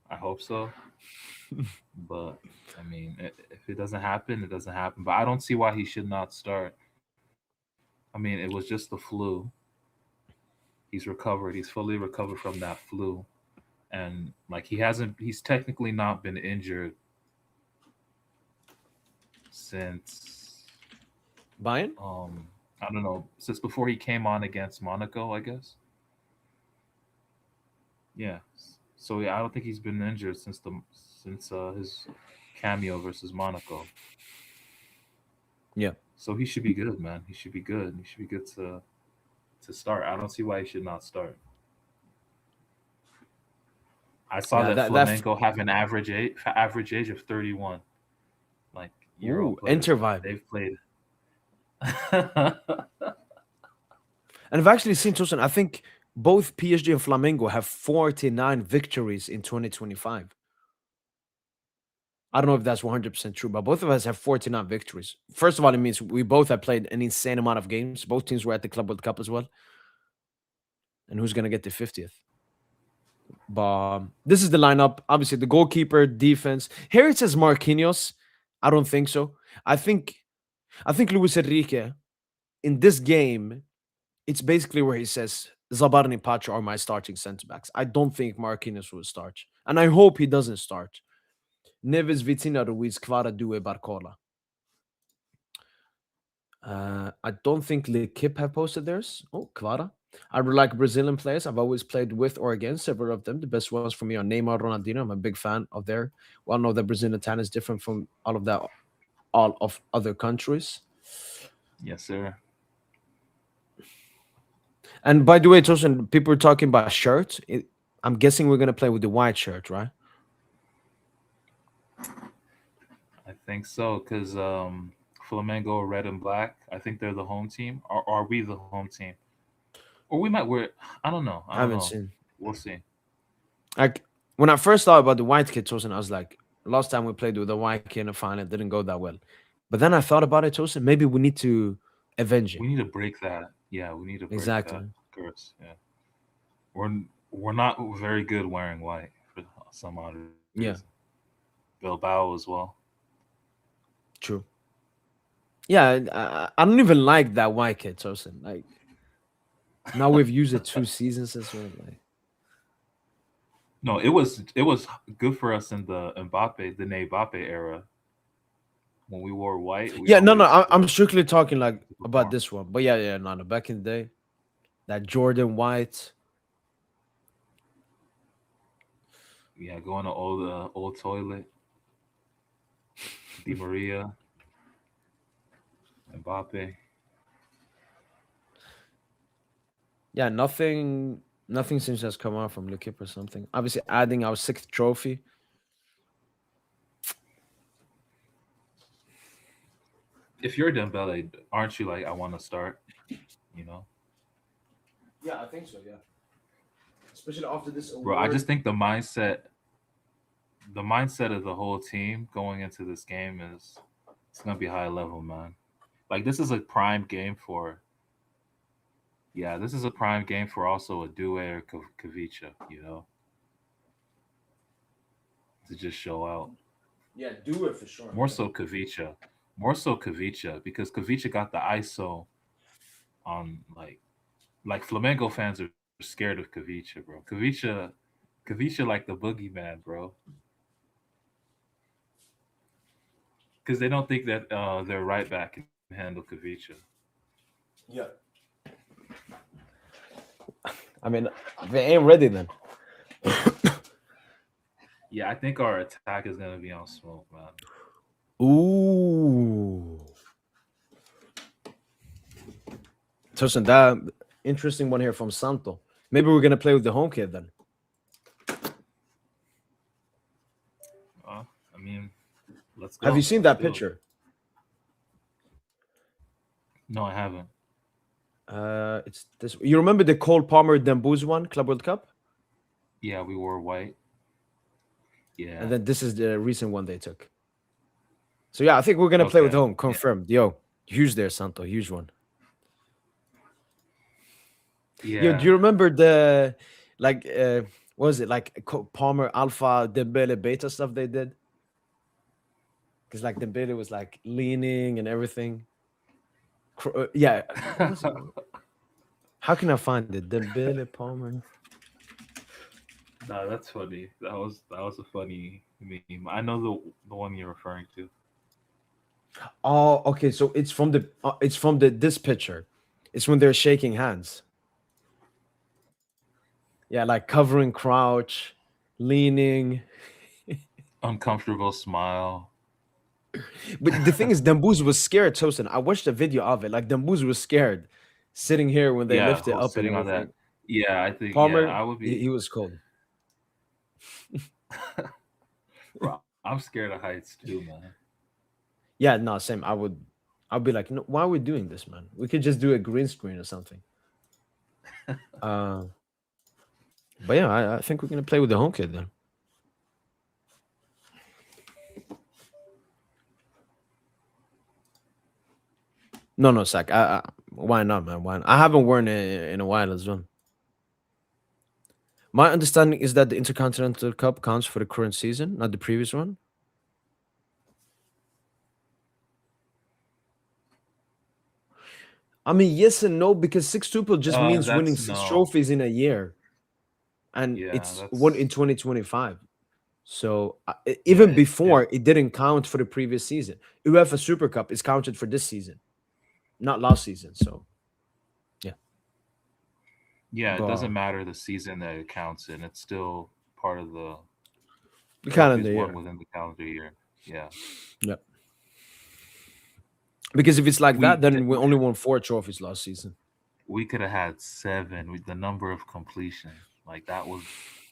Speaker 3: I hope so. But I mean, if it doesn't happen, it doesn't happen. But I don't see why he should not start. I mean, it was just the flu. He's recovered. He's fully recovered from that flu, and like he hasn't. He's technically not been injured since
Speaker 1: Bayern?
Speaker 3: I don't know, since before he came on against Monaco, I guess. Yeah. So yeah, I don't think he's been injured since his cameo versus Monaco.
Speaker 1: Yeah.
Speaker 3: So he should be good, man. He should be good. He should be good to start. I don't see why he should not start. I saw
Speaker 1: Yeah,
Speaker 3: that
Speaker 1: that
Speaker 3: Flamengo have an average age of 31, like Euro
Speaker 1: ooh,
Speaker 3: players,
Speaker 1: enter
Speaker 3: man.
Speaker 1: vibe.
Speaker 3: They've played.
Speaker 1: And I've actually seen Tosin. I think both PSG and Flamengo have 49 victories in 2025. I don't know if that's 100% true, but both of us have 49 victories. First of all, it means we both have played an insane amount of games. Both teams were at the Club World Cup as well. And who's going to get the 50th? But this is the lineup. Obviously, the goalkeeper, defense. Here it says Marquinhos. I don't think so. I think Luis Enrique in this game, it's basically where he says Zabarni Pacho are my starting center backs. I don't think Marquinhos will start. And I hope he doesn't start. Neves, Vitina, Ruiz, Kvara, Due, Barcola. I don't think L'Equipe have posted theirs. Oh, Kvara. I really like Brazilian players. I've always played with or against several of them. The best ones for me are Neymar, Ronaldinho. I'm a big fan of their. Well, I know that Brazilian talent is different from all of that, all of other countries.
Speaker 3: Yes, sir.
Speaker 1: And by the way, Tosin, people are talking about shirts. I'm guessing we're gonna play with the white shirt, right?
Speaker 3: I think so because Flamengo are red and black. I think they're the home team. Or are we the home team? Or we might wear. I don't know. I
Speaker 1: I
Speaker 3: don't
Speaker 1: haven't
Speaker 3: know.
Speaker 1: seen.
Speaker 3: We'll see.
Speaker 1: Like when I first thought about the white kit, Tosin, I was like, last time we played with the white kit in the final, it didn't go that well. But then I thought about it, Tosin. Maybe we need to avenge
Speaker 3: We
Speaker 1: it.
Speaker 3: need to break that. Yeah, we need to break that
Speaker 1: Exactly.
Speaker 3: curse. Yeah, we're we're not very good wearing white for some odd reason.
Speaker 1: Yeah,
Speaker 3: Bilbao as well.
Speaker 1: true. Yeah, I don't even like that white kit, Tosin. Like now we've used it 2 seasons as well. Like,
Speaker 3: No, it was good for us in the Mbappe, the Mbappe era. When we wore white, we
Speaker 1: yeah, no, no,
Speaker 3: always
Speaker 1: I'm strictly talking like about
Speaker 3: performed.
Speaker 1: this one. But yeah, yeah, no, no. Back in the day, that Jordan White.
Speaker 3: Yeah, going to old toilet, Di Maria, Mbappe.
Speaker 1: Yeah, nothing seems to has come out from L'Equipe or something. Obviously, adding our sixth trophy.
Speaker 3: If you're Dembele, aren't you like I want to start? You know,
Speaker 1: Yeah, I think so. Yeah, especially after this
Speaker 3: bro. I
Speaker 1: award.
Speaker 3: just think the mindset of the whole team going into this game is it's gonna be high level, man. Like this is a prime game for yeah, this is a prime game for also a Due or Kavicha, to just show out.
Speaker 1: Yeah, do it for sure.
Speaker 3: More so Kavicha, because Kavicha got the ISO on like Flamengo fans are scared of Kavicha, bro. Kavicha like the boogeyman, bro, because they don't think that their right back can handle Kavicha.
Speaker 1: Yeah, I mean, they ain't ready then.
Speaker 3: Yeah, I think our attack is gonna be on smoke, man.
Speaker 1: Ooh, Tosin, that interesting one here from Santo. Maybe we're gonna play with the home kid then.
Speaker 3: I mean, let's
Speaker 1: Have you
Speaker 3: go.
Speaker 1: seen
Speaker 3: Let's
Speaker 1: that
Speaker 3: do it.
Speaker 1: picture?
Speaker 3: No, I haven't.
Speaker 1: It's this. You remember the Cole Palmer Dembuz one, Club World Cup,
Speaker 3: Yeah, we wore white. Yeah.
Speaker 1: and then this is the recent one they took. So yeah, I think we're gonna play with
Speaker 3: Okay.
Speaker 1: home.
Speaker 3: Yeah.
Speaker 1: Confirmed. Yo, huge there, Santo. Huge one. Yo, do
Speaker 3: Yeah.
Speaker 1: you remember the like what was it like Palmer Alpha Dembele Beta stuff they did? Because like Dembele was like leaning and everything. Yeah, what was it? How can I find it? Dembele Palmer.
Speaker 3: No, that's funny. That was a funny meme. I know the one you're referring to.
Speaker 1: Oh, okay. So it's from the this picture. It's when they're shaking hands. Yeah, like covering crouch, leaning.
Speaker 3: Uncomfortable smile.
Speaker 1: But the thing is, Dembuz was scared, Tosin. I watched a video of it. Like Dembuz was scared, sitting here when they
Speaker 3: Yeah,
Speaker 1: lift it up and
Speaker 3: sitting on that.
Speaker 1: everything.
Speaker 3: Yeah, I think yeah,
Speaker 1: Palmer,
Speaker 3: I would
Speaker 1: he
Speaker 3: be.
Speaker 1: was cold.
Speaker 3: Bro, I'm scared of heights too, man.
Speaker 1: Yeah, no, same. I'd be like, no, why are we doing this, man? We could just do a green screen or something. Uh, but yeah, I think we're gonna play with the home kid then. No, no, Sack. Why not, man? Why not? I haven't worn it in a while as well. My understanding is that the Intercontinental Cup counts for the current season, not the previous one. I mean, yes and no, because sextuple just means winning
Speaker 3: That's
Speaker 1: six
Speaker 3: no.
Speaker 1: trophies in a year, and
Speaker 3: Yeah,
Speaker 1: it's one
Speaker 3: that's
Speaker 1: in 2025. So
Speaker 3: yeah.
Speaker 1: even before, it didn't count for the previous season. UEFA Super Cup is counted for this season, not last season. So yeah,
Speaker 3: Yeah, it
Speaker 1: but
Speaker 3: doesn't matter the season that it counts in. It's still part of the
Speaker 1: the calendar
Speaker 3: trophies won
Speaker 1: year.
Speaker 3: within the calendar year. Yeah.
Speaker 1: Yeah. Because if it's like
Speaker 3: We
Speaker 1: that,
Speaker 3: d-
Speaker 1: then we only won 4 trophies last season.
Speaker 3: we could have had seven with the number of completion. Like that was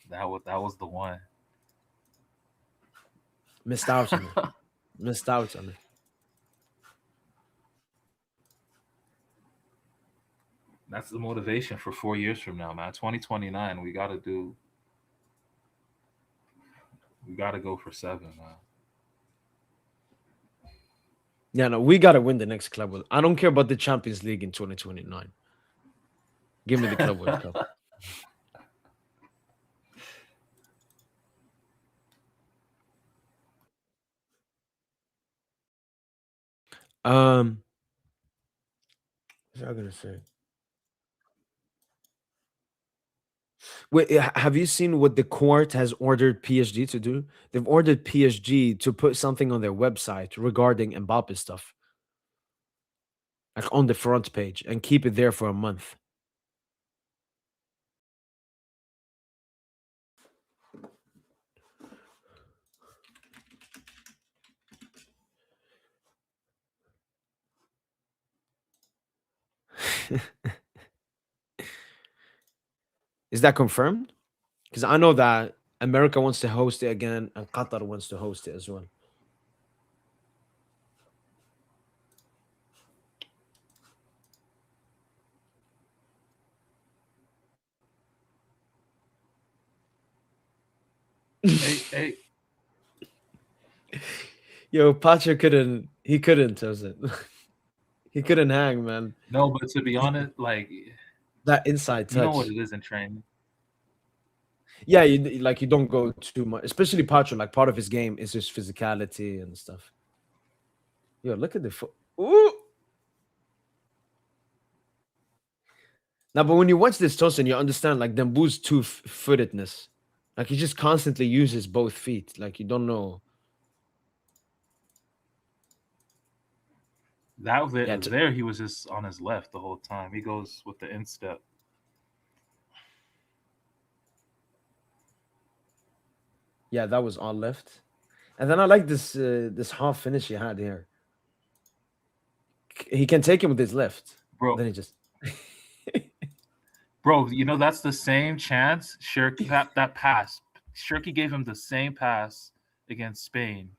Speaker 3: the one.
Speaker 1: Missed out on it. Missed out on it.
Speaker 3: That's the motivation for 4 years from now, man. 2029, we gotta go for seven, man.
Speaker 1: Yeah, no, we gotta win the next Club World. I don't care about the Champions League in 2029. Give me the Club World Cup. Um, what was I gonna say? Wait, have you seen what the court has ordered PSG to do? They've ordered PSG to put something on their website regarding Mbappe stuff, like on the front page, and keep it there for a month. Is that confirmed? Because I know that America wants to host it again, and Qatar wants to host it as well.
Speaker 3: Hey, hey,
Speaker 1: Yo, Pacha couldn't. He couldn't, does it? He couldn't hang, man.
Speaker 3: no, but to be
Speaker 1: He,
Speaker 3: honest, like
Speaker 1: that inside
Speaker 3: you know what
Speaker 1: touch.
Speaker 3: it is in training.
Speaker 1: Yeah, you don't go too much, especially Pacha. Like part of his game is just physicality and stuff. Yo, look at the foot. Ooh. Now, but when you watch this Tosin, you understand like Dembu's two-footedness. Like he just constantly uses both feet. Like you don't know. Yeah,
Speaker 3: There he was just on his left the whole time. He goes with the instep.
Speaker 1: yeah, that was on left. And then I like this half finish he had here. He can take him with his left.
Speaker 3: Bro,
Speaker 1: Then he just
Speaker 3: bro, that's the same chance Shirky that pass. Shirky gave him the same pass against Spain.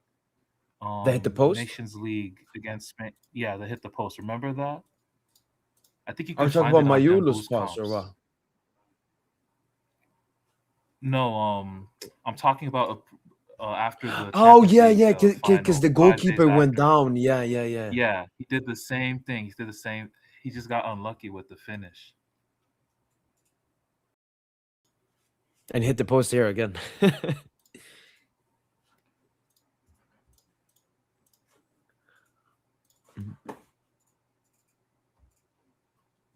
Speaker 1: they hit the post.
Speaker 3: Nations League against Spain. Yeah, they hit the post. Remember that? I think you
Speaker 1: Are
Speaker 3: could
Speaker 1: you talking
Speaker 3: find
Speaker 1: about
Speaker 3: it on
Speaker 1: Mayula's
Speaker 3: Dembo's
Speaker 1: pass or
Speaker 3: comps.
Speaker 1: what?
Speaker 3: No, I'm talking about after the
Speaker 1: Oh
Speaker 3: Champions
Speaker 1: yeah,
Speaker 3: League
Speaker 1: yeah, because
Speaker 3: final,
Speaker 1: the
Speaker 3: 5 days
Speaker 1: goalkeeper went
Speaker 3: after.
Speaker 1: down. Yeah, yeah, yeah,
Speaker 3: Yeah, he did the same thing. He did the same. He just got unlucky with the finish.
Speaker 1: and hit the post here again. Mhm.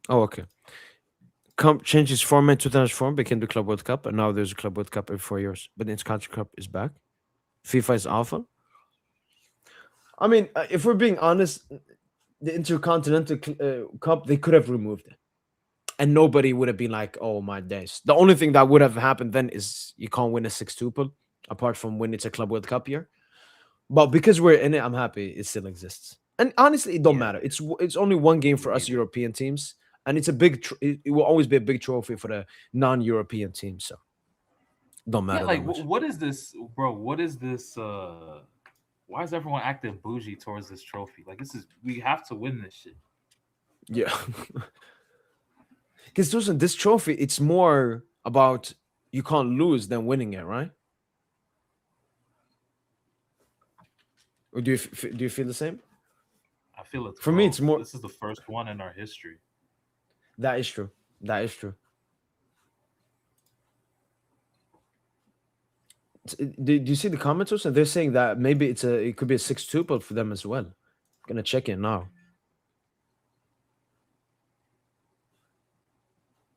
Speaker 1: Oh, okay. Changes format 2004 became the Club World Cup, and now there's a Club World Cup every 4 years. But the Intercontinental Cup is back. FIFA is alpha. I mean, if we're being honest, the Intercontinental Cup they could have removed it, and nobody would have been like, "Oh my days." The only thing that would have happened then is you can't win a sextuple, apart from when it's a Club World Cup year. But because we're in it, I'm happy it still exists. And honestly, it don't
Speaker 3: Yeah,
Speaker 1: matter. It's only one game
Speaker 3: me
Speaker 1: for us
Speaker 3: neither.
Speaker 1: European teams, and it's a big. It will always be a big trophy for the non-European teams. So don't
Speaker 3: Yeah,
Speaker 1: matter that
Speaker 3: like
Speaker 1: much.
Speaker 3: what is this, bro? What is this? Why is everyone acting bougie towards this trophy? Like we have to win this shit.
Speaker 1: Yeah, because this trophy, it's more about you can't lose than winning it, right? Or do you feel the same?
Speaker 3: I feel it's
Speaker 1: For me, it's
Speaker 3: both.
Speaker 1: more.
Speaker 3: This is the first one in our history.
Speaker 1: That is true. That is true. Do you see the comments also? They're saying that maybe it could be a six-tuple for them as well. Gonna check it now.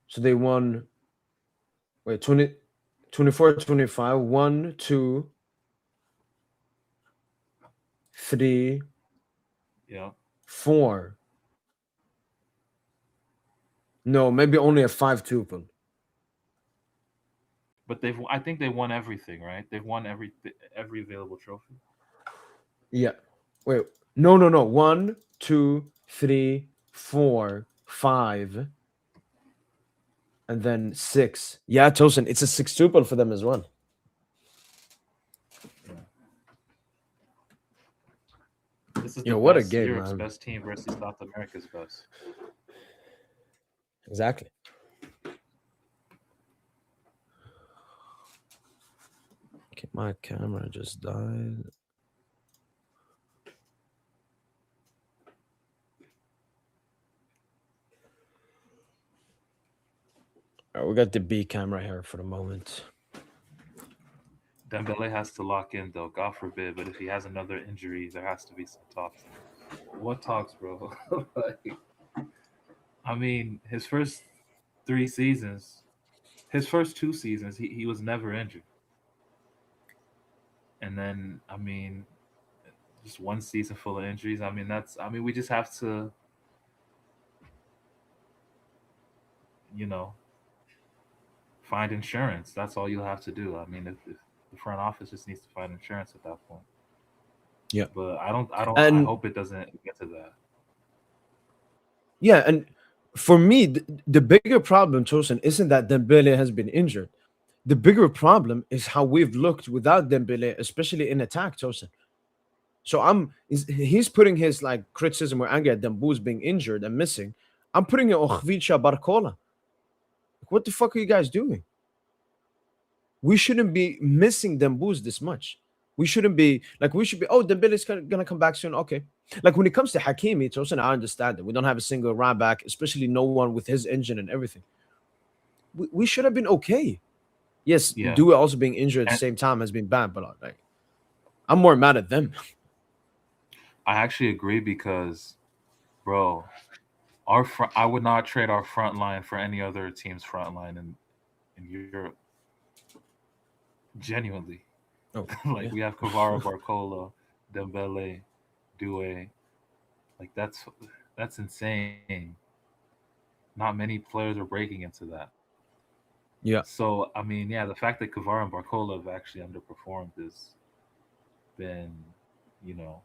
Speaker 1: So they won. Wait, 20, 24, 25. 1, 2, 3,
Speaker 3: Yeah.
Speaker 1: 4. No, maybe only a 5 tuple.
Speaker 3: But I think they won everything, right? They've won every available trophy.
Speaker 1: Yeah. Wait. No, no, no. 1, 2, 3, 4, 5, and then 6. Yeah, Tosin, it's a sextuple for them as well.
Speaker 3: Yeah. This is the
Speaker 1: Yo, what a
Speaker 3: best
Speaker 1: game,
Speaker 3: Europe's
Speaker 1: man.
Speaker 3: best team versus South America's best.
Speaker 1: Exactly. Okay, my camera just died. All right, we got the B camera here for the moment.
Speaker 3: Dembele has to lock in though, God forbid. But if he has another injury, there has to be some talks. What talks, bro? Like, I mean, his first 2 seasons, he was never injured. And then, I mean, just one season full of injuries. I mean, we just have to, you know, find insurance. That's all you'll have to do. I mean, if the front office just needs to find insurance at that point.
Speaker 1: Yeah.
Speaker 3: But I
Speaker 1: And
Speaker 3: hope it doesn't get to that.
Speaker 1: yeah, and for me, the bigger problem, Tosin, isn't that Dembele has been injured. The bigger problem is how we've looked without Dembele, especially in attack, Tosin. So he's putting his like criticism or anger at Dembouz being injured and missing. I'm putting it on Khvicha Barcola. Like, what the fuck are you guys doing? We shouldn't be missing Dembouz this much. We shouldn't be like we should be. Oh, Dembele's gonna come back soon. Okay. Like when it comes to Hakimi, it's also I understand it. We don't have a single right back, especially no one with his engine and everything. We should have been okay. Yes,
Speaker 3: Yeah.
Speaker 1: Due also being injured at the
Speaker 3: And
Speaker 1: same time has been bad, but like I'm more mad at them.
Speaker 3: I actually agree because, bro, I would not trade our front line for any other team's front line in Europe. Genuinely.
Speaker 1: Oh,
Speaker 3: Like
Speaker 1: yeah.
Speaker 3: we have Kvara, Barcola, Dembele, Due. Like that's insane. Not many players are breaking into that.
Speaker 1: Yeah.
Speaker 3: So I mean, yeah, the fact that Kvara and Barcola have actually underperformed has been, you know,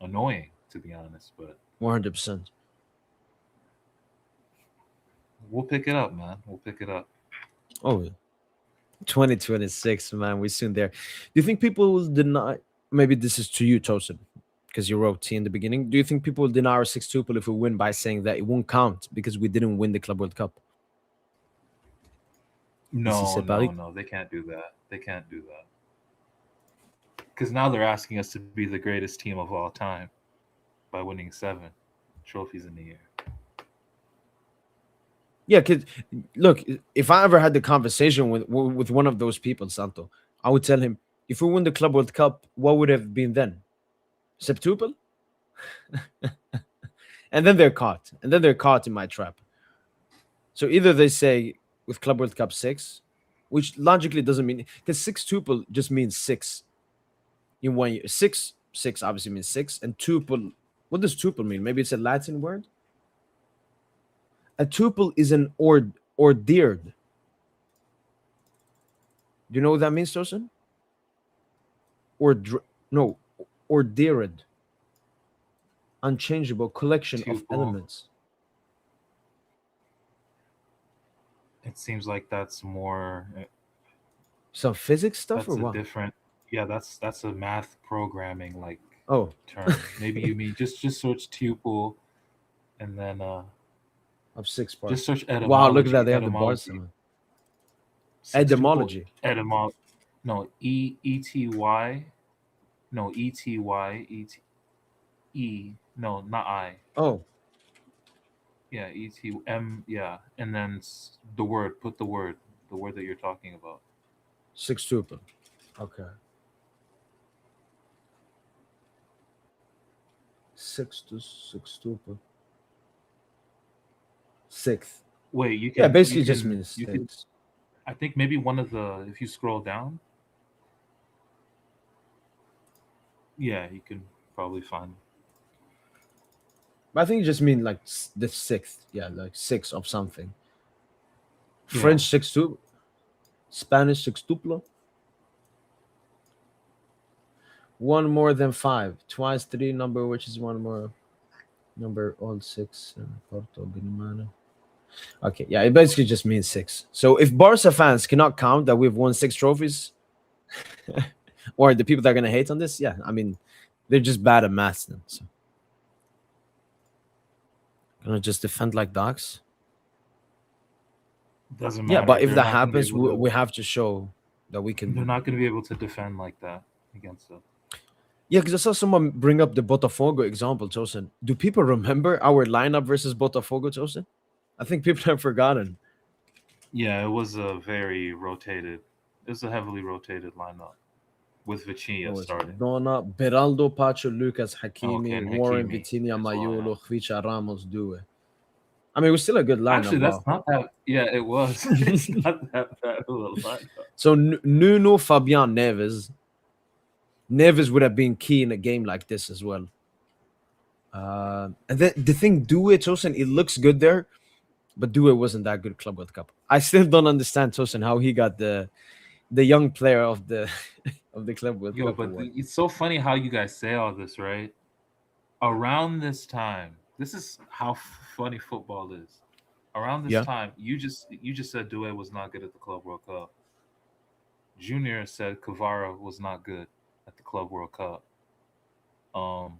Speaker 3: annoying to be honest. But
Speaker 1: 100%.
Speaker 3: we'll pick it up, man. We'll pick it up.
Speaker 1: Oh, yeah. 2026, man. We're soon there. Do you think people will deny? Maybe this is to you, Tosin, because you wrote T in the beginning. Do you think people will deny our 6-tuple if we win by saying that it won't count because we didn't win the Club World Cup? Ici,
Speaker 3: No,
Speaker 1: c'est
Speaker 3: no,
Speaker 1: Paris.
Speaker 3: no. They can't do that. They can't do that. Because now they're asking us to be the greatest team of all time by winning 7 trophies in a year.
Speaker 1: Yeah, because look, if I ever had the conversation with one of those people, Santo, I would tell him, if we win the Club World Cup, what would have been then? Septuple? And then they're caught. And then they're caught in my trap. So either they say with Club World Cup 6, which logically doesn't mean because 6-tuple just means 6 in 1 year. Six obviously means 6, and tuple. What does tuple mean? Maybe it's a Latin word. A tuple is an ordered. Do you know what that means, Tosin? Or no, ordered, unchangeable collection of
Speaker 3: Tuple.
Speaker 1: elements.
Speaker 3: It seems like that's more.
Speaker 1: Some physics stuff
Speaker 3: That's
Speaker 1: or
Speaker 3: a
Speaker 1: what?
Speaker 3: different. Yeah, that's a math programming like
Speaker 1: Oh,
Speaker 3: term. Maybe you mean just search tuple, and then
Speaker 1: of 6
Speaker 3: just
Speaker 1: parts.
Speaker 3: search
Speaker 1: Wow, look at that.
Speaker 3: etymology.
Speaker 1: They have the bars.
Speaker 3: Etymology. Sextuple
Speaker 1: Etymology.
Speaker 3: etymology. No, E-E-T-Y. No, E-T-Y. No, not I.
Speaker 1: Oh,
Speaker 3: Yeah, E-T-M. Yeah, and then the word. Put the word that you're talking about.
Speaker 1: 6-tuple. Okay. Sextuple. Sixth.
Speaker 3: Wait,
Speaker 1: Yeah, basically just means
Speaker 3: you can.
Speaker 1: 6.
Speaker 3: I think maybe one of the if you scroll down, yeah, you can probably find.
Speaker 1: But I think you just mean like the sixth. Yeah, like six of something.
Speaker 3: Yeah,
Speaker 1: French sextuple, Spanish sextuple. One more than five. Twice three number, which is one more number, all six. Porto, Benimana. Okay, yeah, it basically just means six. So if Barca fans cannot count that we've won six trophies, or the people that are gonna hate on this, yeah, I mean, they're just bad at maths then. So gonna just defend like dogs.
Speaker 3: doesn't
Speaker 1: Yeah,
Speaker 3: matter.
Speaker 1: but if
Speaker 3: They're
Speaker 1: that
Speaker 3: not going to be
Speaker 1: happens,
Speaker 3: able to.
Speaker 1: we have to show that we
Speaker 3: They're
Speaker 1: can.
Speaker 3: not going to be able to defend like that against us.
Speaker 1: Yeah, because I saw someone bring up the Botafogo example, Tosin. Do people remember our lineup versus Botafogo, Tosin? I think people have forgotten.
Speaker 3: Yeah, it was a very rotated. It was a heavily rotated lineup with
Speaker 1: What
Speaker 3: Vitinha
Speaker 1: was it?
Speaker 3: starting.
Speaker 1: Donna, Beraldo, Pacho, Lucas,
Speaker 3: Okay,
Speaker 1: Hakimi,
Speaker 3: and
Speaker 1: Warren,
Speaker 3: Hakimi
Speaker 1: Vitinha,
Speaker 3: as well. Yeah.
Speaker 1: Mayolo, Khvicha, Ramos, Due. I mean, it was still a good lineup,
Speaker 3: Actually, that's
Speaker 1: but
Speaker 3: not that. Yeah, it was. It's not that bad of a lineup.
Speaker 1: so Nuno, Fabian, Neves. Neves would have been key in a game like this as well. And then the thing, Due, Tosin, it looks good there, but Due wasn't that good Club World Cup. I still don't understand Tosin how he got the young player of the of the Club World
Speaker 3: Yo,
Speaker 1: Cup
Speaker 3: but
Speaker 1: award.
Speaker 3: it's so funny how you guys say all this, right? Around this time, this is how funny football is. Around this
Speaker 1: Yeah,
Speaker 3: time, you just said Due was not good at the Club World Cup. Junior said Kvara was not good at the Club World Cup. Um,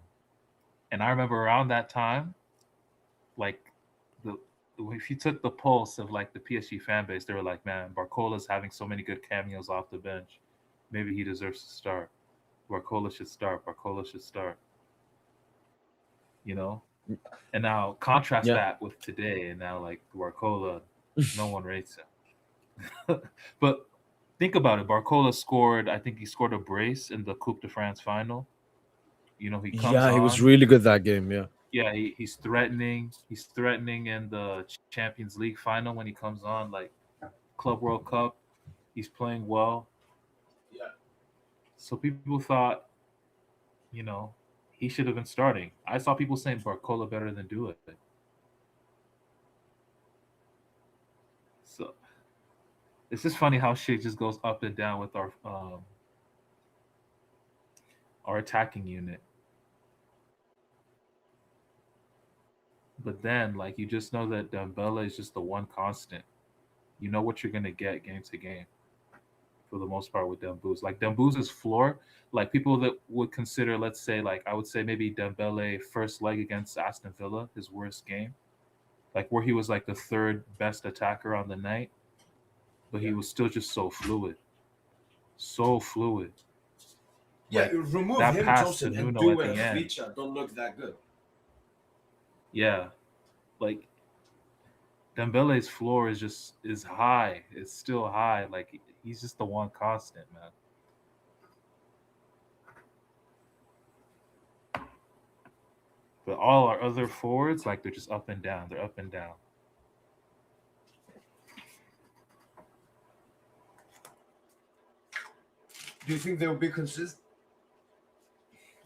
Speaker 3: and I remember around that time, like the if you took the pulse of like the PSG fan base, they were like, "Man, Barcola's having so many good cameos off the bench. Maybe he deserves to start. Barcola should start. Barcola should start." You know. And now contrast
Speaker 1: yeah.
Speaker 3: that with today, and now like Barcola, no one rates him. But think about it. Barcola scored. I think he scored a brace in the Coupe de France final. He comes
Speaker 1: Yeah, he was
Speaker 3: on.
Speaker 1: really good that game. Yeah.
Speaker 3: Yeah, he's threatening. He's threatening in the Champions League final when he comes on. Like Club World Cup, he's playing well. So people thought, you know, he should have been starting. I saw people saying Barcola better than Do it. So it's just funny how shit just goes up and down with our attacking unit. But then, like, you just know that Dembele is just the one constant. You know what you're gonna get game to game for the most part with Dembouz. Like Dembouz's floor, like people that would consider, let's say, like I would say maybe Dembele first leg against Aston Villa, his worst game, like where he was like the third best attacker on the night, but he was still just so fluid, so fluid.
Speaker 1: Yeah,
Speaker 3: Like
Speaker 1: remove
Speaker 3: that
Speaker 1: him,
Speaker 3: pass to
Speaker 1: Tosin, and
Speaker 3: Nuno
Speaker 1: do
Speaker 3: at
Speaker 1: it.
Speaker 3: the end,
Speaker 1: Khvicha don't look that good.
Speaker 3: yeah, like Dembele's floor is high. It's still high. Like he's just the one constant, man. But all our other forwards, like they're just up and down. They're up and down.
Speaker 1: Do you think they will be consistent?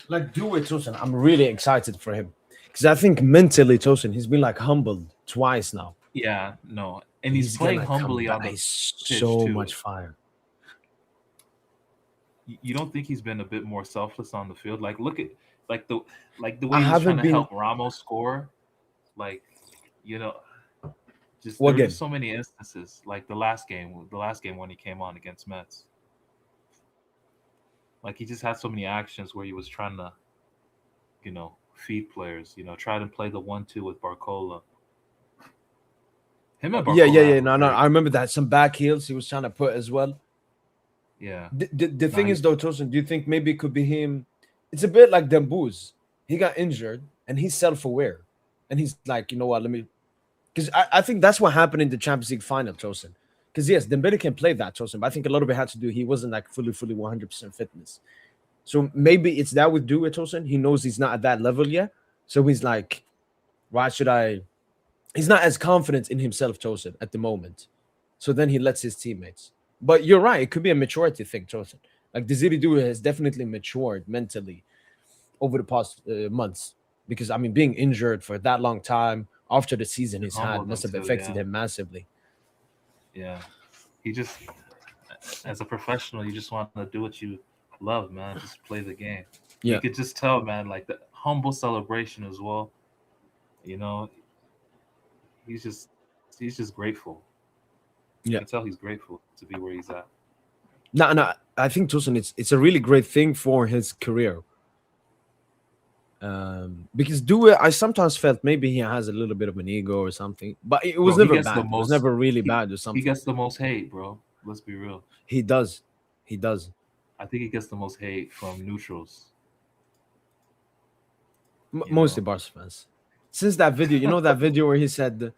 Speaker 1: Like, do it, Tosin. I'm really excited for him because I think mentally, Tosin, he's been like humbled twice now.
Speaker 3: Yeah, no, and he's
Speaker 1: He's
Speaker 3: playing
Speaker 1: gonna come
Speaker 3: humbly
Speaker 1: back.
Speaker 3: on the
Speaker 1: He's
Speaker 3: pitch
Speaker 1: so
Speaker 3: too.
Speaker 1: much fire.
Speaker 3: You don't think he's been a bit more selfless on the field? Like look at like the
Speaker 1: I
Speaker 3: way he was trying
Speaker 1: haven't
Speaker 3: to
Speaker 1: been.
Speaker 3: help Ramos score. Like you know, just
Speaker 1: What
Speaker 3: there were just
Speaker 1: game?
Speaker 3: so many instances. Like the last game when he came on against Mets. Like he just had so many actions where he was trying to feed players. Try to play the 1-2 with Barcola. Him and
Speaker 1: Yeah, yeah,
Speaker 3: Barcola
Speaker 1: yeah.
Speaker 3: have a
Speaker 1: No, no.
Speaker 3: very
Speaker 1: I remember that. Some back heels he was trying to put as well.
Speaker 3: yeah.
Speaker 1: The
Speaker 3: Now
Speaker 1: thing is,
Speaker 3: he's
Speaker 1: though, Tosin, do you think maybe it could be him? It's a bit like Dembouz. He got injured and he's self aware. And he's like, you know what, let me. Because I think that's what happened in the Champions League final, Tosin. Because, yes, Dembele can play that, Tosin. But I think a lot of it had to do, he wasn't like fully 100% fitness. So maybe it's that with Due Tosin. He knows he's not at that level yet. So he's like, why should I? He's not as confident in himself, Tosin, at the moment. So then he lets his teammates. But you're right. It could be a maturity thing, Tosin. Like Desiree Due has definitely matured mentally over the past months. because I mean, being injured for that long time after the season
Speaker 3: And
Speaker 1: he's had
Speaker 3: humble
Speaker 1: must
Speaker 3: them
Speaker 1: have
Speaker 3: too.
Speaker 1: affected
Speaker 3: Yeah,
Speaker 1: him massively.
Speaker 3: yeah. He just, as a professional, you just want to do what you love, man. Just play the game. You
Speaker 1: Yeah,
Speaker 3: could just tell, man, like the humble celebration as well. You know, he's just grateful. You can tell
Speaker 1: yeah.
Speaker 3: he's grateful to be where he's at.
Speaker 1: No, no. I think Tosin, it's a really great thing for his career. Because Due, I sometimes felt maybe he has a little bit of an ego or something, but it was
Speaker 3: Bro, he
Speaker 1: never
Speaker 3: gets the
Speaker 1: bad. It was
Speaker 3: most.
Speaker 1: never really
Speaker 3: He
Speaker 1: bad or
Speaker 3: he
Speaker 1: something.
Speaker 3: gets the most hate, bro. Let's be real.
Speaker 1: He does, he does.
Speaker 3: I think he gets the most hate from neutrals. You
Speaker 1: Mostly
Speaker 3: know.
Speaker 1: Barca fans. Since that video, you know that video where he said,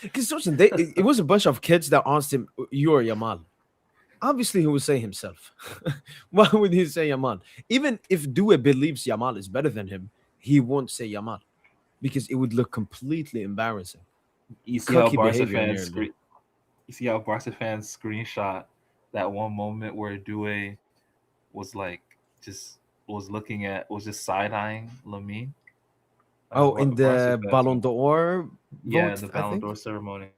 Speaker 1: because Tosin, it was a bunch of kids that asked him, "You're Yamal." Obviously, he would say himself. Why would he say Yamal? Even if Due believes Yamal is better than him, he won't say Yamal because it would look completely embarrassing.
Speaker 3: You see how
Speaker 1: Cocky
Speaker 3: Barca
Speaker 1: behavior
Speaker 3: fans
Speaker 1: nearly.
Speaker 3: you see how Barca fans screenshot that one moment where Due was like just was just side eyeing Lamine. Like
Speaker 1: Oh, in
Speaker 3: Barca
Speaker 1: the
Speaker 3: fans,
Speaker 1: Ballon d'Or
Speaker 3: yeah,
Speaker 1: vote,
Speaker 3: the
Speaker 1: I
Speaker 3: Ballon
Speaker 1: think.
Speaker 3: d'Or ceremony.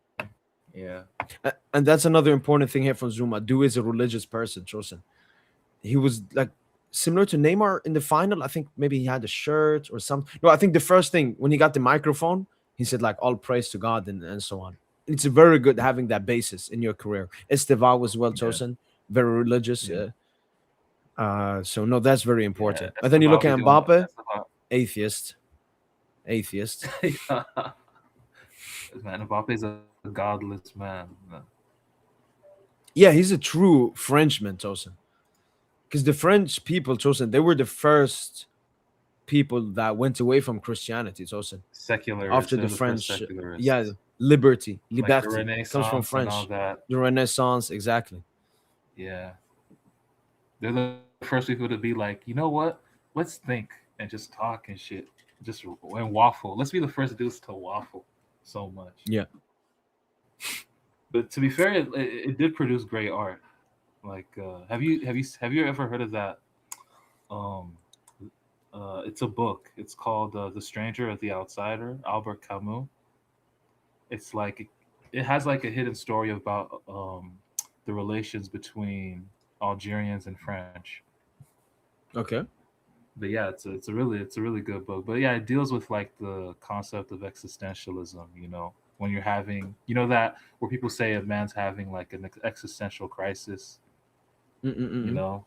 Speaker 3: Yeah,
Speaker 1: And that's another important thing here from Zuma. Du is a religious person, chosen. He was like similar to Neymar in the final. I think maybe he had a shirt or something. No, I think the first thing when he got the microphone, he said like all praise to God and so on. It's very good having that basis in your career. Esteva was well
Speaker 3: yeah,
Speaker 1: chosen, very religious.
Speaker 3: yeah,
Speaker 1: So no, that's very
Speaker 3: yeah.
Speaker 1: important.
Speaker 3: That's
Speaker 1: And then you look
Speaker 3: about be
Speaker 1: at
Speaker 3: doing.
Speaker 1: Mbappe,
Speaker 3: That's about.
Speaker 1: atheist, atheist.
Speaker 3: Man, Mbappe's a godless man.
Speaker 1: Yeah, he's a true Frenchman, Tosin. Because the French people, Tosin, they were the first people that went away from Christianity, Tosin.
Speaker 3: Secularists,
Speaker 1: After
Speaker 3: they're
Speaker 1: the
Speaker 3: the first
Speaker 1: French, yeah,
Speaker 3: secularists,
Speaker 1: liberty,
Speaker 3: like the
Speaker 1: liberté comes from
Speaker 3: Renaissance and all
Speaker 1: French.
Speaker 3: that.
Speaker 1: The Renaissance, exactly.
Speaker 3: Yeah, they're the first people to be like, you know what? Let's think and just talk and shit, just and waffle. Let's be the first dudes to waffle so much.
Speaker 1: Yeah.
Speaker 3: But to be fair, it did produce great art. Like, have you ever heard of that? Um, it's a book. It's called The Stranger or the Outsider, Albert Camus. It's like it has like a hidden story about the relations between Algerians and French.
Speaker 1: Okay.
Speaker 3: But yeah, it's a really good book. But yeah, it deals with like the concept of existentialism. You know, when you're having, you know, that where people say a man's having like an existential crisis. You
Speaker 1: Mm-mm-mm.
Speaker 3: know,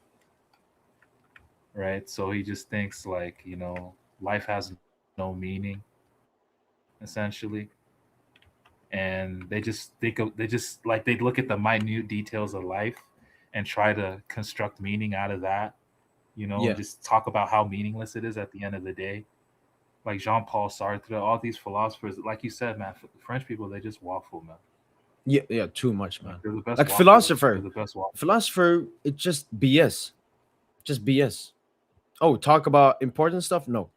Speaker 3: right? So he just thinks like, life has no meaning, essentially, and they just like they look at the minute details of life and try to construct meaning out of that, and
Speaker 1: Yeah.
Speaker 3: just talk about how meaningless it is at the end of the day. Like Jean-Paul Sartre, all these philosophers, like you said, man, French people, they just waffle, man.
Speaker 1: Yeah. Yeah. Too much,
Speaker 3: Like
Speaker 1: man.
Speaker 3: they're the best
Speaker 1: Like
Speaker 3: wafflers. They're
Speaker 1: philosopher,
Speaker 3: the best wafflers.
Speaker 1: philosopher, it's just BS. Just BS. Oh, talk about important stuff? No.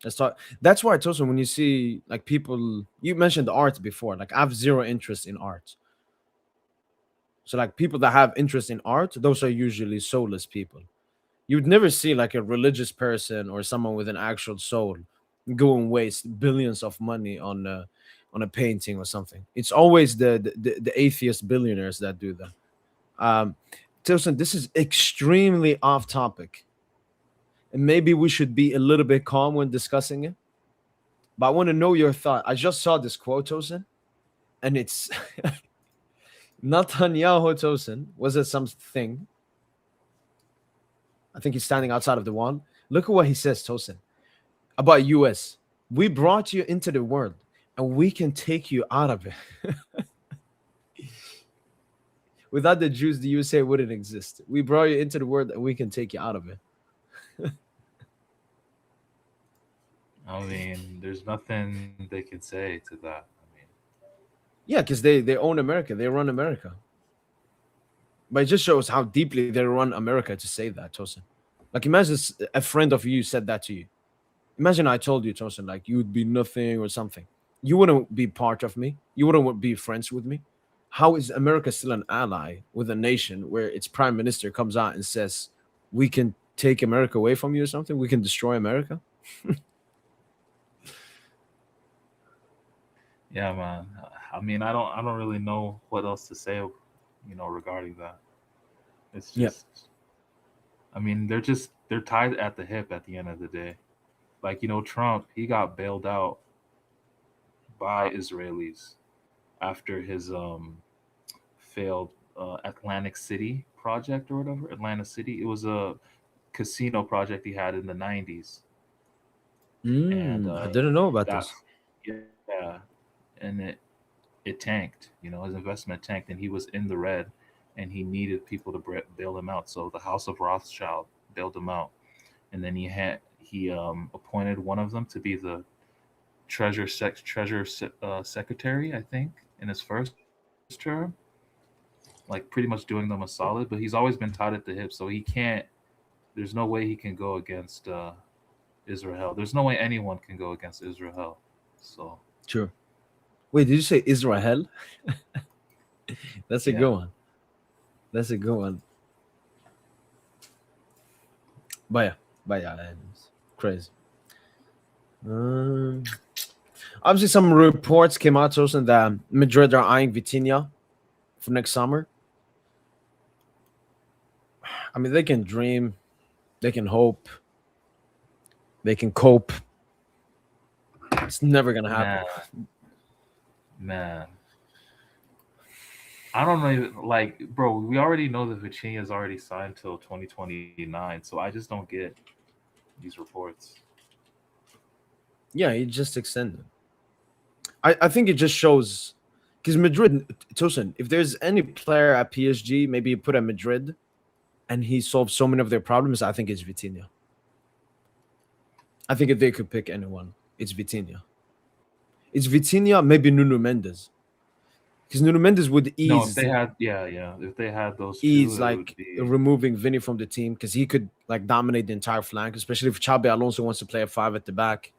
Speaker 1: Let's talk. That's why I told you when you see like people, you mentioned the art before. Like I have zero interest in art. So like people that have interest in art, those are usually soulless people. You'd never see like a religious person or someone with an actual soul go and waste billions of money on a painting or something. It's always the atheist billionaires that do that. Um, Tilson, this is extremely off topic, and maybe we should be a little bit calm when discussing it. But I want to know your thought. I just saw this quote, Tosin, and it's Netanyahu Tosin was it something? I think he's standing outside of the wall. Look at what he says, Tosin, about US. We brought you into the world and we can take you out of it. Without the Jews, the USA wouldn't exist. We brought you into the world and we can take you out of it.
Speaker 3: I mean, there's nothing they can say to that. I mean,
Speaker 1: Yeah, because they own America. They run America. But it just shows how deeply they run America to say that, Tosin. Like imagine a friend of you said that to you. Imagine I told you, Tosin, like you would be nothing or something. You wouldn't be part of me. You wouldn't be friends with me. How is America still an ally with a nation where its prime minister comes out and says, we can take America away from you or something? We can destroy America?
Speaker 3: Yeah, man. I mean, I don't really know what else to say, regarding that. It's
Speaker 1: Yeah,
Speaker 3: just, I mean, they're tied at the hip at the end of the day. Like, Trump, he got bailed out by Israelis after his failed Atlantic City project or whatever. Atlanta City. It was a casino project he had in the 90s, and
Speaker 1: I didn't know about
Speaker 3: that
Speaker 1: this.
Speaker 3: yeah, and it tanked. His investment tanked, and he was in the red, and he needed people to bail him out. So the House of Rothschild bailed him out, and then he appointed one of them to be the secretary, I think, in his first term, like pretty much doing them a solid. But he's always been tied at the hip, so he can't. There's no way he can go against Israel. There's no way anyone can go against Israel. So
Speaker 1: Sure. Wait, did you say Israel? That's a
Speaker 3: yeah,
Speaker 1: good one. That's a good one. But yeah, it's crazy. Um, Obviously, some reports came out also that Madrid are eyeing Vitinha for next summer. I mean, they can dream, they can hope, they can cope. It's never gonna happen.
Speaker 3: man, man. I don't know, like, bro. We already know that Virginia's already signed till 2029, so I just don't get these reports.
Speaker 1: Yeah, he just extended. I think it just shows because Madrid, Tosin, if there's any player at PSG, maybe you put at Madrid and he solves so many of their problems, I think it's Vitinha. I think if they could pick anyone, it's Vitinha. It's Vitinha, maybe Nuno Mendes. Because Nuno Mendes would
Speaker 3: No, if they had, yeah, if they had those two,
Speaker 1: ease
Speaker 3: it would
Speaker 1: like
Speaker 3: be,
Speaker 1: removing Vinny from the team because he could like dominate the entire flank, especially if Xabi Alonso wants to play a five at the back.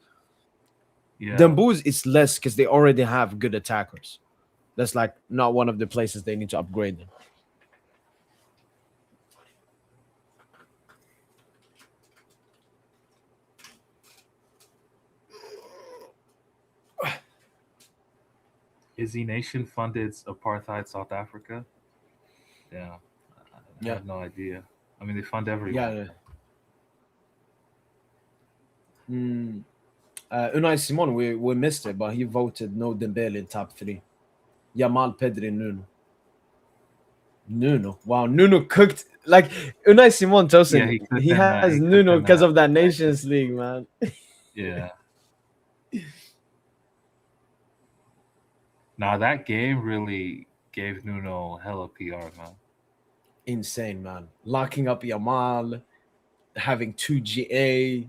Speaker 3: yeah.
Speaker 1: Dembouz it's less because they already have good attackers. That's like not one of the places they need to upgrade them.
Speaker 3: Izzy Nation funded apartheid South Africa. Yeah, I
Speaker 1: Yeah,
Speaker 3: have no idea. I mean, they fund everyone.
Speaker 1: yeah. Mm, Unai Simon, we missed it, but he voted no Dembele in top three. Yamal, Pedri, Nuno. Nuno. Wow, Nuno cooked like Unai Simon
Speaker 3: Yeah,
Speaker 1: Tosin.
Speaker 3: he cooked
Speaker 1: He
Speaker 3: them
Speaker 1: has
Speaker 3: that. He
Speaker 1: Nuno
Speaker 3: cooked them
Speaker 1: because of
Speaker 3: that.
Speaker 1: that Nations League, man.
Speaker 3: Yeah. Now that game really gave Nuno hella PR, man.
Speaker 1: Insane, man. Locking up Yamal, having two GA,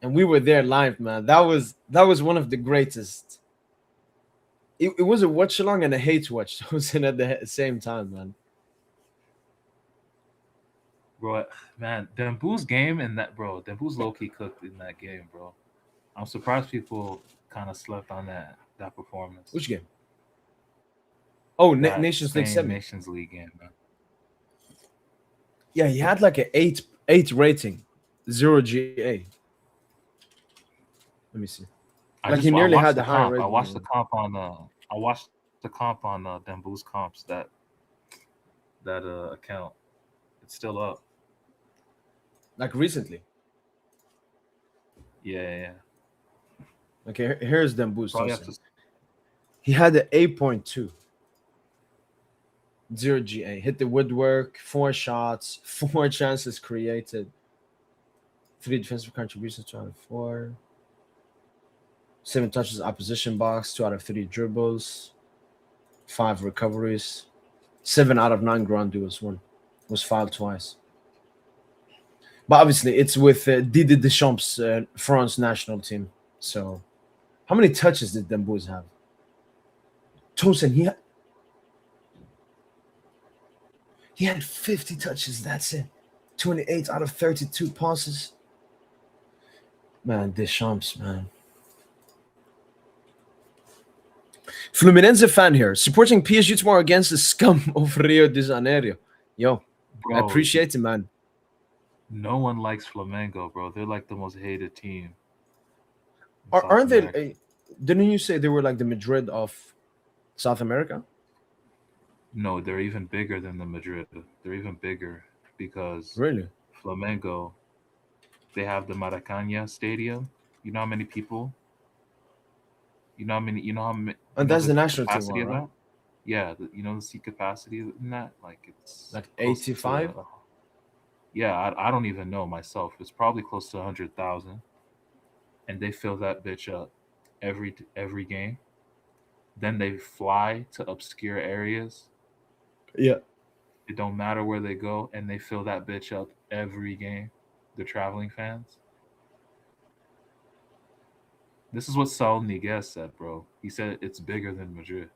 Speaker 1: and we were there live, man. That was one of the greatest. It was a watch along and a hate watch Tosin at the same time, man.
Speaker 3: Bro, man, Dembu's game and that, bro, Dembu's low key cooked in that game, bro. I'm surprised people kind of slept on that performance.
Speaker 1: Which game? Oh,
Speaker 3: That
Speaker 1: Nations League
Speaker 3: Spain
Speaker 1: semi.
Speaker 3: Nations League game, man.
Speaker 1: Yeah, he had like an eight rating, zero GA. Let me see. Like he
Speaker 3: I
Speaker 1: nearly
Speaker 3: watched
Speaker 1: had
Speaker 3: the
Speaker 1: the higher
Speaker 3: comp. I
Speaker 1: rating.
Speaker 3: watched the comp on I watched the comp on Dembu's comps that account. It's still up.
Speaker 1: Like recently.
Speaker 3: Yeah, yeah, yeah.
Speaker 1: Okay, here's Dembouz
Speaker 3: Probably have
Speaker 1: Tosin.
Speaker 3: to.
Speaker 1: He had an 8.2, zero GA. Hit the woodwork, four shots, four chances created, three defensive contributions, 2 out of 4, seven touches opposition box, 2 out of 3 dribbles, 5 recoveries, 7 out of 9 ground duels. One was fouled twice. But obviously, it's with Didier Deschamps' France national team. So, how many touches did Dembouz have? Tosin, he had 50 touches. That's it. 28 out of 32 passes. Man, Deschamps, man. Fluminense fan here, supporting PSG tomorrow against the scum of Rio de Janeiro. Yo, I
Speaker 3: Bro,
Speaker 1: appreciate it, man.
Speaker 3: no one likes Flamengo, bro. They're like the most hated team in South
Speaker 1: Aren't they?
Speaker 3: America.
Speaker 1: Didn't you say they were like the Madrid of South America?
Speaker 3: No, they're even bigger than the Madrid. They're even bigger because
Speaker 1: Really?
Speaker 3: Flamengo, they have the Maracanã Stadium. You know how many people? You
Speaker 1: And
Speaker 3: know
Speaker 1: that's
Speaker 3: the
Speaker 1: the national team
Speaker 3: capacity
Speaker 1: one,
Speaker 3: of
Speaker 1: right?
Speaker 3: that? Yeah, you know the seat capacity in that? Like it's
Speaker 1: Like
Speaker 3: close
Speaker 1: 85?
Speaker 3: to yeah, I don't even know myself. It's probably close to 100,000, and they fill that bitch up every game. Then they fly to obscure areas.
Speaker 1: Yeah.
Speaker 3: It don't matter where they go, and they fill that bitch up every game. The traveling fans. This is what Saul Niguez said, bro. He said it's bigger than Madrid.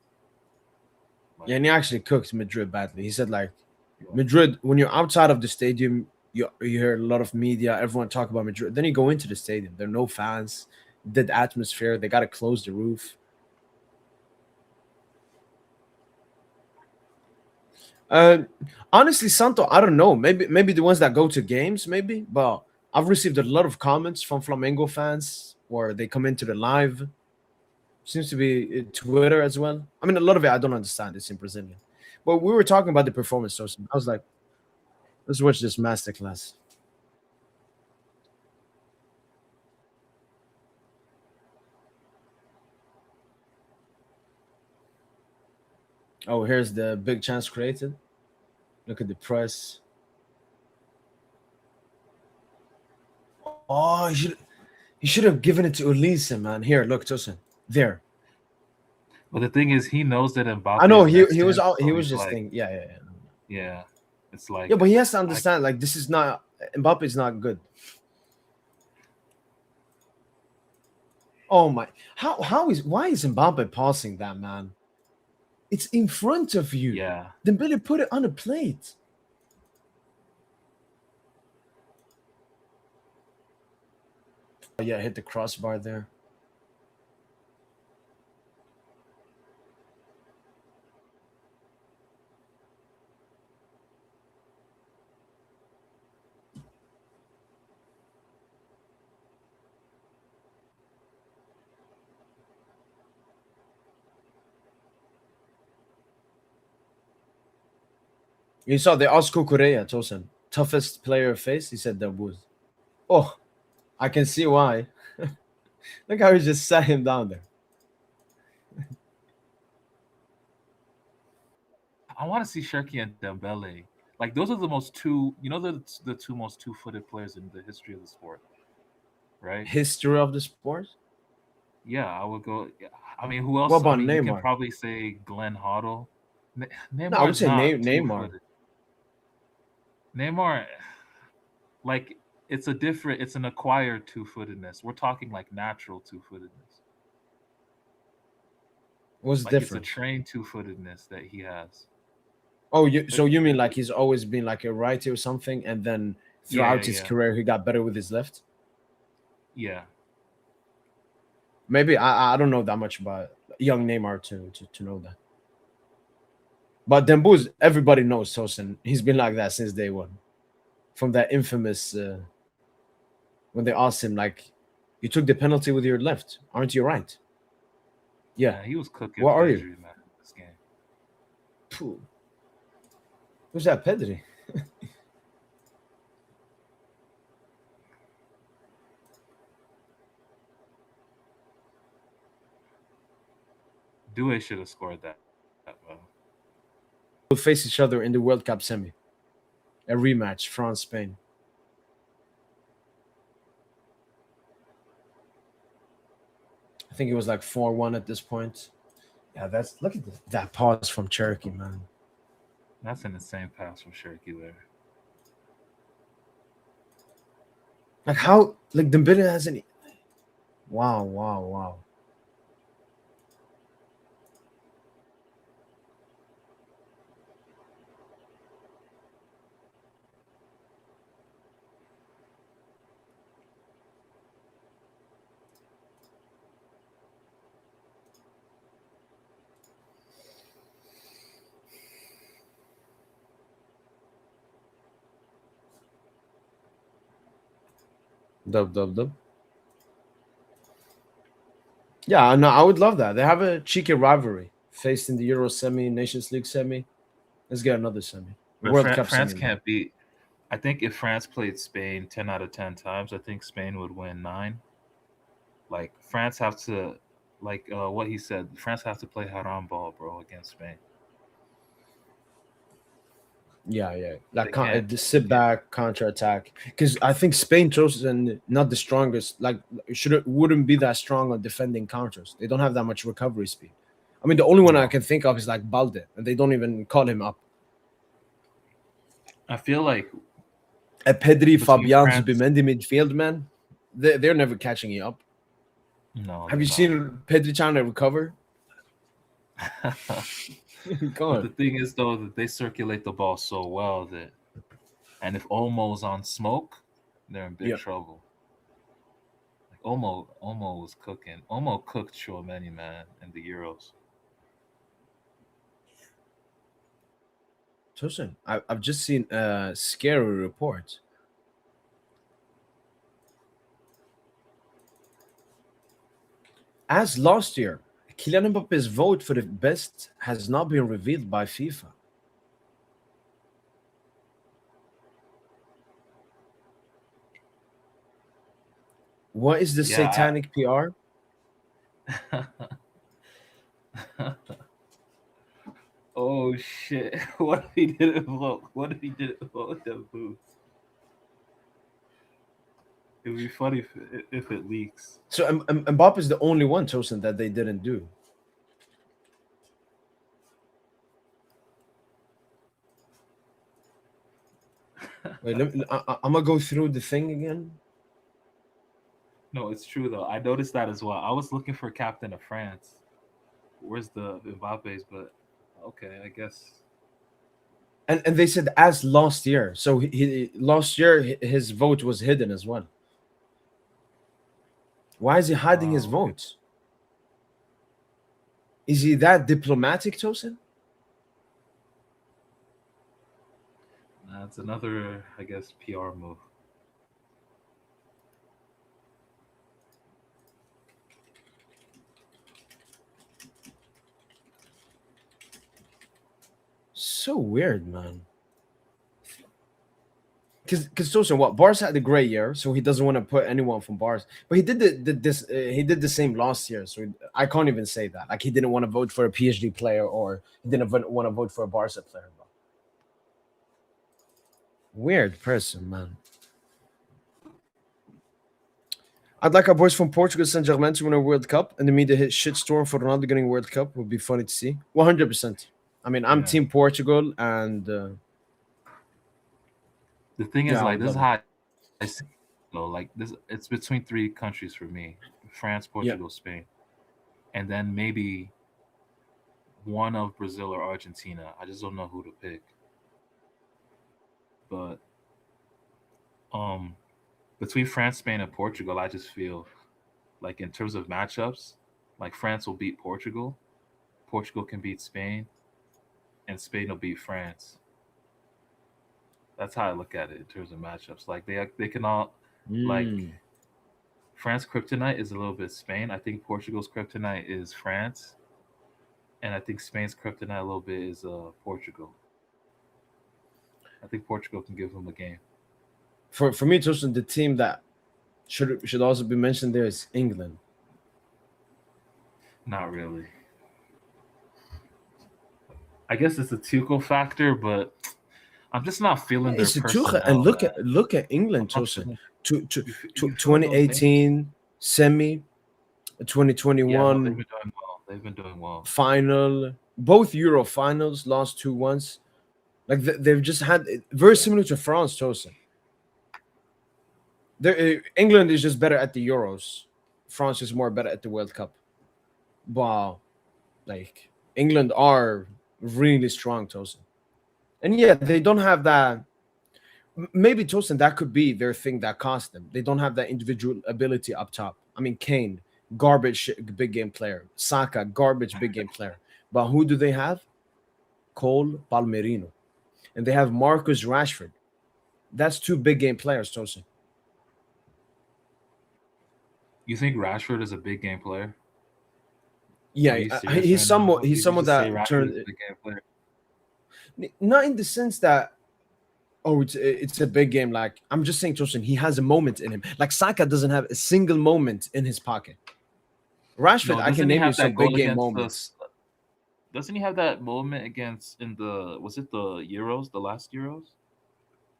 Speaker 1: Yeah,
Speaker 3: Like,
Speaker 1: and he actually cooked Madrid badly. He said like
Speaker 3: yeah,
Speaker 1: Madrid, when you're outside of the stadium, you hear a lot of media, everyone talk about Madrid. Then you go into the stadium, there are no fans, dead atmosphere. They gotta close the roof. Uh, Honestly, Santo, I don't know. Maybe the ones that go to games, maybe. But I've received a lot of comments from Flamengo fans where they come into the live. Seems to be Twitter as well. I mean, a lot of it I don't understand. It's in Brazilian. But we were talking about the performance, so I was like, let's watch this masterclass. Oh, here's the big chance created. Look at the press. Oh, he should have given it to Ulisse, man. Here, look, Tosin. There.
Speaker 3: but the thing is, he knows that
Speaker 1: I
Speaker 3: Mbappe
Speaker 1: know
Speaker 3: is next
Speaker 1: he
Speaker 3: to
Speaker 1: was
Speaker 3: him,
Speaker 1: out. He
Speaker 3: so
Speaker 1: was
Speaker 3: he's
Speaker 1: just
Speaker 3: like,
Speaker 1: thinking, yeah.
Speaker 3: yeah, it's
Speaker 1: Yeah,
Speaker 3: like,
Speaker 1: but he has to
Speaker 3: I
Speaker 1: understand, like, this is not Mbappe is not good. Oh my, how is why is Mbappe passing that, man? It's in front of you.
Speaker 3: yeah.
Speaker 1: Dembele put it on a plate. Oh, yeah, hit the crossbar there. You saw the Oscar Correa, Tosin. Toughest player face. He said that was. Oh, I can see why. Look how he just sat him down there.
Speaker 3: I want to see Shirky and Dembele. Like those are the most two. You know, the two most two-footed players in the history of the sport, right?
Speaker 1: History of the sport.
Speaker 3: Yeah, I would go. Yeah, I mean, who
Speaker 1: What
Speaker 3: else? I
Speaker 1: about
Speaker 3: mean, you can
Speaker 1: Neymar?
Speaker 3: probably say Glenn Hoddle.
Speaker 1: No, I
Speaker 3: Neymar
Speaker 1: would
Speaker 3: is
Speaker 1: say
Speaker 3: not
Speaker 1: Neymar.
Speaker 3: two-footed. Neymar, like it's an acquired two-footedness. We're talking like natural two-footedness.
Speaker 1: What's the
Speaker 3: Like it's a
Speaker 1: difference?
Speaker 3: trained two-footedness that he has.
Speaker 1: Oh, so you mean
Speaker 3: It-
Speaker 1: like he's always been like a righty or something, and then
Speaker 3: yeah, yeah,
Speaker 1: throughout his
Speaker 3: yeah,
Speaker 1: career he got better with his left?
Speaker 3: yeah.
Speaker 1: Maybe I don't know that much about young Neymar to know that. But Dembouz, everybody knows Tosin. He's been like that since day one. From that infamous when they asked him like, "You took the penalty with your left, aren't you right?" Yeah.
Speaker 3: Man, he was cooking
Speaker 1: What are you?
Speaker 3: Pedri, man, this game.
Speaker 1: Phew. Who's that, Pedri?
Speaker 3: Due should have scored that well.
Speaker 1: Will face each other in the World Cup semi, a rematch, France Spain. I think it was like 4-1 at this point. Yeah, that's look at that pause from Cherokee, man.
Speaker 3: That's an insane pass from Shirky there.
Speaker 1: Like how like Dembele hasn't. Wow. Dub. Yeah, no, I would love that. They have a cheeky rivalry faced in the Euro semi, Nations League semi. Let's get another semi,
Speaker 3: But
Speaker 1: World Cup
Speaker 3: France
Speaker 1: semi. Man.
Speaker 3: can't beat. I think if France played Spain 10 out of 10 times, I think Spain would win 9. Like France have to, like what he said, France have to play haram ball, bro, against Spain.
Speaker 1: Yeah, yeah,
Speaker 3: They
Speaker 1: like
Speaker 3: can't.
Speaker 1: the
Speaker 3: They
Speaker 1: sit
Speaker 3: can't.
Speaker 1: back counter attack. Because I think Spain chosen not the strongest. Like should wouldn't be that strong on defending counters. They don't have that much recovery speed. I mean, the only one I
Speaker 3: No,
Speaker 1: can think of is like Balde, and they don't even call him up.
Speaker 3: I feel like
Speaker 1: A Pedri,
Speaker 3: between
Speaker 1: Fabian,
Speaker 3: France,
Speaker 1: Zubimendi midfield man, they're never catching you up.
Speaker 3: no,
Speaker 1: Have
Speaker 3: they're
Speaker 1: you
Speaker 3: not.
Speaker 1: seen Pedri trying to recover? Come
Speaker 3: But
Speaker 1: on.
Speaker 3: the thing is, though, that they circulate the ball so well that, and if Olmo's on smoke, they're in big
Speaker 1: Yeah.
Speaker 3: trouble. Like Olmo was cooking. Olmo cooked Chouameni, man, in the Euros.
Speaker 1: Tosin, I've just seen a scary report. As last year, Kylian Mbappe's vote for the best has not been revealed by FIFA. What is the
Speaker 3: Yeah.
Speaker 1: satanic PR?
Speaker 3: Oh shit! What if he didn't vote? What if he didn't vote the booth? It would be funny if it leaks.
Speaker 1: So Mbappe is the only one, Tosin, that they didn't do. Wait, I'm gonna go through the thing again.
Speaker 3: No, it's true though. I noticed that as well. I was looking for captain of France. Where's the Mbappe's? But okay, I guess.
Speaker 1: And they said as last year. So last year his vote was hidden as well. Why is he hiding his
Speaker 3: Wow. Okay.
Speaker 1: vote? Is he that diplomatic, Tosin?
Speaker 3: That's another, I guess, PR move.
Speaker 1: So weird, man. Because Tosin, what Barca had a great year, so he doesn't want to put anyone from Barca. But he did he did the same last year, so I can't even say that. Like he didn't want to vote for a PSG player or he didn't want to vote for a Barca player. Bro. Weird person, man. I'd like our boys from Portugal, Saint-Germain, to win a World Cup, and the media hit shitstorm for Ronaldo getting World Cup would be funny to see. 100%. I mean, I'm
Speaker 3: Yeah.
Speaker 1: Team Portugal, and
Speaker 3: The thing is,
Speaker 1: yeah, I
Speaker 3: like,
Speaker 1: would
Speaker 3: this is
Speaker 1: love it.
Speaker 3: how I see it, though. Like, this, it's between 3 countries for me: France,
Speaker 1: Yeah,
Speaker 3: Portugal, Spain, and then maybe one of Brazil or Argentina. I just don't know who to pick. But um, between France, Spain, and Portugal, I just feel like in terms of matchups, like France will beat Portugal, Portugal can beat Spain, and Spain will beat France. That's how I look at it in terms of matchups. Like they can all like
Speaker 1: mm,
Speaker 3: France kryptonite is a little bit Spain. I think Portugal's kryptonite is France, and I think Spain's kryptonite a little bit is Portugal. I think Portugal can give them a game.
Speaker 1: for me, Tosin, the team that should also be mentioned there is England.
Speaker 3: Not really. I guess it's a Tuchel factor, but I'm just not
Speaker 1: Yeah,
Speaker 3: feeling their
Speaker 1: it's a Tuchel, and
Speaker 3: personnel, man.
Speaker 1: look at England,
Speaker 3: I'm not
Speaker 1: Tosin.
Speaker 3: feeling. You feeling those names?
Speaker 1: 2018 semi,
Speaker 3: Yeah, no, they've
Speaker 1: 2021
Speaker 3: been doing well. They've been doing well.
Speaker 1: final, both Euro finals, last two ones. Like they've just had very similar to France, Tosin. England is just better at the Euros. France is more better at the World Cup. Wow, like England are really strong, Tosin. And yeah, they don't have that. Maybe Tosin, that could be their thing that cost them. They don't have that individual ability up top. I mean, Kane, garbage big game player. Saka, garbage big game player. But who do they have? Cole Palmerino. And they have Marcus Rashford. That's two big game players, Tosin.
Speaker 3: You think Rashford is a big game player?
Speaker 1: Yeah,
Speaker 3: Are you serious
Speaker 1: he's
Speaker 3: right now?
Speaker 1: he's
Speaker 3: Did you
Speaker 1: someone
Speaker 3: just say
Speaker 1: that
Speaker 3: Raphinha
Speaker 1: turned
Speaker 3: is a big game player?
Speaker 1: not in the sense that oh it's a big game. Like I'm just saying, Tosin, he has a moment in him. Like Saka doesn't have a single moment in his pocket. Rashford,
Speaker 3: No,
Speaker 1: I can
Speaker 3: doesn't he
Speaker 1: name you
Speaker 3: have
Speaker 1: some
Speaker 3: that goal
Speaker 1: big game
Speaker 3: against
Speaker 1: moments.
Speaker 3: us? Doesn't he have that moment against in the was it the Euros, the last Euros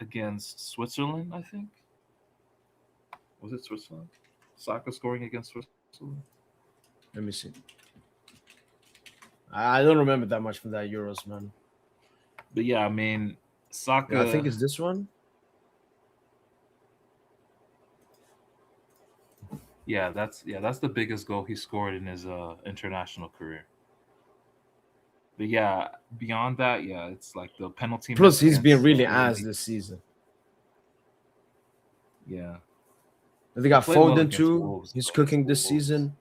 Speaker 3: against Switzerland? I think was it Switzerland? Saka scoring against Switzerland.
Speaker 1: Let me see. I don't remember that much from that Euros, man.
Speaker 3: But yeah, I mean
Speaker 1: Yeah, I think
Speaker 3: Saka.
Speaker 1: it's this one.
Speaker 3: Yeah, that's the biggest goal he scored in his international career. But yeah, beyond that, yeah, it's like the penalty
Speaker 1: Plus,
Speaker 3: miss
Speaker 1: he's been
Speaker 3: against
Speaker 1: really ass
Speaker 3: Italy.
Speaker 1: this season.
Speaker 3: Yeah,
Speaker 1: They
Speaker 3: he
Speaker 1: got
Speaker 3: played well
Speaker 1: Foden
Speaker 3: against
Speaker 1: too.
Speaker 3: Wolves
Speaker 1: He's
Speaker 3: though.
Speaker 1: cooking this
Speaker 3: Wolves.
Speaker 1: season.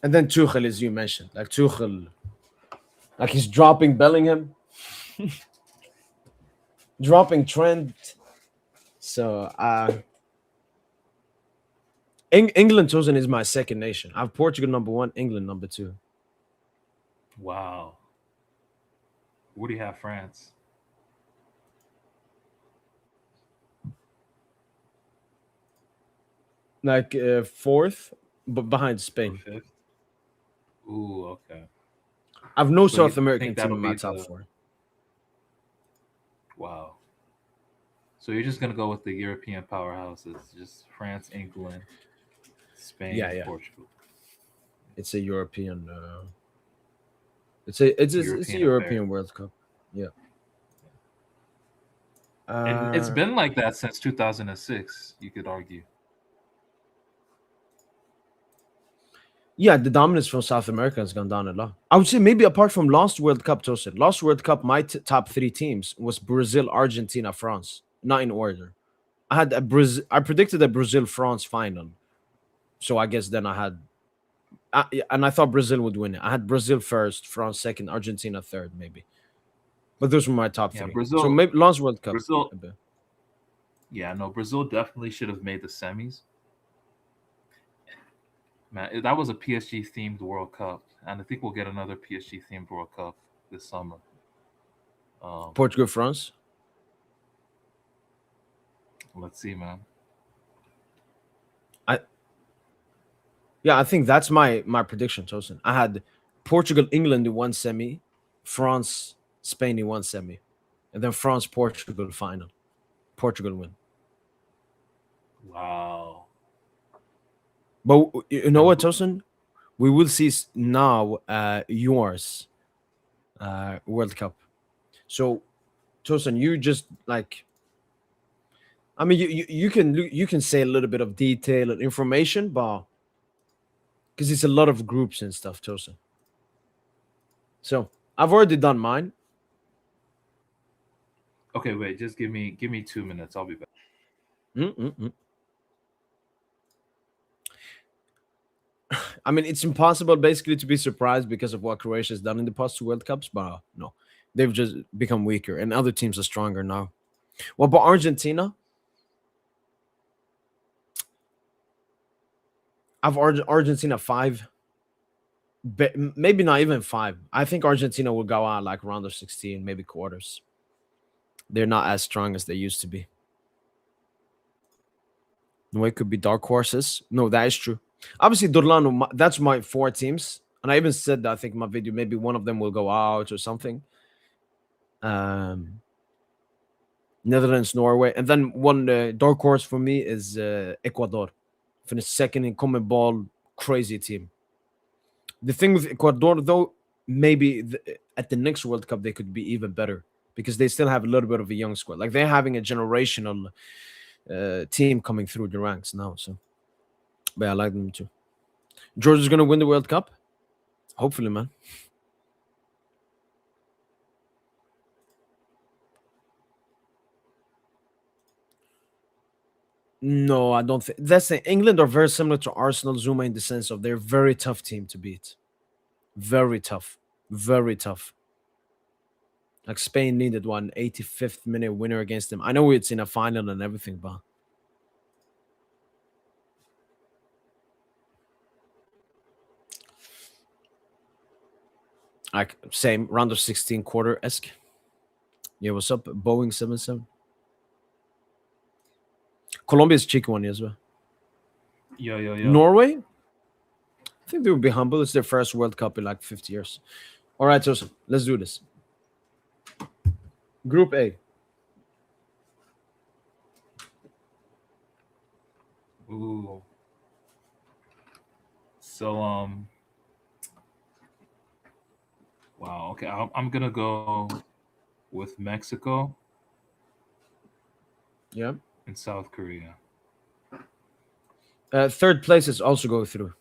Speaker 1: And then Tuchel, as you mentioned, like Tuchel, like he's dropping Bellingham, dropping Trent. So England chosen is my second nation. I have Portugal number one, England number two.
Speaker 3: Wow. What do you have, France?
Speaker 1: Like fourth, but behind
Speaker 3: Or
Speaker 1: Spain.
Speaker 3: fifth? Ooh, okay.
Speaker 1: I've no
Speaker 3: So you
Speaker 1: South American
Speaker 3: think
Speaker 1: team
Speaker 3: that'll
Speaker 1: in my
Speaker 3: be
Speaker 1: top
Speaker 3: the
Speaker 1: four.
Speaker 3: wow? So you're just gonna go with the European powerhouses, just France, England, Spain,
Speaker 1: Yeah,
Speaker 3: and
Speaker 1: yeah.
Speaker 3: Portugal.
Speaker 1: It's a European. It's a
Speaker 3: European affair.
Speaker 1: European World Cup. Yeah.
Speaker 3: And it's
Speaker 1: Uh,
Speaker 3: been like that since 2006, you could argue.
Speaker 1: yeah, the dominance from South America has gone down a lot. I would say maybe apart from last World Cup, Tosin. Last World Cup, my top three teams was Brazil, Argentina, France. Not in order. I had a Brazil. I predicted a Brazil France final. So I guess then I had, yeah, and I thought Brazil would win it. I had Brazil first, France second, Argentina third, maybe. But those were my top
Speaker 3: Yeah,
Speaker 1: three. So maybe last World Cup.
Speaker 3: Brazil,
Speaker 1: A bit.
Speaker 3: yeah, no, Brazil definitely should have made the semis. Man, that was a PSG themed World Cup, and I think we'll get another PSG themed World Cup this summer. Um,
Speaker 1: Portugal, France.
Speaker 3: let's see, man.
Speaker 1: I Yeah, I think that's my prediction, Tosin. I had Portugal, England in one semi, France, Spain in one semi, and then France, Portugal final. Portugal win.
Speaker 3: Wow.
Speaker 1: But you know
Speaker 3: And
Speaker 1: what, Tosin? We will see now yours World Cup. So, Tosin, you just like I mean, you can say a little bit of detail and information, but because it's a lot of groups and stuff, Tosin. So I've already done mine.
Speaker 3: okay, wait, just give me 2 minutes. I'll be back.
Speaker 1: Mm-mm-mm. I mean, it's impossible basically to be surprised because of what Croatia has done in the past two World Cups, but no, they've just become weaker and other teams are stronger now. What about Argentina? I've Argentina five, maybe not even five. I think Argentina will go out like round of 16, maybe quarters. They're not as strong as they used to be. No, it could be dark horses. No, that is true. Obviously, Dorlano, that's my four teams. And I even said that I think in my video, maybe one of them will go out or something. Um, Netherlands, Norway, and then one dark horse for me is Ecuador. Finished second in common ball, crazy team. The thing with Ecuador, though, maybe at the next World Cup they could be even better because they still have a little bit of a young squad. Like they're having a generational team coming through the ranks now. So, but I like them too. Georgia's gonna win the World Cup, hopefully, man. No, I don't think that's the England are very similar to Arsenal Zuma in the sense of they're a very tough team to beat. Very tough. Very tough. Like Spain needed one 85th minute winner against them. I know it's in a final and everything, but Like same round of 16 quarter esque. Yeah, what's up? Boeing 77. Colombia's cheeky one as well.
Speaker 3: Yo, yo, yo.
Speaker 1: Norway, I think they would be humble. It's their first World Cup in like 50 years. All right, so let's do this. Group A.
Speaker 3: Ooh. So wow. Okay, I'm gonna go with Mexico
Speaker 1: Yeah.
Speaker 3: and South Korea.
Speaker 1: Third places also go through.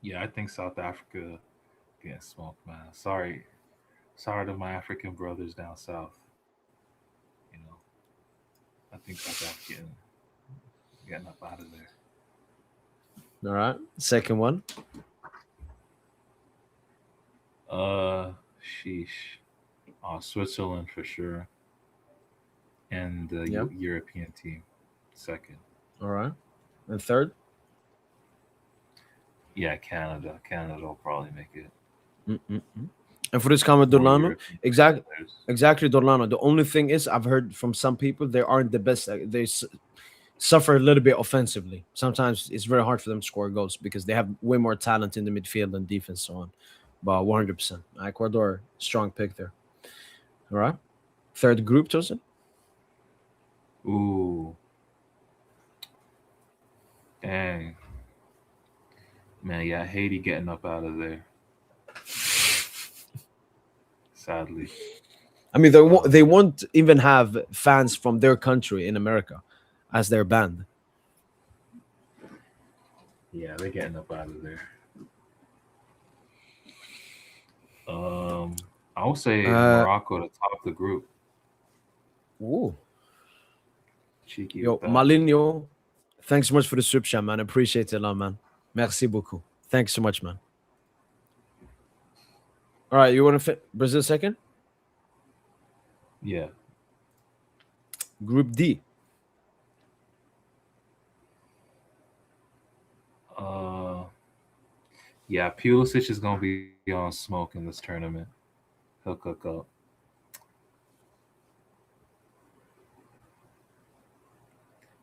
Speaker 3: Yeah, I think South Africa getting smoked, man. Sorry to my African brothers down south. You know, I think South Africa getting up out of there.
Speaker 1: All right. Second one.
Speaker 3: Sheesh. Switzerland for sure, and the
Speaker 1: Yeah.
Speaker 3: European team second.
Speaker 1: All right. And third.
Speaker 3: Yeah, Canada. Canada will probably make it.
Speaker 1: Mm-mm-mm. And for this comment,
Speaker 3: More
Speaker 1: Dorlano,
Speaker 3: European
Speaker 1: exactly,
Speaker 3: players.
Speaker 1: exactly, Dorlano. The only thing is, I've heard from some people they aren't the best. They suffer a little bit offensively. Sometimes it's very hard for them to score goals because they have way more talent in the midfield and defense, so on. But 100%, Ecuador, strong pick there. All right. Third group, Joseph.
Speaker 3: Ooh, dang, man. Yeah, Haiti getting up out of there. Sadly.
Speaker 1: I mean,
Speaker 3: Uh,
Speaker 1: they won't even have fans from their country in America as their band.
Speaker 3: yeah, they're getting up out of there. I would say
Speaker 1: Uh,
Speaker 3: Morocco to top the group.
Speaker 1: ooh,
Speaker 3: Cheeky
Speaker 1: yo,
Speaker 3: with that.
Speaker 1: Malinho, thanks so much for the soup chat, man. Appreciate it a lot, man. Merci beaucoup. Thanks so much, man. All right, you want to fit Brazil second?
Speaker 3: Yeah.
Speaker 1: Group D.
Speaker 3: Uh, yeah, Pulisic is gonna be on smoke in this tournament. He'll cook up.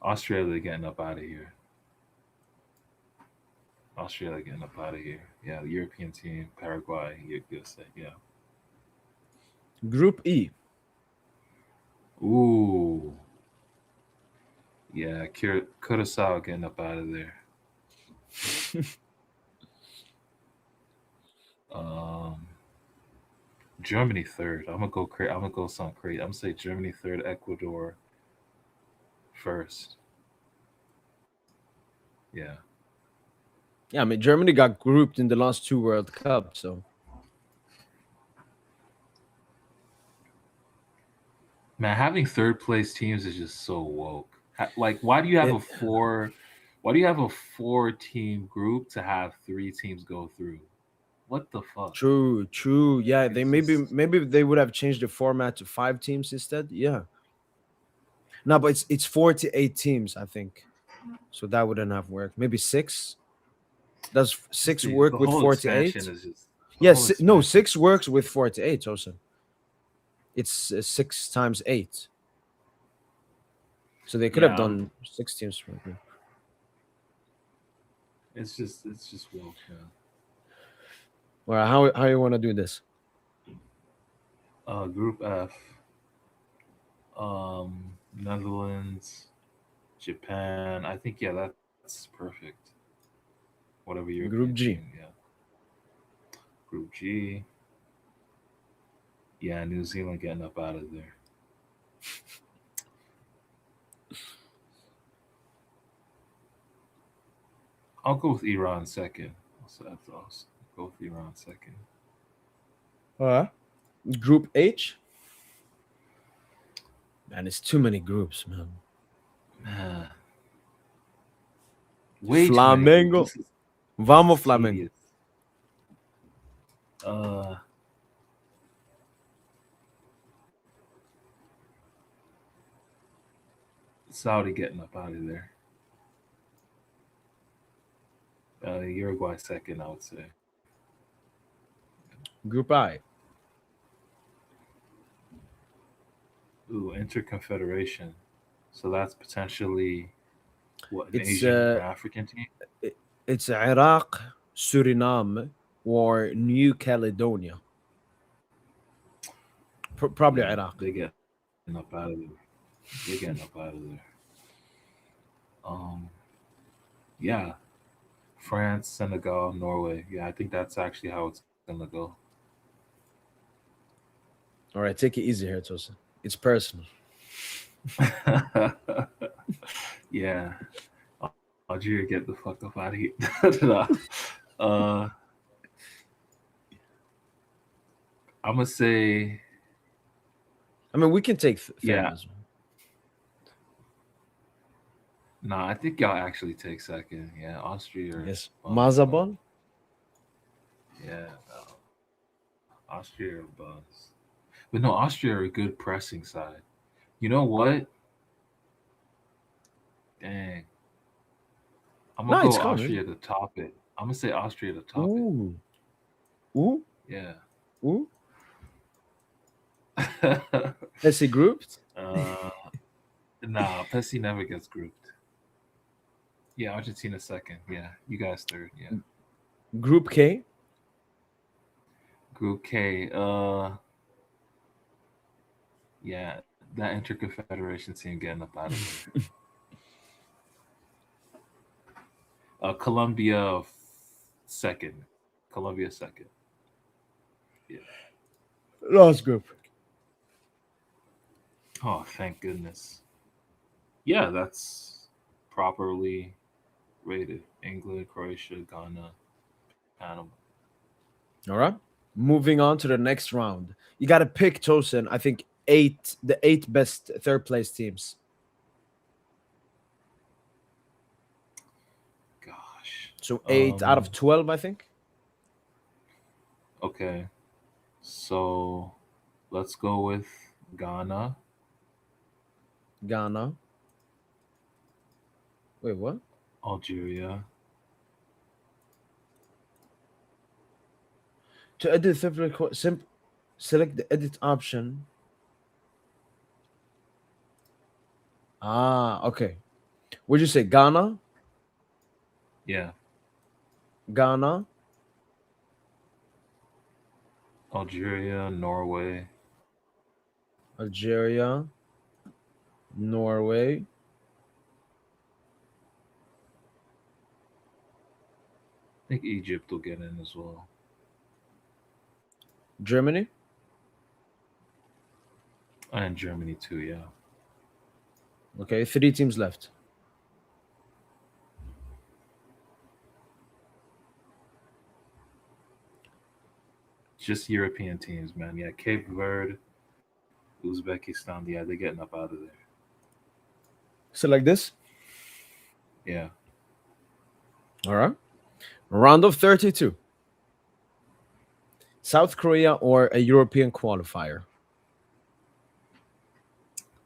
Speaker 3: Australia getting up out of here. Australia getting up out of here. Yeah, the European team, Paraguay, you'll say, yeah.
Speaker 1: Group E.
Speaker 3: Ooh, yeah, Curacao getting up out of there. Um, Germany third. I'm gonna go crazy. I'm gonna go something crazy. I'm gonna say Germany third, Ecuador first. Yeah,
Speaker 1: Yeah, I mean Germany got grouped in the last two World Cups, so
Speaker 3: man, having third place teams is just so woke. Like, why do you have
Speaker 1: it
Speaker 3: a four? Why do you have a four-team group to have three teams go through? What the fuck?
Speaker 1: true, true. Yeah, they
Speaker 3: It's just
Speaker 1: maybe they would have changed the format to five teams instead. Yeah. No, but it's 48 teams, I think. So that wouldn't have worked. Maybe six. Does
Speaker 3: just
Speaker 1: six work
Speaker 3: the
Speaker 1: with
Speaker 3: whole expansion
Speaker 1: 48?
Speaker 3: is just the whole
Speaker 1: Yes, no,
Speaker 3: expansion.
Speaker 1: six works with 48 also. It's six times eight. So they could have
Speaker 3: Yeah,
Speaker 1: done six teams.
Speaker 3: it's just woke, man.
Speaker 1: Well, how you want to do this?
Speaker 3: Group F, um, Netherlands, Japan. I think yeah, that's perfect. Whatever European
Speaker 1: Group
Speaker 3: team,
Speaker 1: G.
Speaker 3: yeah. Group G, yeah, New Zealand getting up out of there. I'll go with Iran second. I'll go with Iran second.
Speaker 1: Group H. Man, it's too many groups, man.
Speaker 3: Man, way too many groups.
Speaker 1: Flamengo.
Speaker 3: This is
Speaker 1: Vamos Flamengo.
Speaker 3: tedious. Uh, Saudi getting up out of there. Uruguay second, I would say.
Speaker 1: Group I.
Speaker 3: Ooh, Interconfederation. So that's potentially what, an
Speaker 1: It's
Speaker 3: Asian or African team?
Speaker 1: i- it's Iraq, Suriname, or New Caledonia. Probably
Speaker 3: Yeah,
Speaker 1: Iraq.
Speaker 3: they getting up out of there. They're getting up out of there. Um, yeah, France, Senegal, Norway. Yeah, I think that's actually how it's gonna go.
Speaker 1: All right, take it easy here, Tosa. It's personal.
Speaker 3: Yeah, Algeria, get the fuck up out of here. Nah. uh, I'm gonna say,
Speaker 1: I mean, we can take
Speaker 3: yeah.
Speaker 1: fam as well.
Speaker 3: Nah, I think y'all actually take second. Yeah, Austria or
Speaker 1: Yes.
Speaker 3: buzz, bro.
Speaker 1: Mazabal?
Speaker 3: Yeah, no. Austria or buzz. But no, Austria are a good pressing side. You know what? Dang, I'm gonna
Speaker 1: No, it's
Speaker 3: go
Speaker 1: coming.
Speaker 3: Austria to top it. I'm gonna say Austria to top it.
Speaker 1: Ooh. Ooh.
Speaker 3: Yeah.
Speaker 1: Ooh. Let's see grouped.
Speaker 3: Nah, Pessy never gets grouped. Yeah, Argentina second. Yeah, you guys third. Yeah.
Speaker 1: Group K.
Speaker 3: Group K. Yeah, that Interconfederation team getting up out of there. Colombia second. Colombia second. Yeah.
Speaker 1: Last group.
Speaker 3: Oh, thank goodness. Yeah, that's properly rated. England, Croatia, Ghana, Panama.
Speaker 1: All right. Moving on to the next round. You got to pick Tosin. I think the eight best third place teams.
Speaker 3: Gosh.
Speaker 1: So 8 out of 12, I think.
Speaker 3: Okay. So let's go with Ghana,
Speaker 1: Ghana. Wait, what?
Speaker 3: Algeria.
Speaker 1: To edit the third place, select the edit option. Ah, okay. Would you say Ghana?
Speaker 3: Yeah.
Speaker 1: Ghana,
Speaker 3: Algeria, Norway.
Speaker 1: Algeria, Norway,
Speaker 3: I think Egypt will get in as well.
Speaker 1: Germany?
Speaker 3: And Germany too, yeah.
Speaker 1: Okay, 3 teams left.
Speaker 3: Just European teams, man. Yeah, Cape Verde, Uzbekistan. Yeah, they're getting up out of there.
Speaker 1: So like this.
Speaker 3: Yeah.
Speaker 1: All right. Round of 32. South Korea or a European qualifier?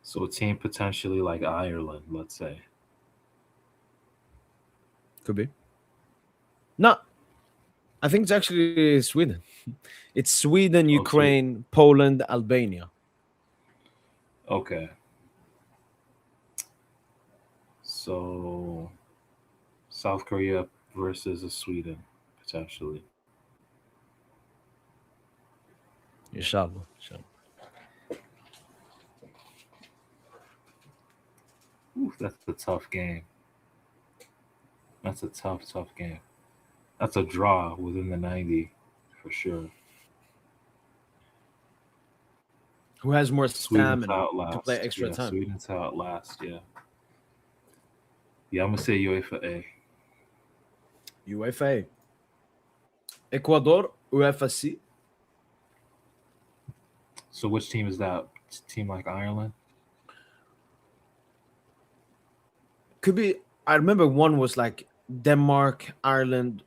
Speaker 3: So a team potentially like Ireland, let's say.
Speaker 1: Could be. No, I think it's actually Sweden. It's Sweden,
Speaker 3: Oh, sweet.
Speaker 1: Ukraine, Poland, Albania.
Speaker 3: Okay. So South Korea versus a Sweden, potentially.
Speaker 1: Inshallah. Inshallah.
Speaker 3: Ooh, that's a tough game. That's a tough game. That's a draw within the 90 for sure.
Speaker 1: Who has more
Speaker 3: Sweden to
Speaker 1: stamina to play
Speaker 3: outlast.
Speaker 1: extra
Speaker 3: Yeah,
Speaker 1: time?
Speaker 3: Sweden to outlast. Yeah. Yeah, I'm gonna say UEFA A.
Speaker 1: UEFA. Ecuador, UEFA C.
Speaker 3: So which team is that? Team like Ireland?
Speaker 1: Could be. I remember one was like Denmark, Ireland,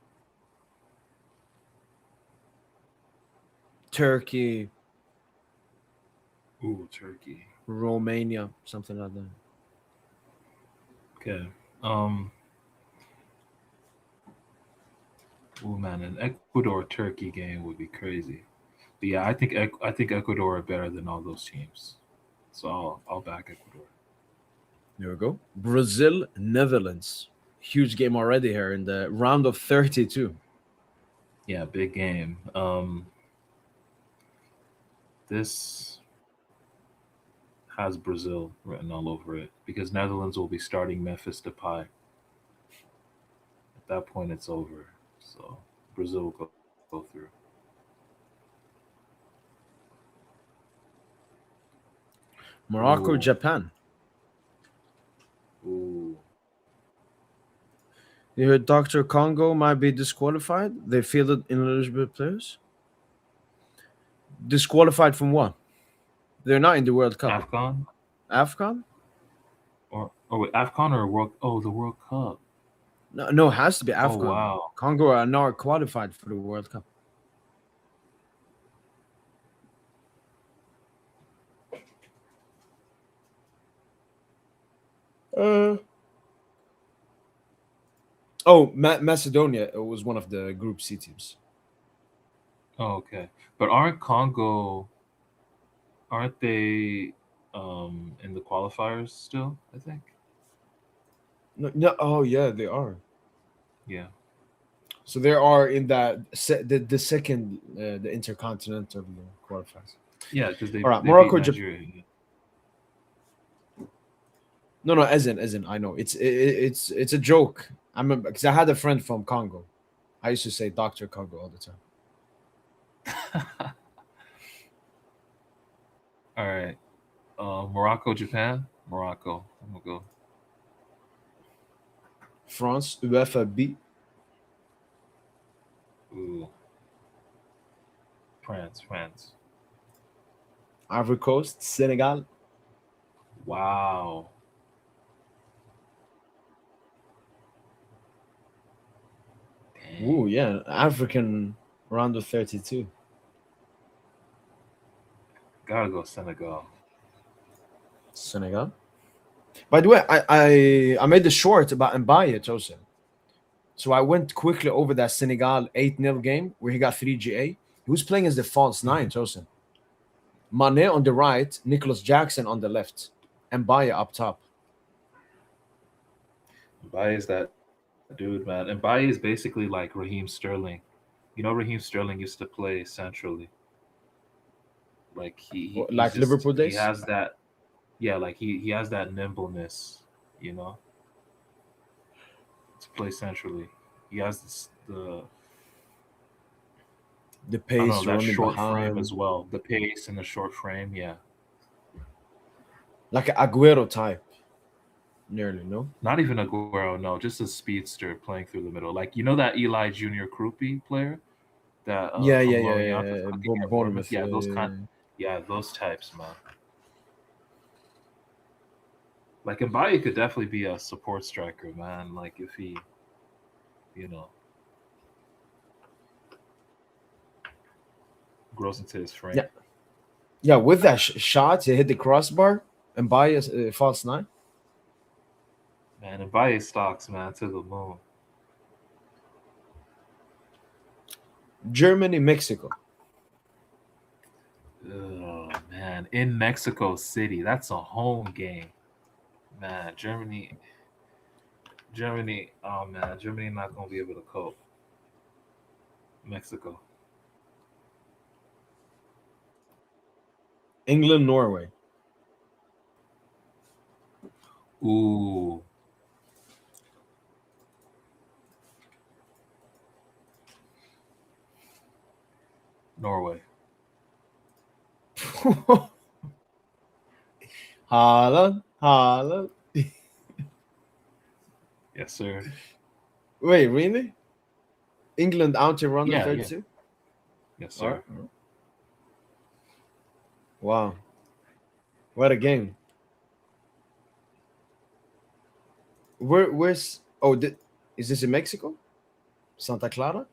Speaker 1: Turkey,
Speaker 3: Ooh, Turkey.
Speaker 1: Romania, something like that.
Speaker 3: Okay. Um, Oh man, an Ecuador Turkey game would be crazy. But yeah, I think Ecuador are better than all those teams. So I'll back Ecuador.
Speaker 1: There we go. Brazil, Netherlands. Huge game already here in the round of 32.
Speaker 3: Yeah, big game. This has Brazil written all over it because Netherlands will be starting Memphis Depay. At that point, it's over. So Brazil will go through.
Speaker 1: Morocco,
Speaker 3: Ooh,
Speaker 1: Japan.
Speaker 3: ooh.
Speaker 1: You heard Dr. Congo might be disqualified. They fielded ineligible players. Disqualified from what? They're not in the World Cup.
Speaker 3: Afcon
Speaker 1: AFCON?
Speaker 3: or oh wait, Afcon or World? Oh, the World Cup.
Speaker 1: No, no, it has to be
Speaker 3: Oh
Speaker 1: AFCON.
Speaker 3: wow.
Speaker 1: Congo are not qualified for the World Cup. Uh, oh, Macedonia was one of the Group C teams.
Speaker 3: Oh, okay, but aren't they in the qualifiers still? I think.
Speaker 1: No, no, oh yeah, they are.
Speaker 3: Yeah.
Speaker 1: So they are in that the second the Intercontinental qualifiers.
Speaker 3: Yeah, because
Speaker 1: All right,
Speaker 3: they beat
Speaker 1: Morocco, Japan.
Speaker 3: Nigeria. Yeah.
Speaker 1: No, no, as in, I know it's a joke. I remember because I had a friend from Congo. I used to say Doctor Congo all the time.
Speaker 3: All right. Morocco, Japan. Morocco. I'm gonna go.
Speaker 1: France, UEFA B,
Speaker 3: Ooh, France, France.
Speaker 1: Ivory Coast, Senegal.
Speaker 3: Wow.
Speaker 1: Ooh,
Speaker 3: Dang.
Speaker 1: yeah, African round of 32.
Speaker 3: Gotta go Senegal.
Speaker 1: Senegal. By the way, I made the short about Mbaye Tosin. So I went quickly over that Senegal 8-0 game where he got 3 GA. He was playing as the false nine,
Speaker 3: Mhm.
Speaker 1: Tosin. Mane on the right, Nicholas Jackson on the left, and Mbaye up top.
Speaker 3: Mbaye is that dude, man. And Mbaye is basically like Raheem Sterling. You know, Raheem Sterling used to play centrally. Like he's
Speaker 1: Like
Speaker 3: just
Speaker 1: Liverpool
Speaker 3: he
Speaker 1: days.
Speaker 3: has that. Yeah, like he has that nimbleness. You know, to play centrally. He has the
Speaker 1: The
Speaker 3: I don't know,
Speaker 1: pace
Speaker 3: that
Speaker 1: running
Speaker 3: short frame
Speaker 1: behind.
Speaker 3: as well. The pace and the short frame. Yeah.
Speaker 1: Like an Aguero type. Nearly, no?
Speaker 3: Not even Aguero, no, just a speedster playing through the middle. Like you know that Eli Junior Krupi player that
Speaker 1: Yeah,
Speaker 3: from
Speaker 1: yeah, yeah,
Speaker 3: Lorient
Speaker 1: yeah.
Speaker 3: that's looking at Bournemouth.
Speaker 1: Bournemouth.
Speaker 3: Yeah, those kind. Yeah, those types, man. Like Mbaye could definitely be a support striker, man. Like if he, you know, grows into his frame.
Speaker 1: Yeah, yeah. With that shot, he hit the crossbar and by a false nine.
Speaker 3: Man, Mbaye stocks, man, to the moon.
Speaker 1: Germany, Mexico.
Speaker 3: Oh man, in Mexico City, that's a home game, man. Germany. Oh man, Germany not gonna be able to cope. Mexico.
Speaker 1: England, Norway.
Speaker 3: Ooh, Norway.
Speaker 1: Haaland, Haaland.
Speaker 3: Yes, sir.
Speaker 1: Wait, really? England out to round of
Speaker 3: Yeah, yeah.
Speaker 1: 32?
Speaker 3: Yes,
Speaker 1: All right.
Speaker 3: sir.
Speaker 1: Wow. What a game. Where's oh is this in Mexico? Santa Clara?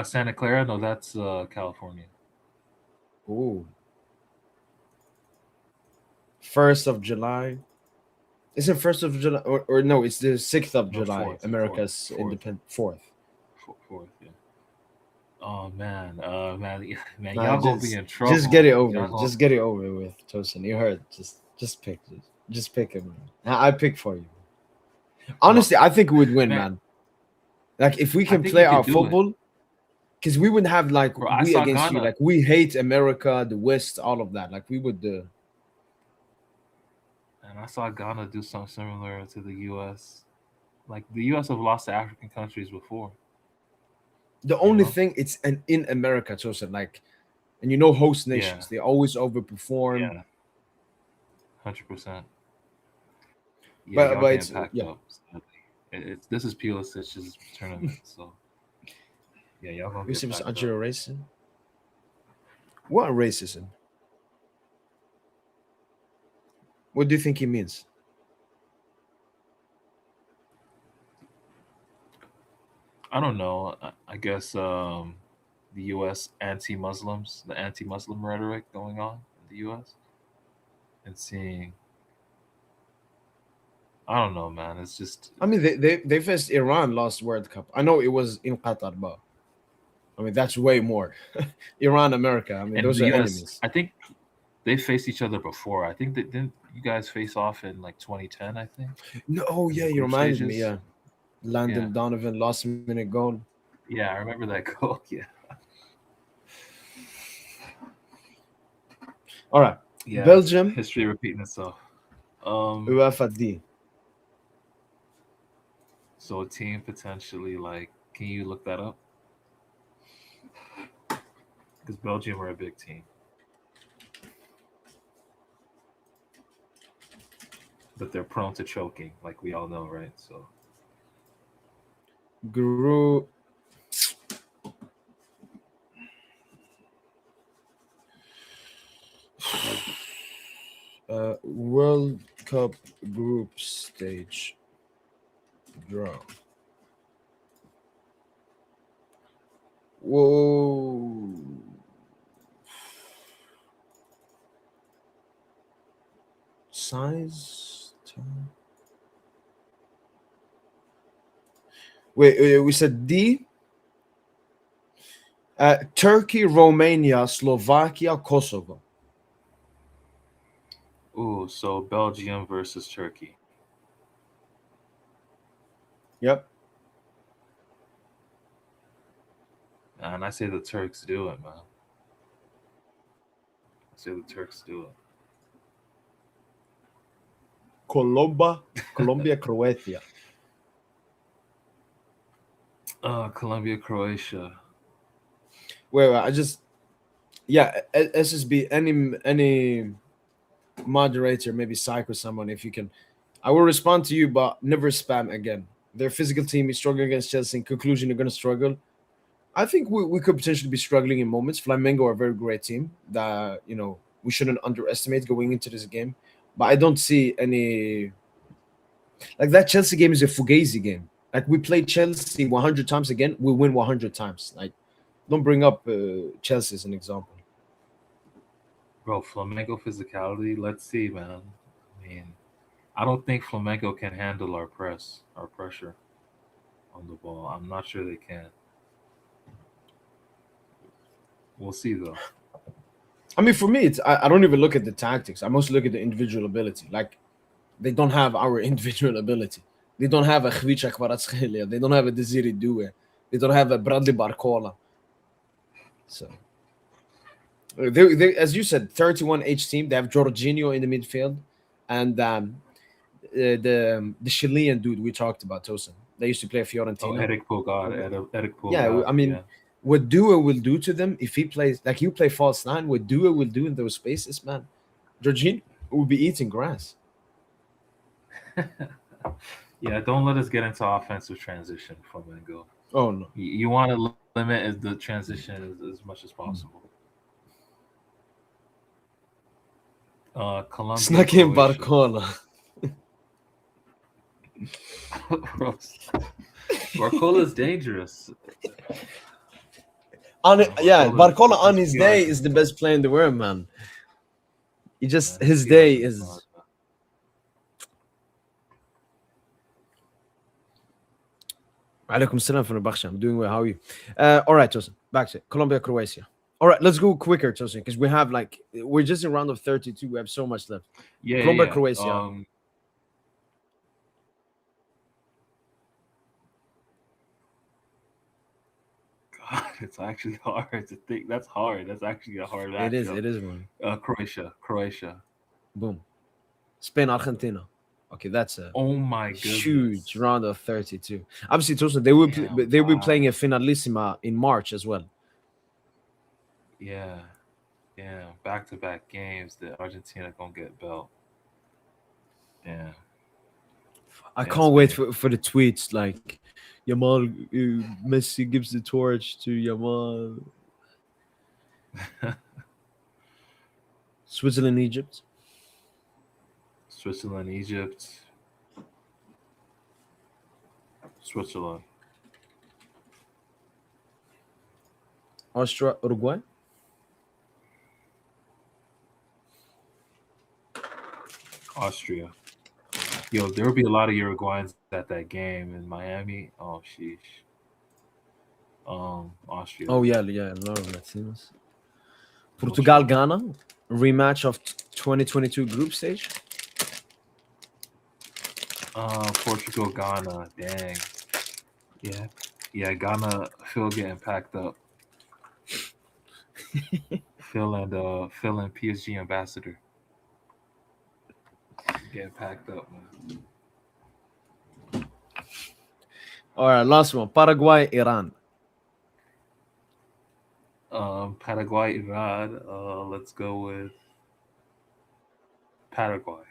Speaker 3: Santa Clara. No, that's California.
Speaker 1: Ooh. 1st of July. Isn't 1st of July or no? It's the 6th of July.
Speaker 3: No, fourth,
Speaker 1: America's
Speaker 3: fourth,
Speaker 1: independent fourth.
Speaker 3: fourth. Yeah. Oh man, man, man,
Speaker 1: Nah,
Speaker 3: y'all gonna be
Speaker 1: just
Speaker 3: in
Speaker 1: just get
Speaker 3: trouble.
Speaker 1: it over.
Speaker 3: Y'all gonna.
Speaker 1: Just get it over with, Tosin. You heard. Just pick. Just pick him. I pick for you.
Speaker 3: Bro,
Speaker 1: Honestly, I think we would win,
Speaker 3: man,
Speaker 1: man. Like if we
Speaker 3: I
Speaker 1: can
Speaker 3: think
Speaker 1: play
Speaker 3: you
Speaker 1: our
Speaker 3: could do it,
Speaker 1: football, because we wouldn't have like
Speaker 3: bro. I
Speaker 1: we
Speaker 3: saw
Speaker 1: against you.
Speaker 3: Ghana,
Speaker 1: Like we hate America, the West, all of that. Like we would.
Speaker 3: and I saw Ghana do something similar to the U.S. Like the U.S. have lost to African countries before,
Speaker 1: The
Speaker 3: you
Speaker 1: only
Speaker 3: know?
Speaker 1: thing it's in America, Tosin. Like, and you know, host
Speaker 3: Yeah,
Speaker 1: nations they always overperform.
Speaker 3: yeah, 100%. Yeah,
Speaker 1: But
Speaker 3: y'all getting
Speaker 1: it's
Speaker 3: packed
Speaker 1: yeah.
Speaker 3: up. Sadly. It's this is Pulisic's tournament, so yeah, y'all gonna
Speaker 1: We
Speaker 3: get
Speaker 1: see
Speaker 3: packed up.
Speaker 1: Algeria racism. What racism? What do you think he means?
Speaker 3: I don't know. I guess the U.S. anti-Muslims, the anti-Muslim rhetoric going on in the U.S. and seeing. I don't know, man. It's just
Speaker 1: I mean, they faced Iran last World Cup. I know it was in Qatar, but I mean that's way more. Iran, America. I mean,
Speaker 3: and
Speaker 1: those
Speaker 3: the
Speaker 1: are
Speaker 3: U.S.
Speaker 1: enemies.
Speaker 3: I think they faced each other before. I think that didn't you guys face off in like 2010? I think
Speaker 1: No, oh
Speaker 3: in
Speaker 1: yeah,
Speaker 3: the
Speaker 1: you
Speaker 3: group
Speaker 1: reminded me.
Speaker 3: stages.
Speaker 1: Yeah,
Speaker 3: Yeah,
Speaker 1: Landon Donovan last minute goal.
Speaker 3: yeah, I remember that goal. Yeah,
Speaker 1: All right,
Speaker 3: yeah.
Speaker 1: Belgium,
Speaker 3: History repeating itself. Um,
Speaker 1: UEFA D.
Speaker 3: so a team potentially like, can you look that up? Because Belgium are a big team, but they're prone to choking, like we all know, right? So
Speaker 1: Group. World Cup group stage draw. Whoa. Size. Wait, we said D. Turkey, Romania, Slovakia, Kosovo.
Speaker 3: ooh, so Belgium versus Turkey.
Speaker 1: Yep.
Speaker 3: And I say the Turks do it, man. I say the Turks do it.
Speaker 1: Colombia, Croatia.
Speaker 3: Colombia, Croatia.
Speaker 1: Wait, I just SSB. Any moderator, maybe psych or someone, if you can. I will respond to you, but never spam again. Their physical team is struggling against Chelsea. In conclusion, they're going to struggle. I think we could potentially be struggling in moments. Flamengo are a very great team that we shouldn't underestimate going into this game. But I don't see any like that Chelsea game is a fugazi game. Like we play Chelsea 100 times again, we win 100 times. Like don't bring up Chelsea as an example.
Speaker 3: Bro, Flamengo physicality. Let's see, man. I mean, I don't think Flamengo can handle our our pressure on the ball. I'm not sure they can. We'll see though.
Speaker 1: I mean, for me, I don't even look at the tactics. I mostly look at the individual ability. Like they don't have our individual ability. They don't have a Khvicha Kvaratskhelia. They don't have a Desiree Due. They don't have a Bradley Barcola. So as you said, 31 H team. They have Jorginho in the midfield, and the Chilean dude we talked about, Tosin. They used to play
Speaker 3: Oh,
Speaker 1: Fiorentina.
Speaker 3: Eric Pulgad, Eric
Speaker 1: Yeah,
Speaker 3: Pulgad.
Speaker 1: I mean,
Speaker 3: Yeah.
Speaker 1: what Due will do to them if he plays like you play false nine, what Due will do in those spaces, man. Jorginho will be eating grass.
Speaker 3: Yeah, don't let us get into offensive transition, Flamengo.
Speaker 1: Oh no,
Speaker 3: You want to limit the transition as much as possible. Colombia,
Speaker 1: snuck in
Speaker 3: Croatia.
Speaker 1: Barcola.
Speaker 3: Bro, Barcola is dangerous.
Speaker 1: Yeah, Barcola on
Speaker 3: Let's
Speaker 1: his
Speaker 3: be
Speaker 1: day
Speaker 3: honest,
Speaker 1: is the best player in the world, man. He
Speaker 3: man.
Speaker 1: just
Speaker 3: Let's
Speaker 1: his
Speaker 3: be honest
Speaker 1: day
Speaker 3: with
Speaker 1: is
Speaker 3: God,
Speaker 1: Alaikum salam from the Baksha. I'm doing well. How are you? All right, Tosin. Back to it. Colombia, Croatia. All right, let's go quicker, Tosin, because we're just in round of 32. We have so much left.
Speaker 3: Yeah,
Speaker 1: Colombia,
Speaker 3: yeah,
Speaker 1: Croatia.
Speaker 3: God, it's actually hard to think. That's hard. That's actually a hard
Speaker 1: It is.
Speaker 3: matchup.
Speaker 1: It is one.
Speaker 3: Croatia.
Speaker 1: Boom. Spain, Argentina. Okay, that's a
Speaker 3: Oh my
Speaker 1: huge
Speaker 3: goodness.
Speaker 1: round of 32. Obviously, Tosin,
Speaker 3: Damn,
Speaker 1: they will be
Speaker 3: wow.
Speaker 1: playing a finalissima in March as well.
Speaker 3: Yeah, yeah. Back-to-back games that Argentina gonna get belt. Yeah,
Speaker 1: I
Speaker 3: yeah.
Speaker 1: can't wait
Speaker 3: Spain.
Speaker 1: for the tweets like Yamal, Messi gives the torch to Yamal. Switzerland, Egypt.
Speaker 3: Switzerland, Egypt, Switzerland,
Speaker 1: Austria, Uruguay.
Speaker 3: Austria. Yo, there will be a lot of Uruguayans at that game in Miami. Oh, sheesh. Austria.
Speaker 1: Oh yeah, a lot of Latinos.
Speaker 3: No
Speaker 1: Portugal,
Speaker 3: trouble.
Speaker 1: Ghana. Rematch of 2022 group stage.
Speaker 3: Portugal, Ghana. Dang. Yeah, yeah. Ghana. Phil getting packed up. Phil and PSG ambassador getting packed up, man.
Speaker 1: All right, last one. Paraguay, Iran.
Speaker 3: Paraguay, Iran. Let's go with Paraguay.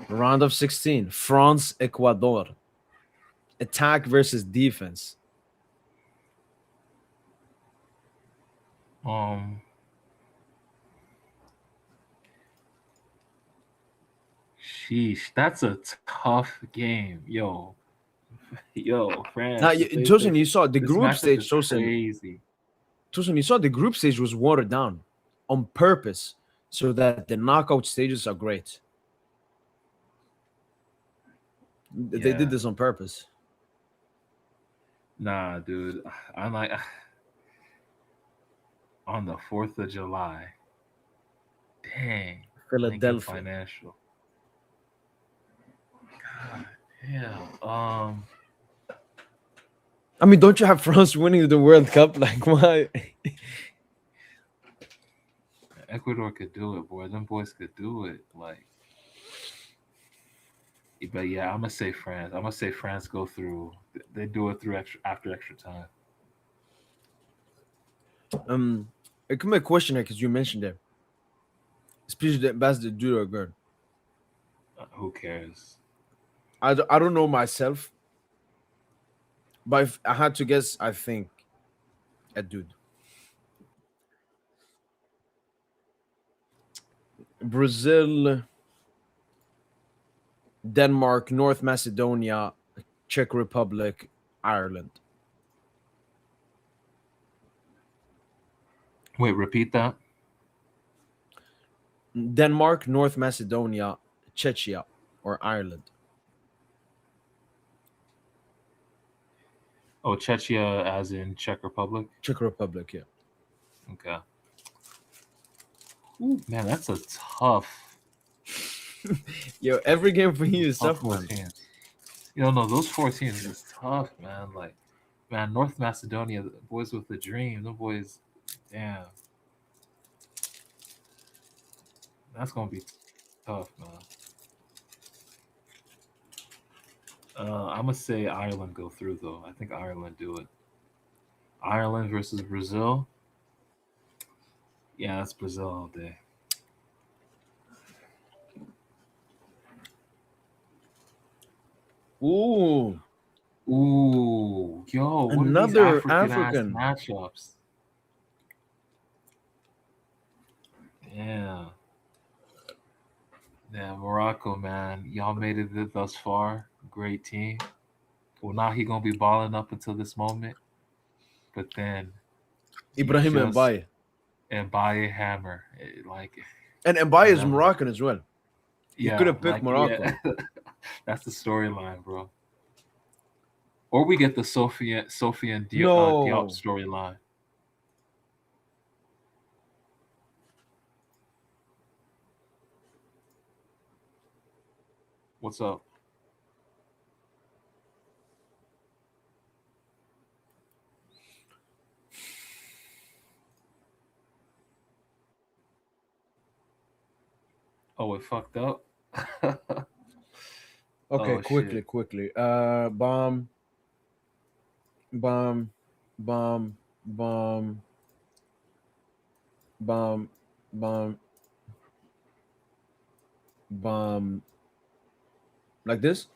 Speaker 1: Round of 16. France, Ecuador. Attack versus defense.
Speaker 3: Um, Sheesh, that's a tough game, yo,
Speaker 1: Now,
Speaker 3: France.
Speaker 1: Tosin, you saw the
Speaker 3: This
Speaker 1: group
Speaker 3: matchup
Speaker 1: stage.
Speaker 3: is crazy.
Speaker 1: Tosin, you saw the group stage was watered down on purpose so that the knockout stages are great. They did
Speaker 3: Yeah,
Speaker 1: this on purpose.
Speaker 3: nah, dude. I'm like on the 4th of July. Dang, Lincoln
Speaker 1: Philadelphia.
Speaker 3: Financial. God damn.
Speaker 1: I mean, don't you have France winning the World Cup? Like, why?
Speaker 3: Ecuador could do it, boy. Them boys could do it. Like, but yeah, I'm gonna say France. I'm gonna say France go through. They do it through after extra time.
Speaker 1: It could be a question here because you mentioned it. Especially the ambassador dude or girl.
Speaker 3: Who cares?
Speaker 1: I don't know myself, but if I had to guess, I think a dude. Brazil, Denmark, North Macedonia, Czech Republic, Ireland.
Speaker 3: Wait, repeat that.
Speaker 1: Denmark, North Macedonia, Czechia, or Ireland.
Speaker 3: Oh, Czechia, as in Czech Republic.
Speaker 1: Czech Republic, yeah.
Speaker 3: Okay. Ooh, man, that's a tough,
Speaker 1: Yo, every game for you is
Speaker 3: tough
Speaker 1: tough,
Speaker 3: four
Speaker 1: man.
Speaker 3: teams. No, those 4 teams is tough, man. Like, man, North Macedonia, the boys with the dream, the boys, damn, that's gonna be tough, man. I'm gonna say Ireland go through though. I think Ireland do it. Ireland versus Brazil. Yeah, that's Brazil all day.
Speaker 1: Ooh,
Speaker 3: Ooh, yo, what are these
Speaker 1: another
Speaker 3: African ass
Speaker 1: African.
Speaker 3: matchups? Yeah, yeah, Morocco, man, y'all made it thus far. Great team. Well, now he gonna be balling up until this moment, but then you
Speaker 1: Ibrahim
Speaker 3: just
Speaker 1: Mbaye.
Speaker 3: and buy a hammer, like,
Speaker 1: And Mbaye is
Speaker 3: never.
Speaker 1: Moroccan as well. He could
Speaker 3: Yeah,
Speaker 1: have picked
Speaker 3: like, yeah,
Speaker 1: Morocco.
Speaker 3: that's the storyline, bro. Or we get the Sophie and Diop
Speaker 1: No.
Speaker 3: storyline. What's up? Oh, it fucked up.
Speaker 1: Okay,
Speaker 3: Oh
Speaker 1: quickly,
Speaker 3: shit.
Speaker 1: quickly. Bomb, bomb, bomb, bomb, bomb, bomb. Like this.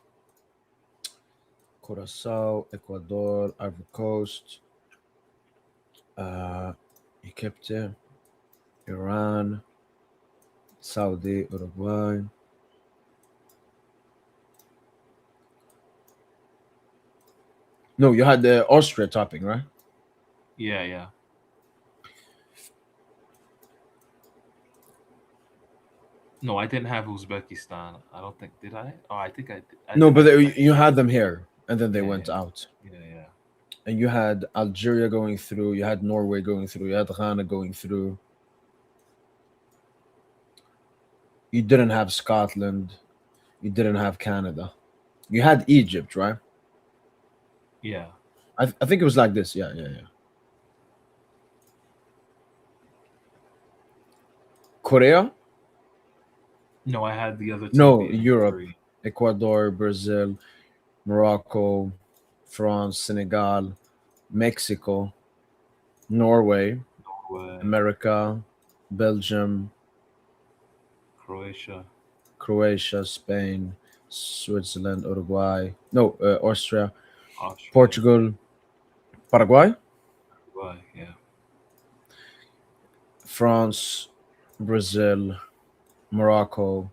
Speaker 1: Curacao, Ecuador, Ivory Coast, uh, Egypt, Iran, Saudi, Uruguay. No, you had the Austria topping, right?
Speaker 3: Yeah, yeah. No, I didn't have Uzbekistan. I don't think did I? Oh, I think I did. I
Speaker 1: No,
Speaker 3: did
Speaker 1: but
Speaker 3: have
Speaker 1: you
Speaker 3: Uzbekistan.
Speaker 1: had them here, and then they
Speaker 3: Yeah,
Speaker 1: went
Speaker 3: yeah,
Speaker 1: out.
Speaker 3: yeah, yeah.
Speaker 1: And you had Algeria going through, you had Norway going through, you had Ghana going through. You didn't have Scotland. You didn't have Canada. You had Egypt, right?
Speaker 3: Yeah.
Speaker 1: I think it was like this. Yeah, yeah, yeah. Korea?
Speaker 3: No, I had the other two
Speaker 1: No,
Speaker 3: being
Speaker 1: Europe.
Speaker 3: three.
Speaker 1: Ecuador, Brazil, Morocco, France, Senegal, Mexico, Norway,
Speaker 3: Norway,
Speaker 1: America, Belgium,
Speaker 3: Croatia,
Speaker 1: Croatia, Spain, Switzerland, Uruguay. No, Austria,
Speaker 3: Austria,
Speaker 1: Portugal, Paraguay,
Speaker 3: Uruguay. Yeah.
Speaker 1: France, Brazil, Morocco.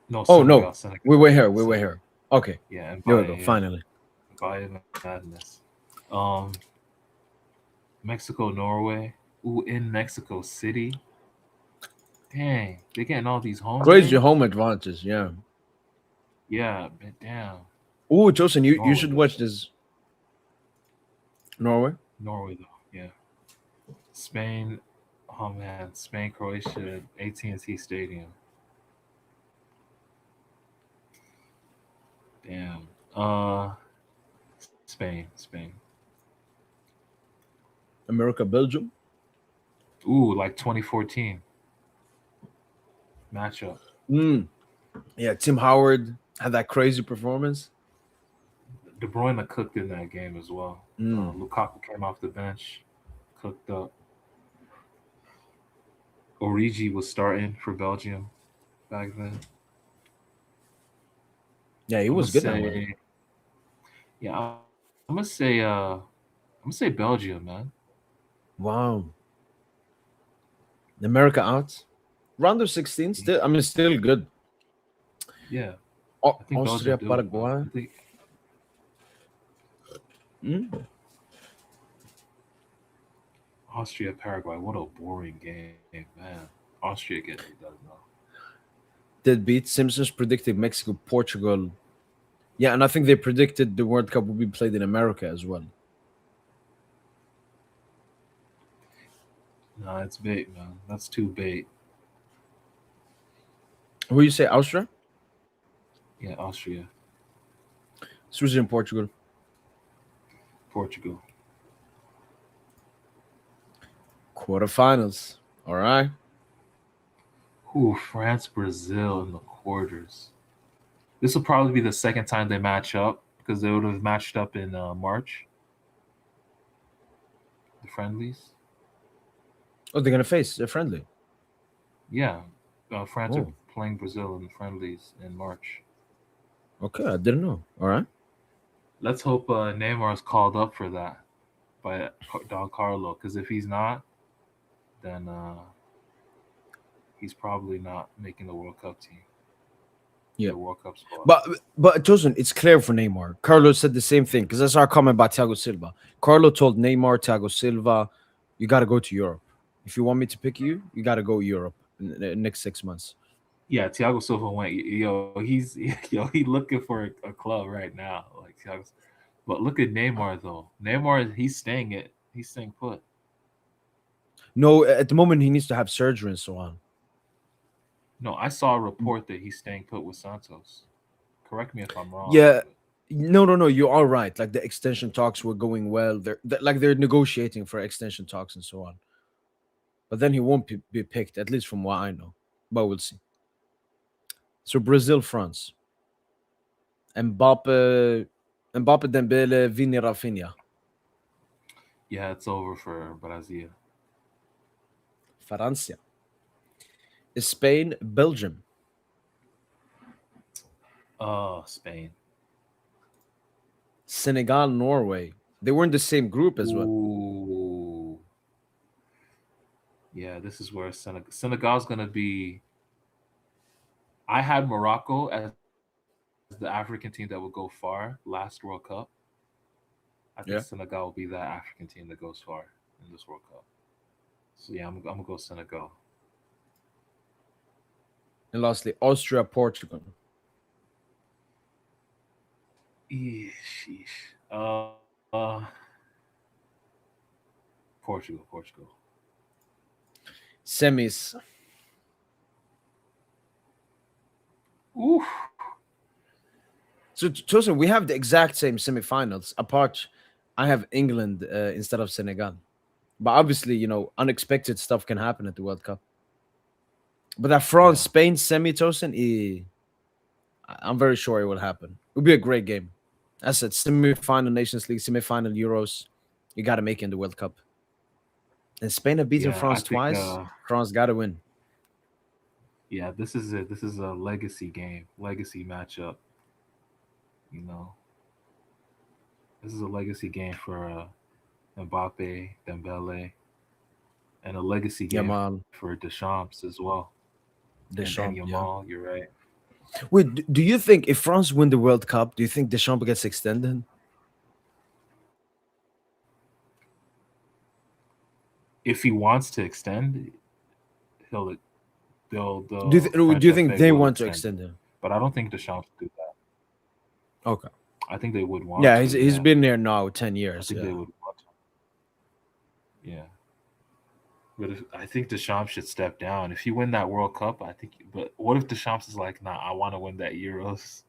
Speaker 3: No,
Speaker 1: Oh no,
Speaker 3: Senegal, Senegal,
Speaker 1: we were here. We were
Speaker 3: Senegal.
Speaker 1: here. Okay,
Speaker 3: Yeah,
Speaker 1: there we go.
Speaker 3: Mbappe. Yeah,
Speaker 1: Finally,
Speaker 3: Mbappe madness. Um, Mexico, Norway. Ooh, in Mexico City. Dang, they getting all these home
Speaker 1: crazy
Speaker 3: games.
Speaker 1: home advantage. Yeah.
Speaker 3: Yeah, but damn.
Speaker 1: Oh, Joseph, you
Speaker 3: Norway
Speaker 1: should
Speaker 3: though.
Speaker 1: watch this. Norway.
Speaker 3: Norway though. Yeah. Spain. Oh man, Spain, Croatia, AT&T Stadium. Damn. Spain.
Speaker 1: America, Belgium.
Speaker 3: Ooh, like 2014 matchup.
Speaker 1: Mm. Yeah, Tim Howard had that crazy performance.
Speaker 3: De Bruyne cooked in that game as well.
Speaker 1: Mm.
Speaker 3: Lukaku came off the bench, cooked up. Origi was starting for Belgium back then.
Speaker 1: Yeah, he
Speaker 3: I'm gonna
Speaker 1: was good that one.
Speaker 3: say, yeah, I'm gonna say Belgium, man.
Speaker 1: Wow. America out. Round of 16, still, I mean, still good.
Speaker 3: Yeah, I think Belgium
Speaker 1: Austria,
Speaker 3: do it, man.
Speaker 1: Paraguay.
Speaker 3: I think
Speaker 1: Mm.
Speaker 3: Austria, Paraguay. What a boring game, man. Austria gets it done though.
Speaker 1: Did beat Simpsons predicted Mexico, Portugal. Yeah, and I think they predicted the World Cup will be played in America as well.
Speaker 3: Nah, it's bait, man. That's too bait.
Speaker 1: Who you say, Austria?
Speaker 3: Yeah, Austria,
Speaker 1: Switzerland, Portugal.
Speaker 3: Portugal.
Speaker 1: Quarterfinals. All right.
Speaker 3: Ooh, France, Brazil in the quarters. This will probably be the second time they match up because they would have matched up in March, the friendlies.
Speaker 1: Oh, they're gonna face. They're friendly.
Speaker 3: Yeah, France are
Speaker 1: Oh,
Speaker 3: playing Brazil in the friendlies in March.
Speaker 1: okay. I didn't know. All right.
Speaker 3: Let's hope Neymar is called up for that by Don Carlo because if he's not, then he's probably not making the World Cup team,
Speaker 1: Yeah.
Speaker 3: the World Cup squad.
Speaker 1: But Tosin, it's clear for Neymar. Carlo said the same thing because I saw a comment about Thiago Silva. Carlo told Neymar, Thiago Silva, you got to go to Europe. If you want me to pick you, you got to go Europe in the next 6 months.
Speaker 3: Yeah, Thiago Silva went. Yo, he's yo he looking for a club right now. Like Thiago, But look at Neymar though. Neymar, he's staying put.
Speaker 1: No, at the moment he needs to have surgery and so on.
Speaker 3: No, I saw a report that he's staying put with Santos. Correct me if I'm wrong.
Speaker 1: Yeah, no, no, no. You are right. Like the extension talks were going well. They're negotiating for extension talks and so on. But then he won't be picked, at least from what I know. But we'll see. So Brazil, France, Mbappe, Mbappe, Dembele, Vini, Raphinha,
Speaker 3: Yeah, it's over for Brazil.
Speaker 1: Francia, Spain, Belgium,
Speaker 3: Oh, Spain.
Speaker 1: Senegal, Norway. They were in the same group as well.
Speaker 3: Ooh. Yeah, this is where Senegal's gonna be. I had Morocco as the African team that would go far last World Cup. I think
Speaker 1: Yeah.
Speaker 3: Senegal will be that African team that goes far in this World Cup. So yeah, I'm gonna go Senegal.
Speaker 1: And lastly, Austria, Portugal.
Speaker 3: Sheesh. Portugal.
Speaker 1: Semis.
Speaker 3: Oof.
Speaker 1: So, Tosin, we have the exact same semifinals. Apart, I have England instead of Senegal. But obviously, unexpected stuff can happen at the World Cup. But that France
Speaker 3: Yeah.
Speaker 1: Spain semi, Tosin, I'm very sure it will happen. It'll be a great game. I said semi-final Nations League, semi-final Euros. You got to make it in the World Cup. And Spain have beaten
Speaker 3: Yeah, I
Speaker 1: France
Speaker 3: think
Speaker 1: twice. France got to win.
Speaker 3: yeah, this is a legacy game, legacy matchup. You know, this is a legacy game for Mbappe, Dembele, and a legacy game for
Speaker 1: Yamal,
Speaker 3: Deschamps as well, and
Speaker 1: Deschamps,
Speaker 3: Yamal.
Speaker 1: yeah.
Speaker 3: You're right.
Speaker 1: Wait, do you think if France win the World Cup, do you think Deschamps gets extended?
Speaker 3: If he wants to extend, he'll
Speaker 1: Do
Speaker 3: the
Speaker 1: you, do
Speaker 3: French
Speaker 1: you think
Speaker 3: FA
Speaker 1: they
Speaker 3: will
Speaker 1: want to
Speaker 3: extend him.
Speaker 1: extend him?
Speaker 3: But I don't think Deschamps do that.
Speaker 1: Okay.
Speaker 3: I think they would want
Speaker 1: Yeah,
Speaker 3: to.
Speaker 1: he's
Speaker 3: Yeah,
Speaker 1: been there now 10
Speaker 3: I
Speaker 1: years.
Speaker 3: think they
Speaker 1: Yeah.
Speaker 3: would want to. Yeah. But I think Deschamps should step down. If he win that World Cup, I think. But what if Deschamps is like, nah, I want to win that Euros?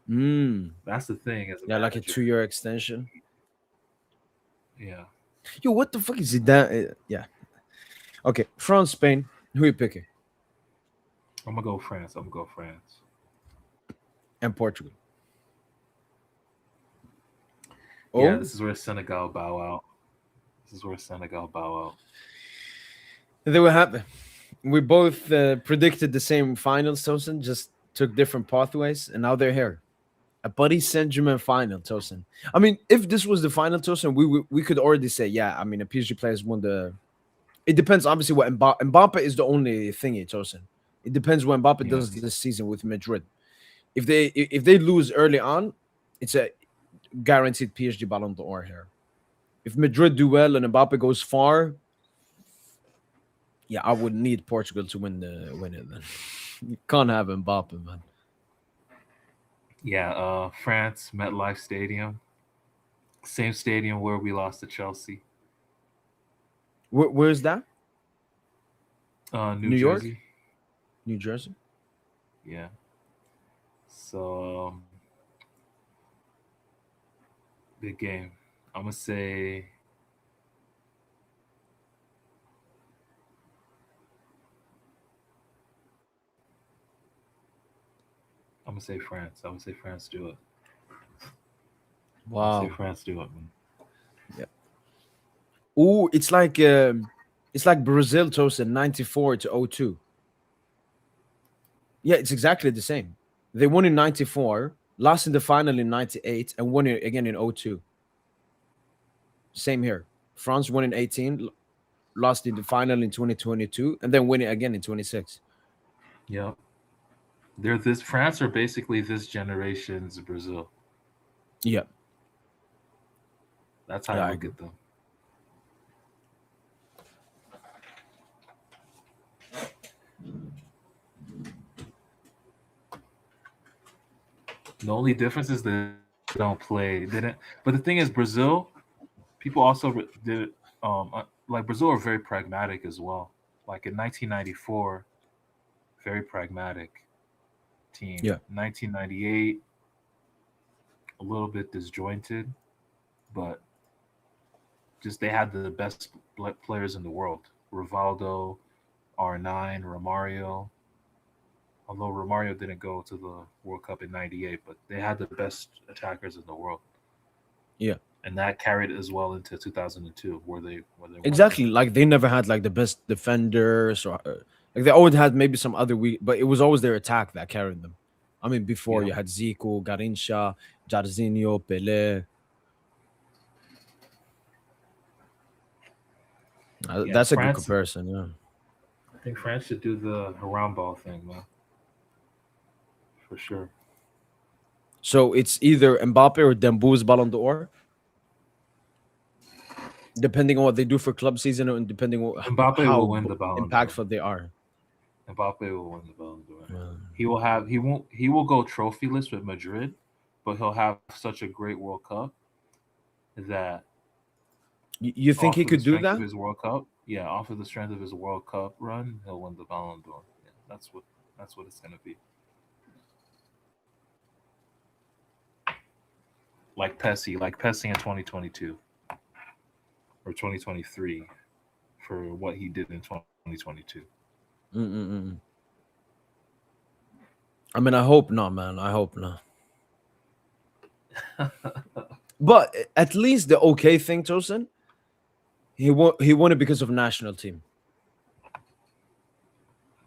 Speaker 1: Mm.
Speaker 3: That's the thing as a
Speaker 1: Yeah, like a
Speaker 3: manager.
Speaker 1: 2-year extension.
Speaker 3: Yeah,
Speaker 1: Yo, what the fuck is it? Yeah. Okay, France, Spain. Who are you picking?
Speaker 3: I'm gonna go France. I'm gonna go France.
Speaker 1: And Portugal.
Speaker 3: Yeah,
Speaker 1: Oh,
Speaker 3: this is where Senegal bow out. This is where Senegal bow out.
Speaker 1: they were happy. We both predicted the same finals, Tosin, just took different pathways, and now they're here. A Buddy Saint-Germain final, Tosin. I mean, if this was the final, Tosin, we could already say, yeah, I mean, the PSG players won the. It depends, obviously, what Mbappe is the only thingy, Tosin. It depends what Mbappe
Speaker 3: Yeah,
Speaker 1: does this season with Madrid. If they lose early on, it's a guaranteed PSG Balandor here. If Madrid do well and Mbappe goes far, yeah, I would need Portugal to win it. Then you can't have Mbappe, man.
Speaker 3: yeah. France, MetLife Stadium, same stadium where we lost to Chelsea.
Speaker 1: Where's that?
Speaker 3: New
Speaker 1: New York,
Speaker 3: Jersey.
Speaker 1: New Jersey.
Speaker 3: Yeah. So big game. I'm gonna say. I'm gonna say France. I'm gonna say France do it. I'm gonna say
Speaker 1: Wow.
Speaker 3: France do it, man.
Speaker 1: Yeah. Oh, it's like Brazil toasted 94 to 02. Yeah, it's exactly the same. They won in 94, lost in the final in 98, and won it again in 02. Same here. France won in 18, lost in the final in 2022, and then win it again in 26.
Speaker 3: Yeah. They're this France are basically this generation's Brazil.
Speaker 1: Yeah,
Speaker 3: That's how I
Speaker 1: yeah, I
Speaker 3: look
Speaker 1: agree.
Speaker 3: at them. The only difference is the don't play. Didn't. But the thing is, Brazil people also did like Brazil are very pragmatic as well. Like in 1994, very pragmatic team.
Speaker 1: Yeah,
Speaker 3: 1998, a little bit disjointed, but just they had the best players in the world. Rivaldo, R9, Romario. Although Romario didn't go to the World Cup in '98, but they had the best attackers in the world,
Speaker 1: yeah,
Speaker 3: and that carried as well into 2002, where they won the.
Speaker 1: exactly. Like they never had like the best defenders, or like they always had maybe some other weak, but it was always their attack that carried them. I mean, before
Speaker 3: Yeah,
Speaker 1: you had Zico, Garincha, Jarzinho, Pelé.
Speaker 3: yeah.
Speaker 1: That's a good
Speaker 3: France,
Speaker 1: comparison. Yeah.
Speaker 3: I think France should do the around ball thing, man, for sure.
Speaker 1: So it's either Mbappe or Dembo's Ballon d'Or, depending on what they do for club season and depending on
Speaker 3: Mbappe will
Speaker 1: how
Speaker 3: win the Ballon d'Or.
Speaker 1: impactful they are.
Speaker 3: Mbappe will win the Ballon d'Or.
Speaker 1: Um,
Speaker 3: He will go trophyless with Madrid, but he'll have such a great World Cup that
Speaker 1: you think
Speaker 3: off
Speaker 1: he
Speaker 3: of the
Speaker 1: could do
Speaker 3: strength of
Speaker 1: that?
Speaker 3: his World Cup, yeah, off of the strength of his World Cup run, he'll win the Ballon d'Or. Yeah, that's what it's gonna be. Like Pessy in 2022 or 2023 for what he did in 2022.
Speaker 1: Mm-mm-mm. I mean, I hope not, man. I hope not. But at least the okay thing, Tosin, he won it because of national team.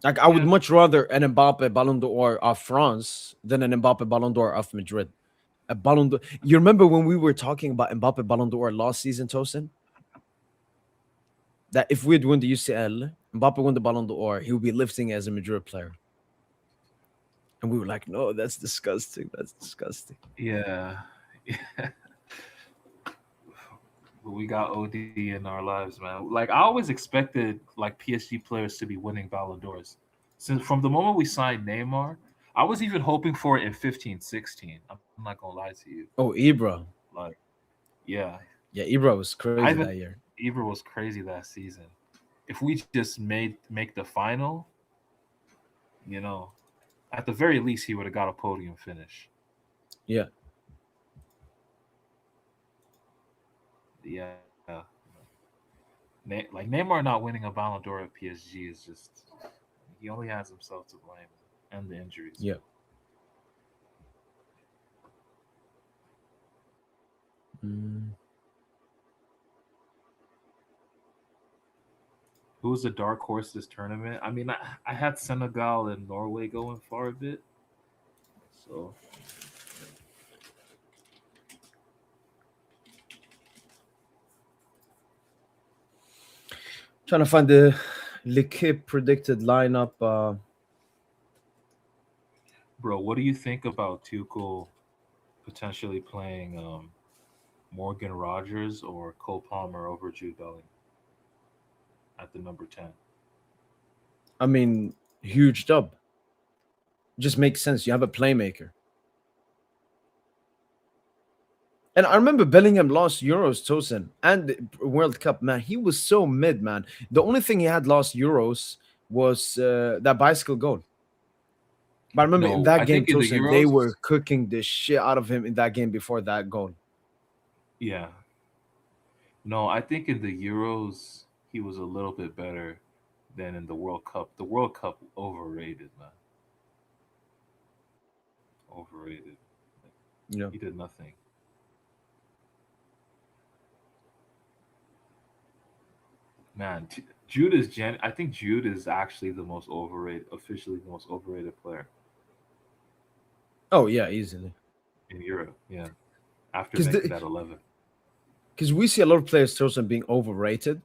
Speaker 1: Like I would
Speaker 3: Yeah,
Speaker 1: much rather an Mbappe Ballon d'Or of France than an Mbappe Ballon d'Or of Madrid. A Ballon d'Or. You remember when we were talking about Mbappe Ballon d'Or last season, Tosin? That if we'd won the UCL, Mbappe won the Ballon d'Or, he would be lifting as a Madrid player. And we were like, no, that's disgusting. That's disgusting.
Speaker 3: yeah. But we got OD in our lives, man. Like I always expected like PSG players to be winning Ballon d'Ors. Since from the moment we signed Neymar, I was even hoping for it in 15, 16. I'm not gonna lie to you.
Speaker 1: Oh, Ibra.
Speaker 3: Like, yeah,
Speaker 1: Yeah, Ibra was
Speaker 3: I
Speaker 1: crazy
Speaker 3: even
Speaker 1: that year.
Speaker 3: Ibra was crazy that season. If we just make the final, you know, at the very least he would have got a podium finish.
Speaker 1: Yeah.
Speaker 3: Yeah, like Neymar not winning a Ballon d'Or at PSG is just he only has himself to blame and the injuries.
Speaker 1: Yeah. Mm.
Speaker 3: Who's the dark horse this tournament? I mean, I had Senegal and Norway going far a bit, so
Speaker 1: Trying to find the L'Equipe predicted lineup.
Speaker 3: bro, what do you think about Tuchel potentially playing Morgan Rogers or Cole Palmer over Jude Bellingham at the number 10?
Speaker 1: I mean, huge dub. Just makes sense. You have a playmaker. And I remember Bellingham lost Euros, Tosin, and the World Cup. Man, he was so mid, man. The only thing he had lost Euros was that bicycle goal. But I remember in
Speaker 3: No,
Speaker 1: that
Speaker 3: I
Speaker 1: game,
Speaker 3: think in the
Speaker 1: Tosin, they
Speaker 3: Euros,
Speaker 1: were cooking the shit out of him in that game before that goal.
Speaker 3: yeah. No, I think in the Euros he was a little bit better than in the World Cup. The World Cup overrated, man. Overrated.
Speaker 1: Yeah.
Speaker 3: He did nothing. Man, Jude is I think Jude is actually the most overrated, officially the most overrated player
Speaker 1: Oh yeah, easily.
Speaker 3: in Europe. Yeah, after
Speaker 1: Because
Speaker 3: making that 11.
Speaker 1: we see a lot of players, Tosin, being overrated.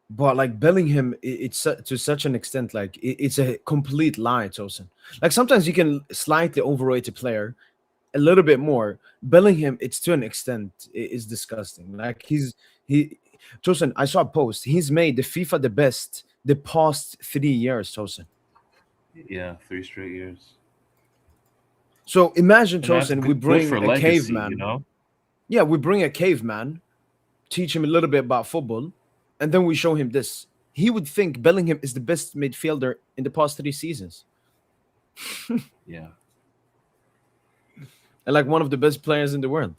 Speaker 1: But like Bellingham, to such an extent, like it's a complete lie, Tosin. Like sometimes you can slightly overrate a player a little bit more. Bellingham, it's to an extent, is disgusting. Like he, Tosin. I saw a post. He's made the FIFA the best the past 3 years, Tosin.
Speaker 3: Yeah, 3 straight years.
Speaker 1: So imagine,
Speaker 3: And that's
Speaker 1: Tosin, we
Speaker 3: good
Speaker 1: bring
Speaker 3: for
Speaker 1: a
Speaker 3: legacy,
Speaker 1: caveman. Yeah, we bring a caveman, teach him a little bit about football, and then we show him this. He would think Bellingham is the best midfielder in the past 3 seasons,
Speaker 3: Yeah.
Speaker 1: and like one of the best players in the world.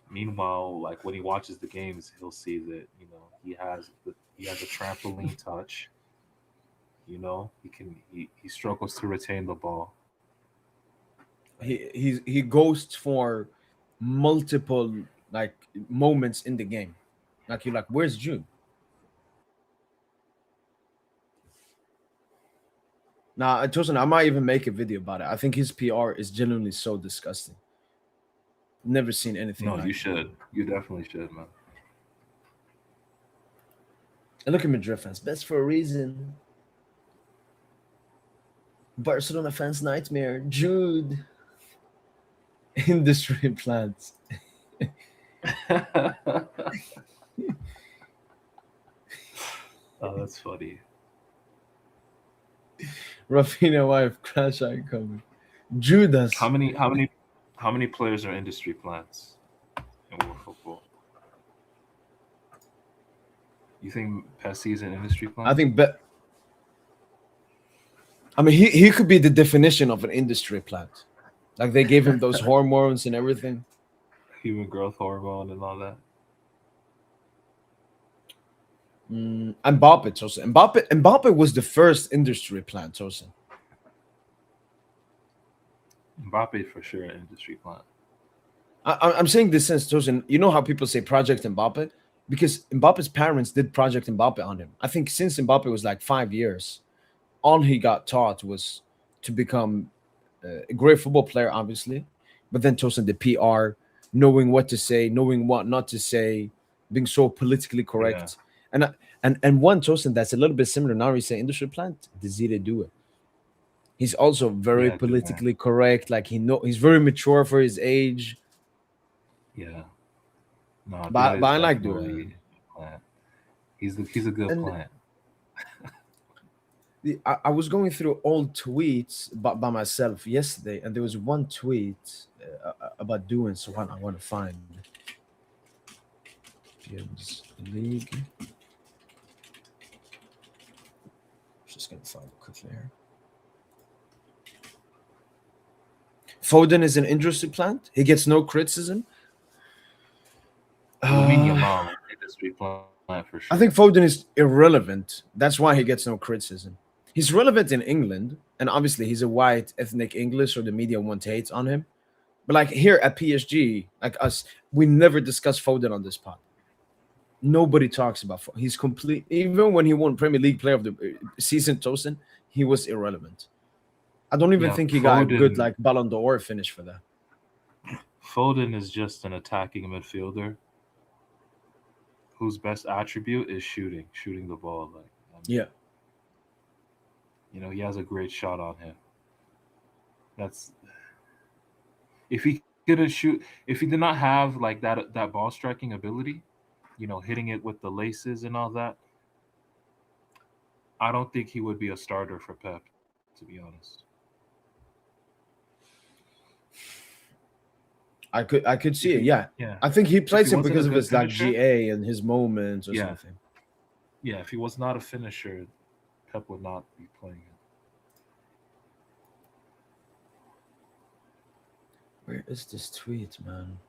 Speaker 3: Meanwhile, like when he watches the games, he'll see that he has a trampoline touch. He struggles to retain the ball. Like,
Speaker 1: He ghosts for multiple like moments in the game. Like you're like, where's Jude? Now, I told him I might even make a video about it. I think his PR is genuinely so disgusting. Never seen anything
Speaker 3: no,
Speaker 1: like
Speaker 3: you
Speaker 1: it.
Speaker 3: should. You definitely should, man.
Speaker 1: And look at Madrid fans. Best for a reason. Barcelona fans' nightmare. Jude. Industry plants.
Speaker 3: Oh, that's funny.
Speaker 1: Raphinha wife, crash icon. Judas.
Speaker 3: How many players are industry plants in world football? You think Pessi is an industry plant?
Speaker 1: I think I mean he could be the definition of an industry plant. Like they gave him those hormones and everything.
Speaker 3: Human growth hormone and all that.
Speaker 1: Mbappe, Tosin. Mbappe was the first industry plant, Tosin.
Speaker 3: Mbappe for sure an industry plant.
Speaker 1: I'm saying this since Tosin. You know how people say Project Mbappe? Because Mbappe's parents did Project Mbappe on him. I think since Mbappe was like 5 years, all he got taught was to become a great football player, obviously. But then Tosin, the PR, knowing what to say, knowing what not to say, being so politically correct. And one Tosin that's a little bit similar. Now we say industry plant, Desire do it. He's also very
Speaker 3: Yeah, good man.
Speaker 1: politically correct. Like he's very mature for his age.
Speaker 3: Yeah. No,
Speaker 1: But
Speaker 3: Due is
Speaker 1: I like
Speaker 3: definitely
Speaker 1: Due.
Speaker 3: a plant. He's a good
Speaker 1: And
Speaker 3: plant.
Speaker 1: I was going through old tweets by myself yesterday, and there was one tweet about doing so. What I want to find Champions League. Just gonna find it quickly here. Foden is an industry plant. He gets no criticism.
Speaker 3: Lamine Yamal, industry plant for sure.
Speaker 1: I think Foden is irrelevant. That's why he gets no criticism. He's relevant in England, and obviously he's a white ethnic English, so the media won't hate on him. But like here at PSG, like us, we never discuss Foden on this pod. Nobody talks about Foden. He's complete. Even when he won Premier League Player of the Season, Tosin, he was irrelevant. I don't even
Speaker 3: Yeah,
Speaker 1: think he got a good
Speaker 3: Foden.
Speaker 1: like Balandor finish for that.
Speaker 3: Foden is just an attacking midfielder whose best attribute is shooting the ball. Like,
Speaker 1: Yeah.
Speaker 3: he has a great shot on him. That's if he couldn't shoot, if he did not have like that ball striking ability, hitting it with the laces and all that, I don't think he would be a starter for Pep, to be honest.
Speaker 1: I could see
Speaker 3: If
Speaker 1: it.
Speaker 3: he,
Speaker 1: Yeah.
Speaker 3: yeah,
Speaker 1: I think he
Speaker 3: if
Speaker 1: plays
Speaker 3: he
Speaker 1: it
Speaker 3: wasn't a
Speaker 1: because of
Speaker 3: good
Speaker 1: his like
Speaker 3: finisher,
Speaker 1: GA and his moments or
Speaker 3: yeah,
Speaker 1: something.
Speaker 3: yeah, if he was not a finisher, Pep would not be playing him.
Speaker 1: Where is this tweet, man?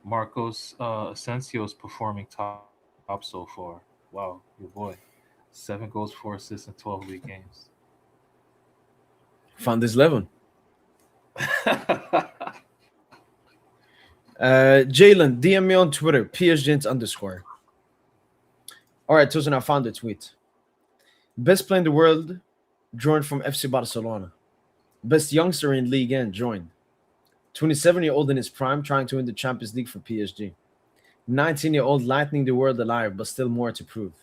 Speaker 3: Marcos Asensio's performing top so far. Wow, your boy. 7 goals, 4 assists in 12 league games.
Speaker 1: Found this 11. Jalen, DM me on Twitter, PSGINT _. All right, Tosin, I found the tweet. Best player in the world, joined from FC Barcelona. Best youngster in League N, joined. 27-year-old in his prime, trying to win the Champions League for PSG. 19-year-old lightning the world alive, but still more to prove.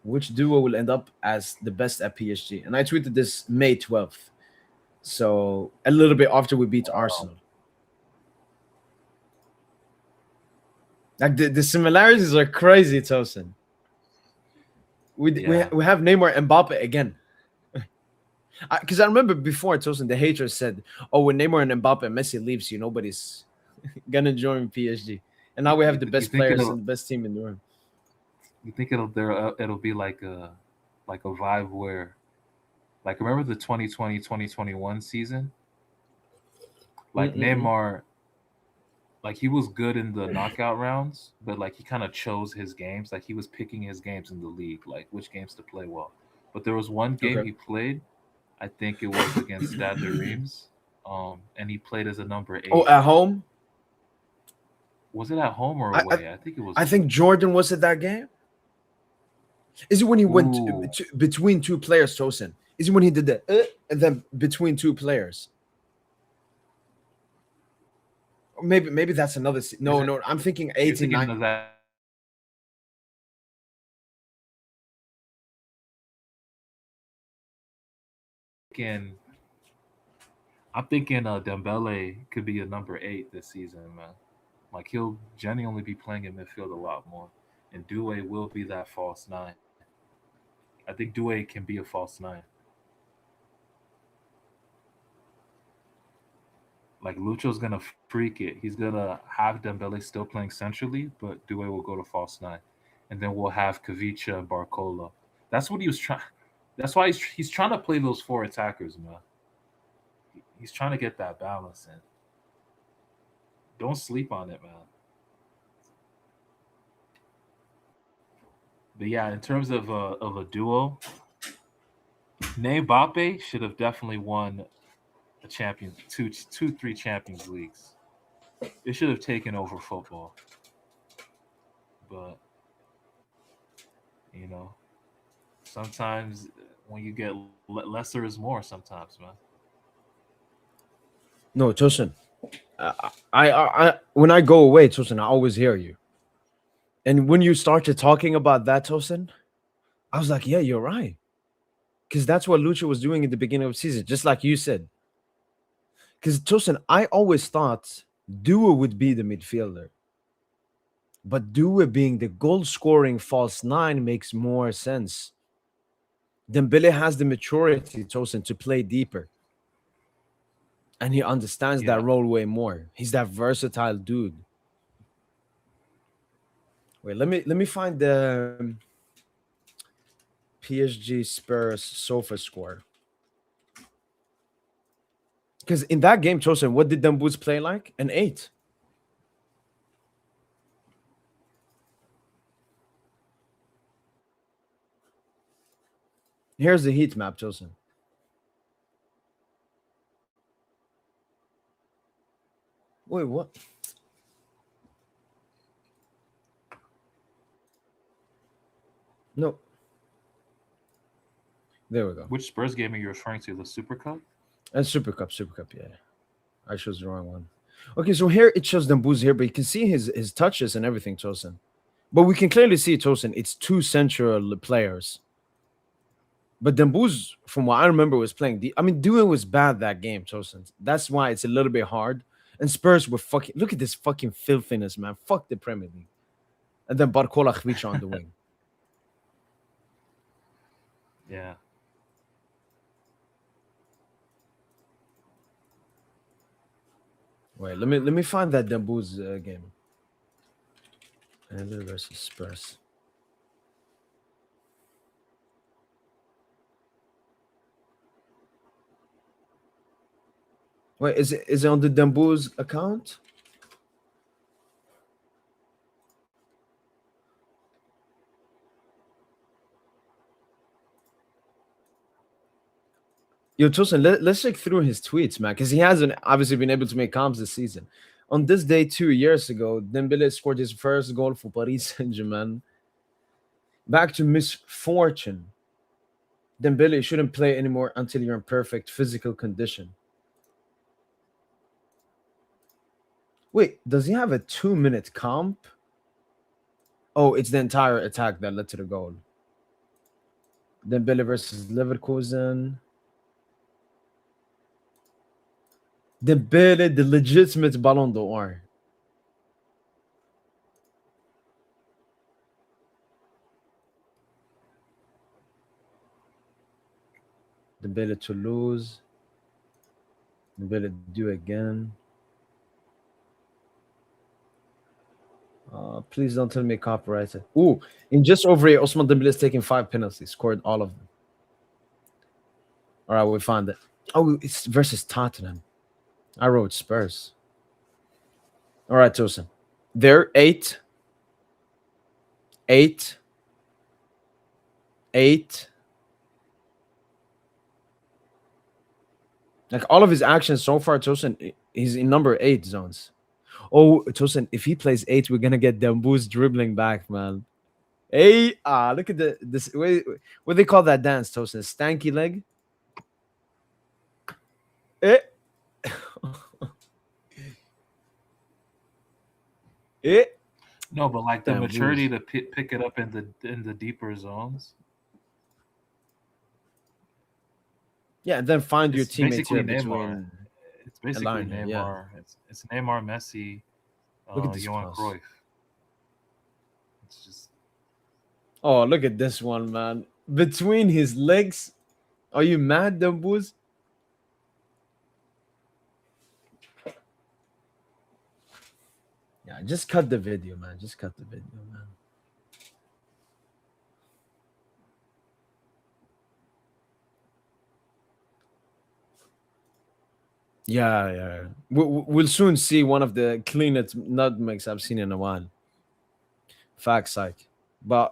Speaker 1: Which duo will end up as the best at PSG? And I tweeted this May 12th. So a little bit after we beat Arsenal. Like the similarities are crazy, Tosin.
Speaker 3: Yeah.
Speaker 1: we have Neymar and Mbappe again. Because I remember before Tosin, the haters said, "Oh, when Neymar and Mbappe and Messi leaves you, nobody's gonna join PSG." And now we have the
Speaker 3: You
Speaker 1: best
Speaker 3: think
Speaker 1: players
Speaker 3: it'll
Speaker 1: and the best team in the world.
Speaker 3: you think it'll be like a vibe where like remember the 2020-2021 season? Like
Speaker 1: Mm-mm-mm.
Speaker 3: Neymar, like he was good in the knockout rounds, but like he kind of chose his games. Like he was picking his games in the league, like which games to play well. But there was one game
Speaker 1: Okay.
Speaker 3: he played, I think it was against Stade de Reims, and he played as a number
Speaker 1: Oh,
Speaker 3: eight.
Speaker 1: at home,
Speaker 3: Was it at home or
Speaker 1: I, I
Speaker 3: away? I think it was.
Speaker 1: I think Jordan was at that game. Is it when he went
Speaker 3: Ooh,
Speaker 1: between two players, Tosin? Is it when he did that and then between two players? Or maybe that's another.
Speaker 3: is
Speaker 1: No,
Speaker 3: it?
Speaker 1: no, I'm thinking
Speaker 3: You're
Speaker 1: 18,
Speaker 3: thinking
Speaker 1: 19.
Speaker 3: of that? Thinking, I'm thinking Dembele could be a number eight this season, man. Like he'll genuinely be playing in midfield a lot more, and Due will be that false nine. I think Due can be a false nine. Like Lucho's gonna freak it. He's gonna have Dembele still playing centrally, but Due will go to false nine, and then we'll have Kavicha and Barcola. That's what he was trying. That's why he's trying to play those four attackers, man. He's trying to get that balance in. Don't sleep on it, man. But yeah, in terms of a duo, Ney Mbappe should have definitely won a champion three Champions Leagues. It should have taken over football, but you know, sometimes when you get lesser is more. Sometimes, man.
Speaker 1: No, Tosin. When I go away, Tosin, I always hear you. And when you started talking about that, Tosin, I was like, yeah, you're right. Because that's what Lucha was doing in the beginning of the season, just like you said. Because Tosin, I always thought Dua would be the midfielder, but Dua being the goal scoring false nine makes more sense. Dembele has the maturity, Tosin, to play deeper, and he understands
Speaker 3: Yeah,
Speaker 1: that role way more. He's that versatile dude. Wait, let me find the PSG Spurs sofa score. Because in that game, Tosin, what did Dembooz play like? An eight. Here's the heat map, Tosin. Wait, what? No, there we go.
Speaker 3: which Spurs game are you referring to? The Super Cup?
Speaker 1: And Super Cup, yeah. I chose the wrong one. Okay, so here it shows Dembooz here, but you can see his touches and everything, Tosin. But we can clearly see, Tosin, it's two central players. But Dembooz, from what I remember, was playing. I mean, Due was bad that game, Tosin. That's why it's a little bit hard. And Spurs were fucking. Look at this fucking filthiness, man. Fuck the Premier League. And then Barcola Khvicha on the wing.
Speaker 3: Yeah.
Speaker 1: Wait, let me find that Dembooz game. And versus Spurs. Wait, is it on the Dembooz account? Yo, Tosin, let's check through his tweets, man, because he hasn't obviously been able to make comps this season. On this day 2 years ago, Dembele scored his first goal for Paris Saint-Germain. Back to misfortune. Dembele shouldn't play anymore until you're in perfect physical condition. Wait, does he have a 2-minute comp? Oh, it's the entire attack that led to the goal. Dembele versus Leverkusen. Dembele, the legitimate Balandor. Dembele to lose. Dembele do again. Please don't tell me copyrighted. Ooh, in just over here, Ousmane Dembele is taking 5 penalties, scored all of them. All right, we found it. Oh, it's versus Tottenham. I wrote Spurs. All right, Tosin. There, 8, 8, 8. Like all of his actions so far, Tosin, he's in number 8 zones. Oh, Tosin, if he plays 8, we're gonna get Dembouz dribbling back, man. Hey, look at this. What they call that dance, Tosin? Stanky leg. Eh. eh.
Speaker 3: No, but like the
Speaker 1: Dembouz.
Speaker 3: maturity to pick it up in the deeper zones.
Speaker 1: Yeah, and then find your
Speaker 3: It's
Speaker 1: teammates here
Speaker 3: basically Neymar.
Speaker 1: between
Speaker 3: It's
Speaker 1: a
Speaker 3: basically
Speaker 1: line here. Yeah.
Speaker 3: Neymar. It's Neymar, Messi,
Speaker 1: Look at this
Speaker 3: Johan
Speaker 1: pass.
Speaker 3: Cruyff. It's just
Speaker 1: Oh, look at this one, man. Between his legs. Are you mad, Dembouz? Yeah, just cut the video, man. Just cut the video, man. Yeah, yeah. We'll soon see one of the cleanest nutmegs I've seen in a while. Fact, psych. But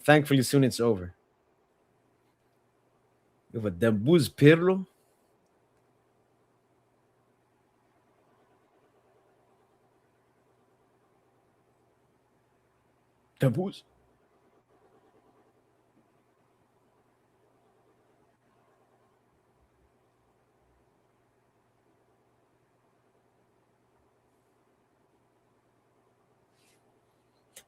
Speaker 1: thankfully, soon it's over. You have a Dembouz Pirlo. Dembouz.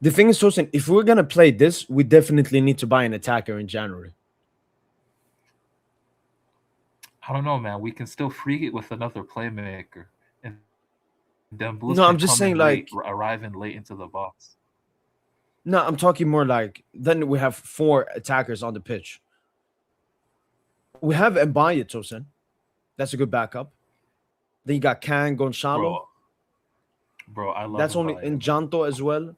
Speaker 1: The thing is, Tosin, if we're gonna play this, we definitely need to buy an attacker in January.
Speaker 3: I don't know, man. We can still freak it with another playmaker, and Dembele
Speaker 1: No,
Speaker 3: can
Speaker 1: I'm just
Speaker 3: come in
Speaker 1: saying,
Speaker 3: late,
Speaker 1: like,
Speaker 3: arriving late into the box.
Speaker 1: no, I'm talking more like then we have 4 attackers on the pitch. We have Mbaye, Tosin. That's a good backup. Then you got Kang, Gonzalo.
Speaker 3: Bro, I love
Speaker 1: That's only
Speaker 3: Mbaye,
Speaker 1: in
Speaker 3: man.
Speaker 1: Janto as well.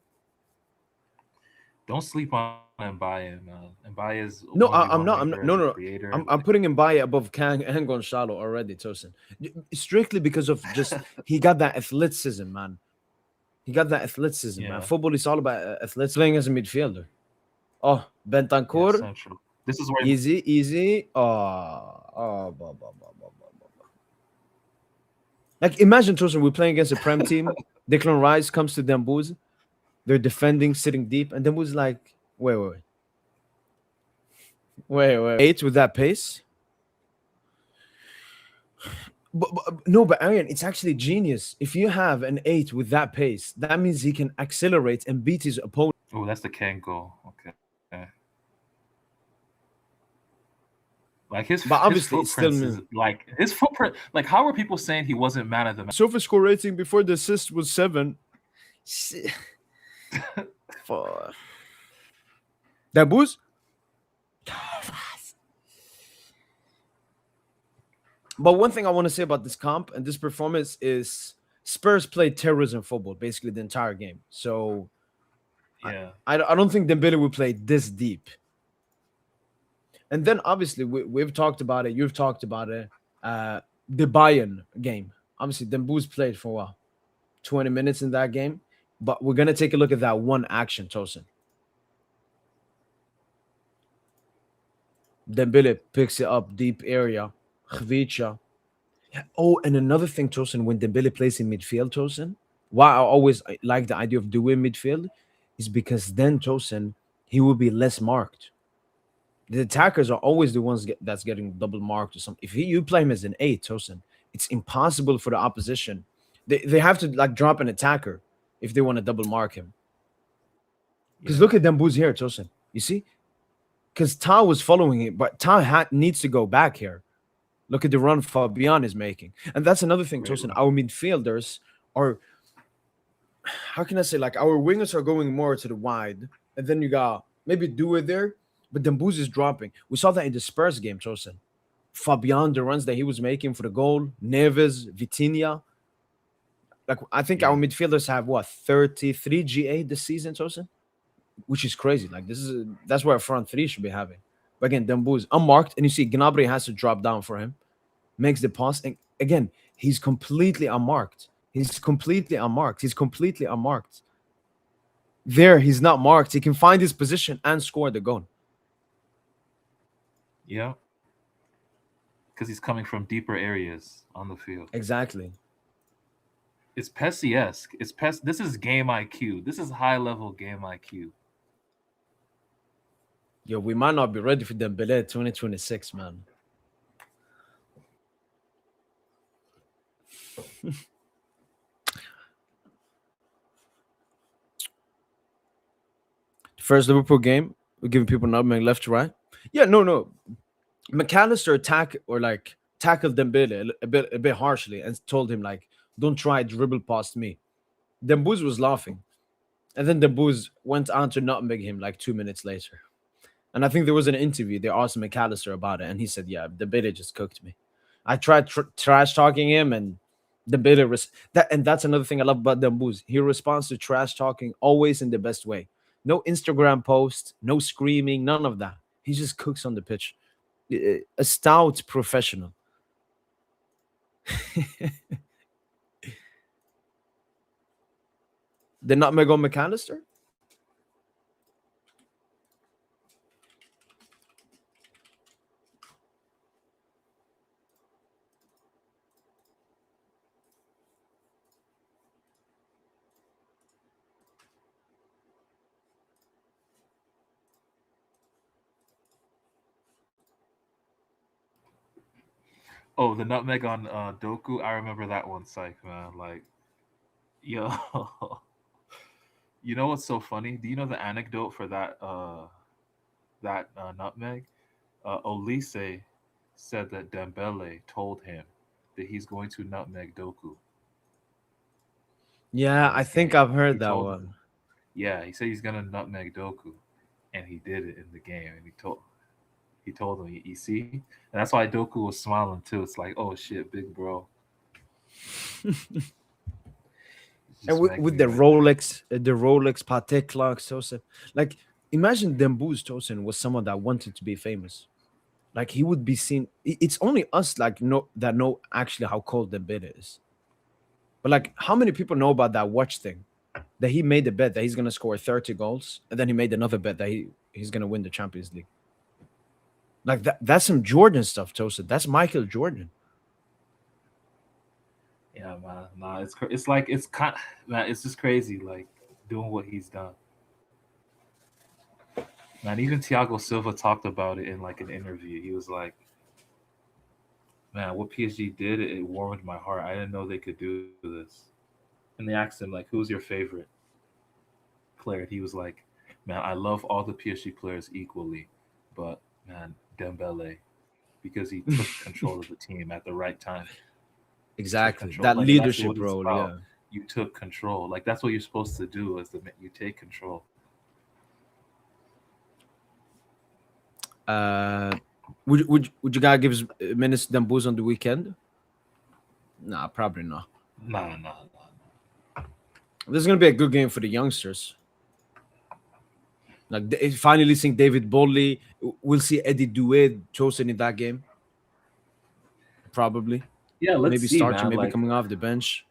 Speaker 3: Don't sleep on Mbaye, man. Mbaye is
Speaker 1: No,
Speaker 3: one v
Speaker 1: I'm
Speaker 3: one
Speaker 1: not. I'm not.
Speaker 3: maker
Speaker 1: No,
Speaker 3: as a
Speaker 1: no.
Speaker 3: creator.
Speaker 1: I'm putting Mbaye above Kang and Gonzalo already, Tosin. Strictly because of just he got that athleticism, man. He got that athleticism, man.
Speaker 3: Yeah,
Speaker 1: Football is all about athleticism. Playing as a midfielder. Oh,
Speaker 3: yeah,
Speaker 1: Bentancur,
Speaker 3: central. This is where
Speaker 1: easy, easy. Oh. Like imagine, Tosin, we're playing against a Prem team. Declan Rice comes to Dembouz. They're defending, sitting deep, and Dembouz like, wait. 8 with that pace. But no, but Arian, it's actually genius. If you have an 8 with that pace, that means he can accelerate and beat his opponent.
Speaker 3: oh, that's the Ken goal. Okay. Like
Speaker 1: But
Speaker 3: his
Speaker 1: obviously, it's still
Speaker 3: footprints is
Speaker 1: me.
Speaker 3: like his footprint. Like how are people saying he wasn't man of the match?
Speaker 1: Sofa score rating before the assist was 7. For Dembouz. But one thing I want to say about this comp and this performance is Spurs played terrorism football basically the entire game. So
Speaker 3: Yeah,
Speaker 1: I don't think Dembele will play this deep. And then obviously we've talked about it. You've talked about it. The Bayern game. Obviously, Dembouz played for a while, 20 minutes in that game. But we're gonna take a look at that one action, Tosin. Dembele picks it up deep area. Khvicha. Oh, and another thing, Tosin, when Dembele plays in midfield, Tosin, why I always like the idea of doing midfield is because then, Tosin, he will be less marked. The attackers are always the ones that's getting double marked or something. If you play him as an 8, Tosin, it's impossible for the opposition. They have to like drop an attacker if they want to double mark him. Because look at Dembouz here, Tosin. You see? Because Ta was following it, but Ta needs to go back here. Look at the run Fabian is making. And that's another thing,
Speaker 3: great
Speaker 1: Tosin.
Speaker 3: run.
Speaker 1: Our midfielders are, how can I say, like our wingers are going more to the wide. And then you got maybe do it there, but Dembouz is dropping. We saw that in the Spurs game, Tosin. Fabian, the runs that he was making for the goal, Neves, Vitinha. Like I think our
Speaker 3: Yeah.
Speaker 1: midfielders have what 33 GA this season, Tosin, which is crazy. Like that's where a front three should be having. But again, Dembu is unmarked, and you see Gnabry has to drop down for him, makes the pass, and again he's completely unmarked. He's completely unmarked. He's completely unmarked. There, he's not marked. He can find his position and score the goal.
Speaker 3: Yeah. Because he's coming from deeper areas on the field.
Speaker 1: Exactly.
Speaker 3: It's Pessi-esque. It's Pes. This is game IQ. This is high level game IQ.
Speaker 1: Yo, we might not be ready for Dembele 2026, man. First Liverpool game, we're giving people nutmeg left to right. Yeah, no. McAllister tackled Dembele a bit harshly and told him like, "Don't try dribble past me." Dembuz was laughing, and then Dembuz went on to nutmeg him like 2 minutes later. And I think there was an interview. They asked McAllister about it, and he said, "Yeah, Dembele just cooked me. I tried trash talking him, and Dembele and that's another thing I love about Dembuz. He responds to trash talking always in the best way. No Instagram post, no screaming, none of that. He just cooks on the pitch. A stout professional." The nutmeg on McAllister?
Speaker 3: Oh, the nutmeg on Doku. I remember that one, psych man. Like, yo, you know what's so funny? Do you know the anecdote for that nutmeg? Olise said that Dembele told him that he's going to nutmeg Doku
Speaker 1: Yeah,
Speaker 3: in
Speaker 1: I
Speaker 3: this
Speaker 1: think
Speaker 3: game.
Speaker 1: I've heard
Speaker 3: He
Speaker 1: that
Speaker 3: told him,
Speaker 1: one.
Speaker 3: yeah, he said he's gonna nutmeg Doku, and he did it in the game. And he told him, you see, and that's why Doku was smiling too. It's like, oh shit, big bro, he's
Speaker 1: And
Speaker 3: just
Speaker 1: with
Speaker 3: megging me right there.
Speaker 1: The Rolex Patek clock, Tosin. Like, imagine Dembuz Tosin was someone that wanted to be famous. Like, he would be seen. It's only us like know actually how cold Dembele is. But like, how many people know about that watch thing? That he made a bet that he's gonna score 30 goals, and then he made another bet that he's gonna win the Champions League. Like that's some Jordan stuff, Tosin. That's Michael Jordan.
Speaker 3: Yeah, man. Nah, it's like it's kind, man. It's just crazy, like doing what he's done. Man, even Thiago Silva talked about it in like an interview. He was like, "Man, what PSG did, it warmed my heart. I didn't know they could do this." And they asked him like, "Who's your favorite player?" And he was like, "Man, I love all the PSG players equally, but man, Dembele, because he took control of the team at the right time. He took
Speaker 1: Exactly.
Speaker 3: control.
Speaker 1: That
Speaker 3: Like that's what
Speaker 1: leadership
Speaker 3: it's
Speaker 1: role,
Speaker 3: about.
Speaker 1: yeah.
Speaker 3: You took control. Like that's what you're supposed to do. Is that you take control."
Speaker 1: Uh, would you guys give minutes to Dembuz on the weekend? Nah, probably not.
Speaker 3: Nah, nah, nah.
Speaker 1: This is gonna be a good game for the youngsters. Like finally seeing David Bolley. We'll see Eddie Doué chosen in that game. Probably.
Speaker 3: Yeah, let's
Speaker 1: Maybe
Speaker 3: see,
Speaker 1: starting,
Speaker 3: man.
Speaker 1: maybe
Speaker 3: Like,
Speaker 1: coming off the bench.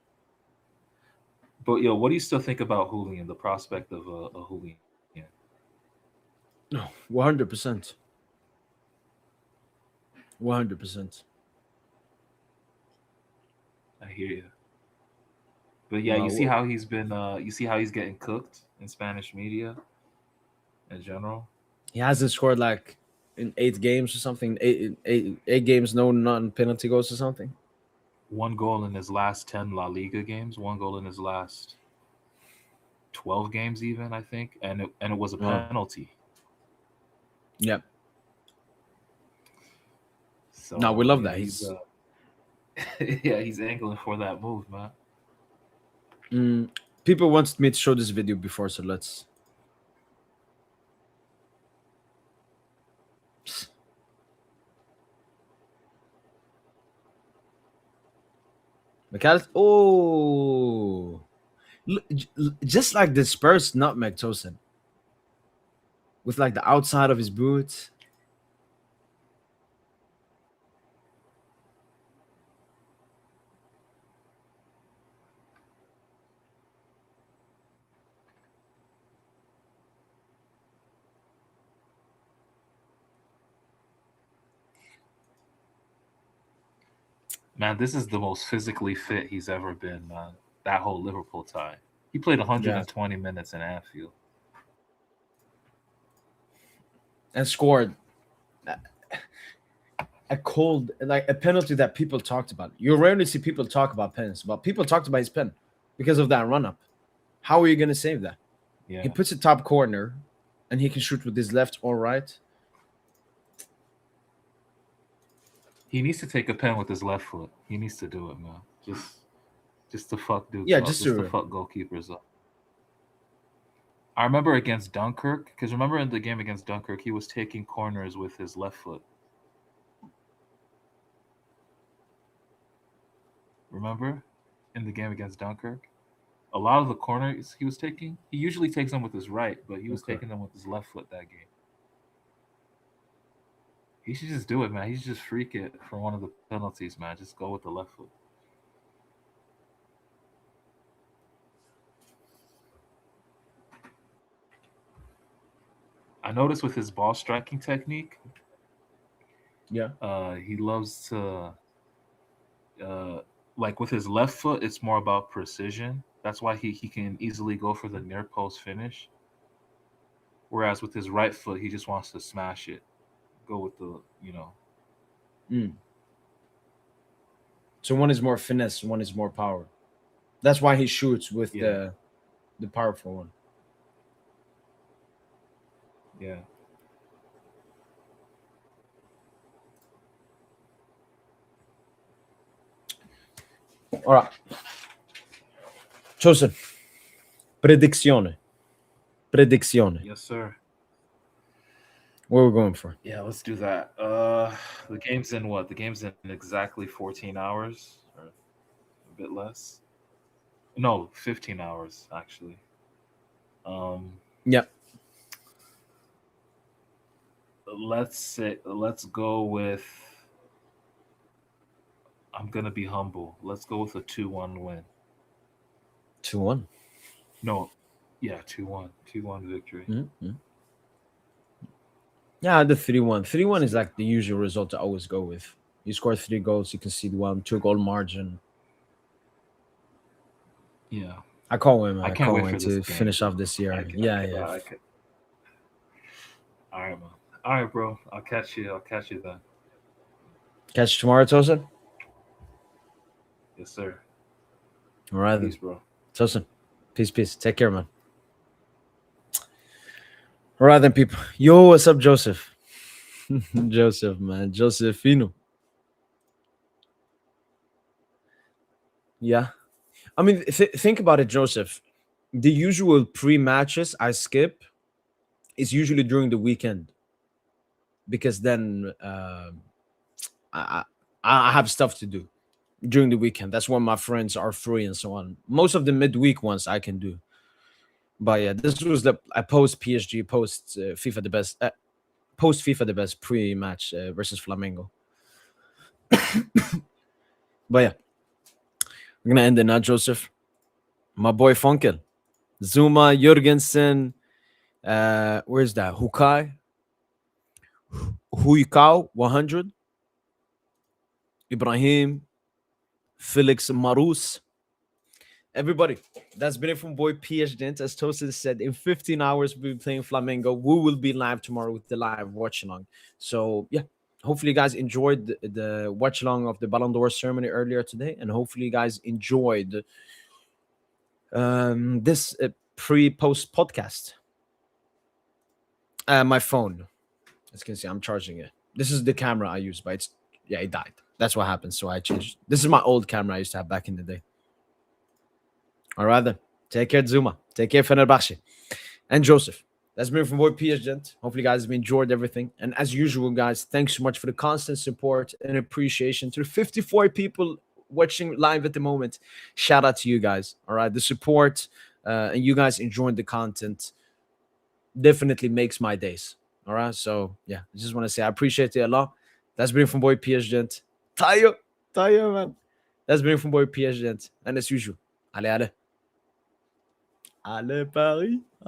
Speaker 3: but yo, what do you still think about Julian? The prospect of a Julian?
Speaker 1: No, 100%. 100%.
Speaker 3: I hear you. But yeah, you see
Speaker 1: No,
Speaker 3: how he's been. You see how he's getting cooked in Spanish media in general.
Speaker 1: he hasn't scored like in 8 games or something. Eight games, no non-penalty goals or something.
Speaker 3: One goal in his last 10 La Liga games. One goal in his last 12 games, even I think, and it was a
Speaker 1: Wow.
Speaker 3: penalty.
Speaker 1: Yep. No, we
Speaker 3: So
Speaker 1: love
Speaker 3: yeah,
Speaker 1: that.
Speaker 3: he's
Speaker 1: He's
Speaker 3: yeah, he's angling for that move, man.
Speaker 1: people wanted me to show this video before, so let's. McAllister. Oh, just like the Spurs nutmeg Tosin with like the outside of his boots.
Speaker 3: Man, this is the most physically fit he's ever been, man. That whole Liverpool tie. He played
Speaker 1: Yeah,
Speaker 3: 120 minutes in Anfield.
Speaker 1: and scored a cold, like a penalty that people talked about. You rarely see people talk about pens, but people talked about his pen because of that run up. How are you gonna save that?
Speaker 3: Yeah.
Speaker 1: He puts it top corner, and he can shoot with his left or right.
Speaker 3: He needs to take a pen with his left foot. He needs to do it, man. Just to fuck dudes
Speaker 1: Yeah,
Speaker 3: up.
Speaker 1: just
Speaker 3: Just to
Speaker 1: to
Speaker 3: fuck goalkeepers up. I remember against Dunkirk, because remember in the game against Dunkirk, he was taking corners with his left foot. Remember in the game against Dunkirk? A lot of the corners he was taking, he usually takes them with his right, but he was
Speaker 1: okay.
Speaker 3: taking them with his left foot that game. He should just do it, man. He should just freak it for one of the penalties, man. Just go with the left foot. I noticed with his ball striking technique,
Speaker 1: Yeah.
Speaker 3: he loves to like with his left foot, it's more about precision. That's why he can easily go for the near post finish. Whereas with his right foot, he just wants to smash it, go with the.
Speaker 1: Mm. So one is more finesse, one is more power. That's why he shoots with
Speaker 3: Yeah,
Speaker 1: the powerful one.
Speaker 3: yeah.
Speaker 1: All right, Joseph. Predizione. Predizione.
Speaker 3: Yes, sir.
Speaker 1: What we're going for?
Speaker 3: Yeah, let's do that. The game's in what? The game's in exactly 14 hours or a bit less. No, 15 hours actually. Um,
Speaker 1: Yeah.
Speaker 3: let's go with. I'm gonna be humble. Let's go with a 2-1 win.
Speaker 1: 2-1.
Speaker 3: No, yeah, 2-1, 2-1 victory.
Speaker 1: Mm-hmm. Yeah, the 3-1. 3-1 is like the usual result to always go with. You score 3 goals, you concede one, 2 goal margin.
Speaker 3: Yeah,
Speaker 1: I can't wait, man.
Speaker 3: I
Speaker 1: I
Speaker 3: can't
Speaker 1: can't
Speaker 3: wait for
Speaker 1: wait
Speaker 3: this
Speaker 1: to
Speaker 3: game.
Speaker 1: finish off this year.
Speaker 3: I
Speaker 1: Yeah, yeah.
Speaker 3: cannot. All right, man. All right, bro. I'll catch you. I'll catch you then.
Speaker 1: Catch you tomorrow, Tosin.
Speaker 3: Yes, sir.
Speaker 1: All right, then.
Speaker 3: Peace, bro.
Speaker 1: Tosin. Peace, peace. Take care, man. All right, then, people. Yo, what's up, Joseph? Joseph, man. Josephino. Yeah. I mean, think about it, Joseph. The usual pre-matches I skip is usually during the weekend because then I, I have stuff to do during the weekend. That's when my friends are free and so on. Most of the midweek ones I can do. But yeah, this was the I post PSG, post FIFA the best, post FIFA the best pre-match versus Flamengo. But yeah, we're gonna end it now, Joseph. My boy Funkel, Zuma, Jurgensen, where's that? Hukai, Huikau, 100, Ibrahim, Felix Marus. Everybody, that's been it from boy PSGINT. As Tosin said, in 15 hours we'll be playing Flamengo. We will be live tomorrow with the live watch along. So yeah, hopefully you guys enjoyed the watch along of the Balandor ceremony earlier today, and hopefully you guys enjoyed this pre-post podcast. My phone, as you can see, I'm charging it. This is the camera I use, but it died. That's what happened. So I changed. This is my old camera I used to have back in the day. All right, then. Take care, Zuma. Take care, Fenerbahce. And Joseph. That's been from boy PSGINT. Hopefully, you guys have enjoyed everything. And as usual, guys, thanks so much for the constant support and appreciation to the 54 people watching live at the moment, shout out to you guys. All right, the support and you guys enjoying the content definitely makes my days. All right, so yeah, I just want to say I appreciate it a lot. That's been from boy PSGINT. Tayo, man. That's been from boy PSGINT, and as usual, allez, allez, allez Paris.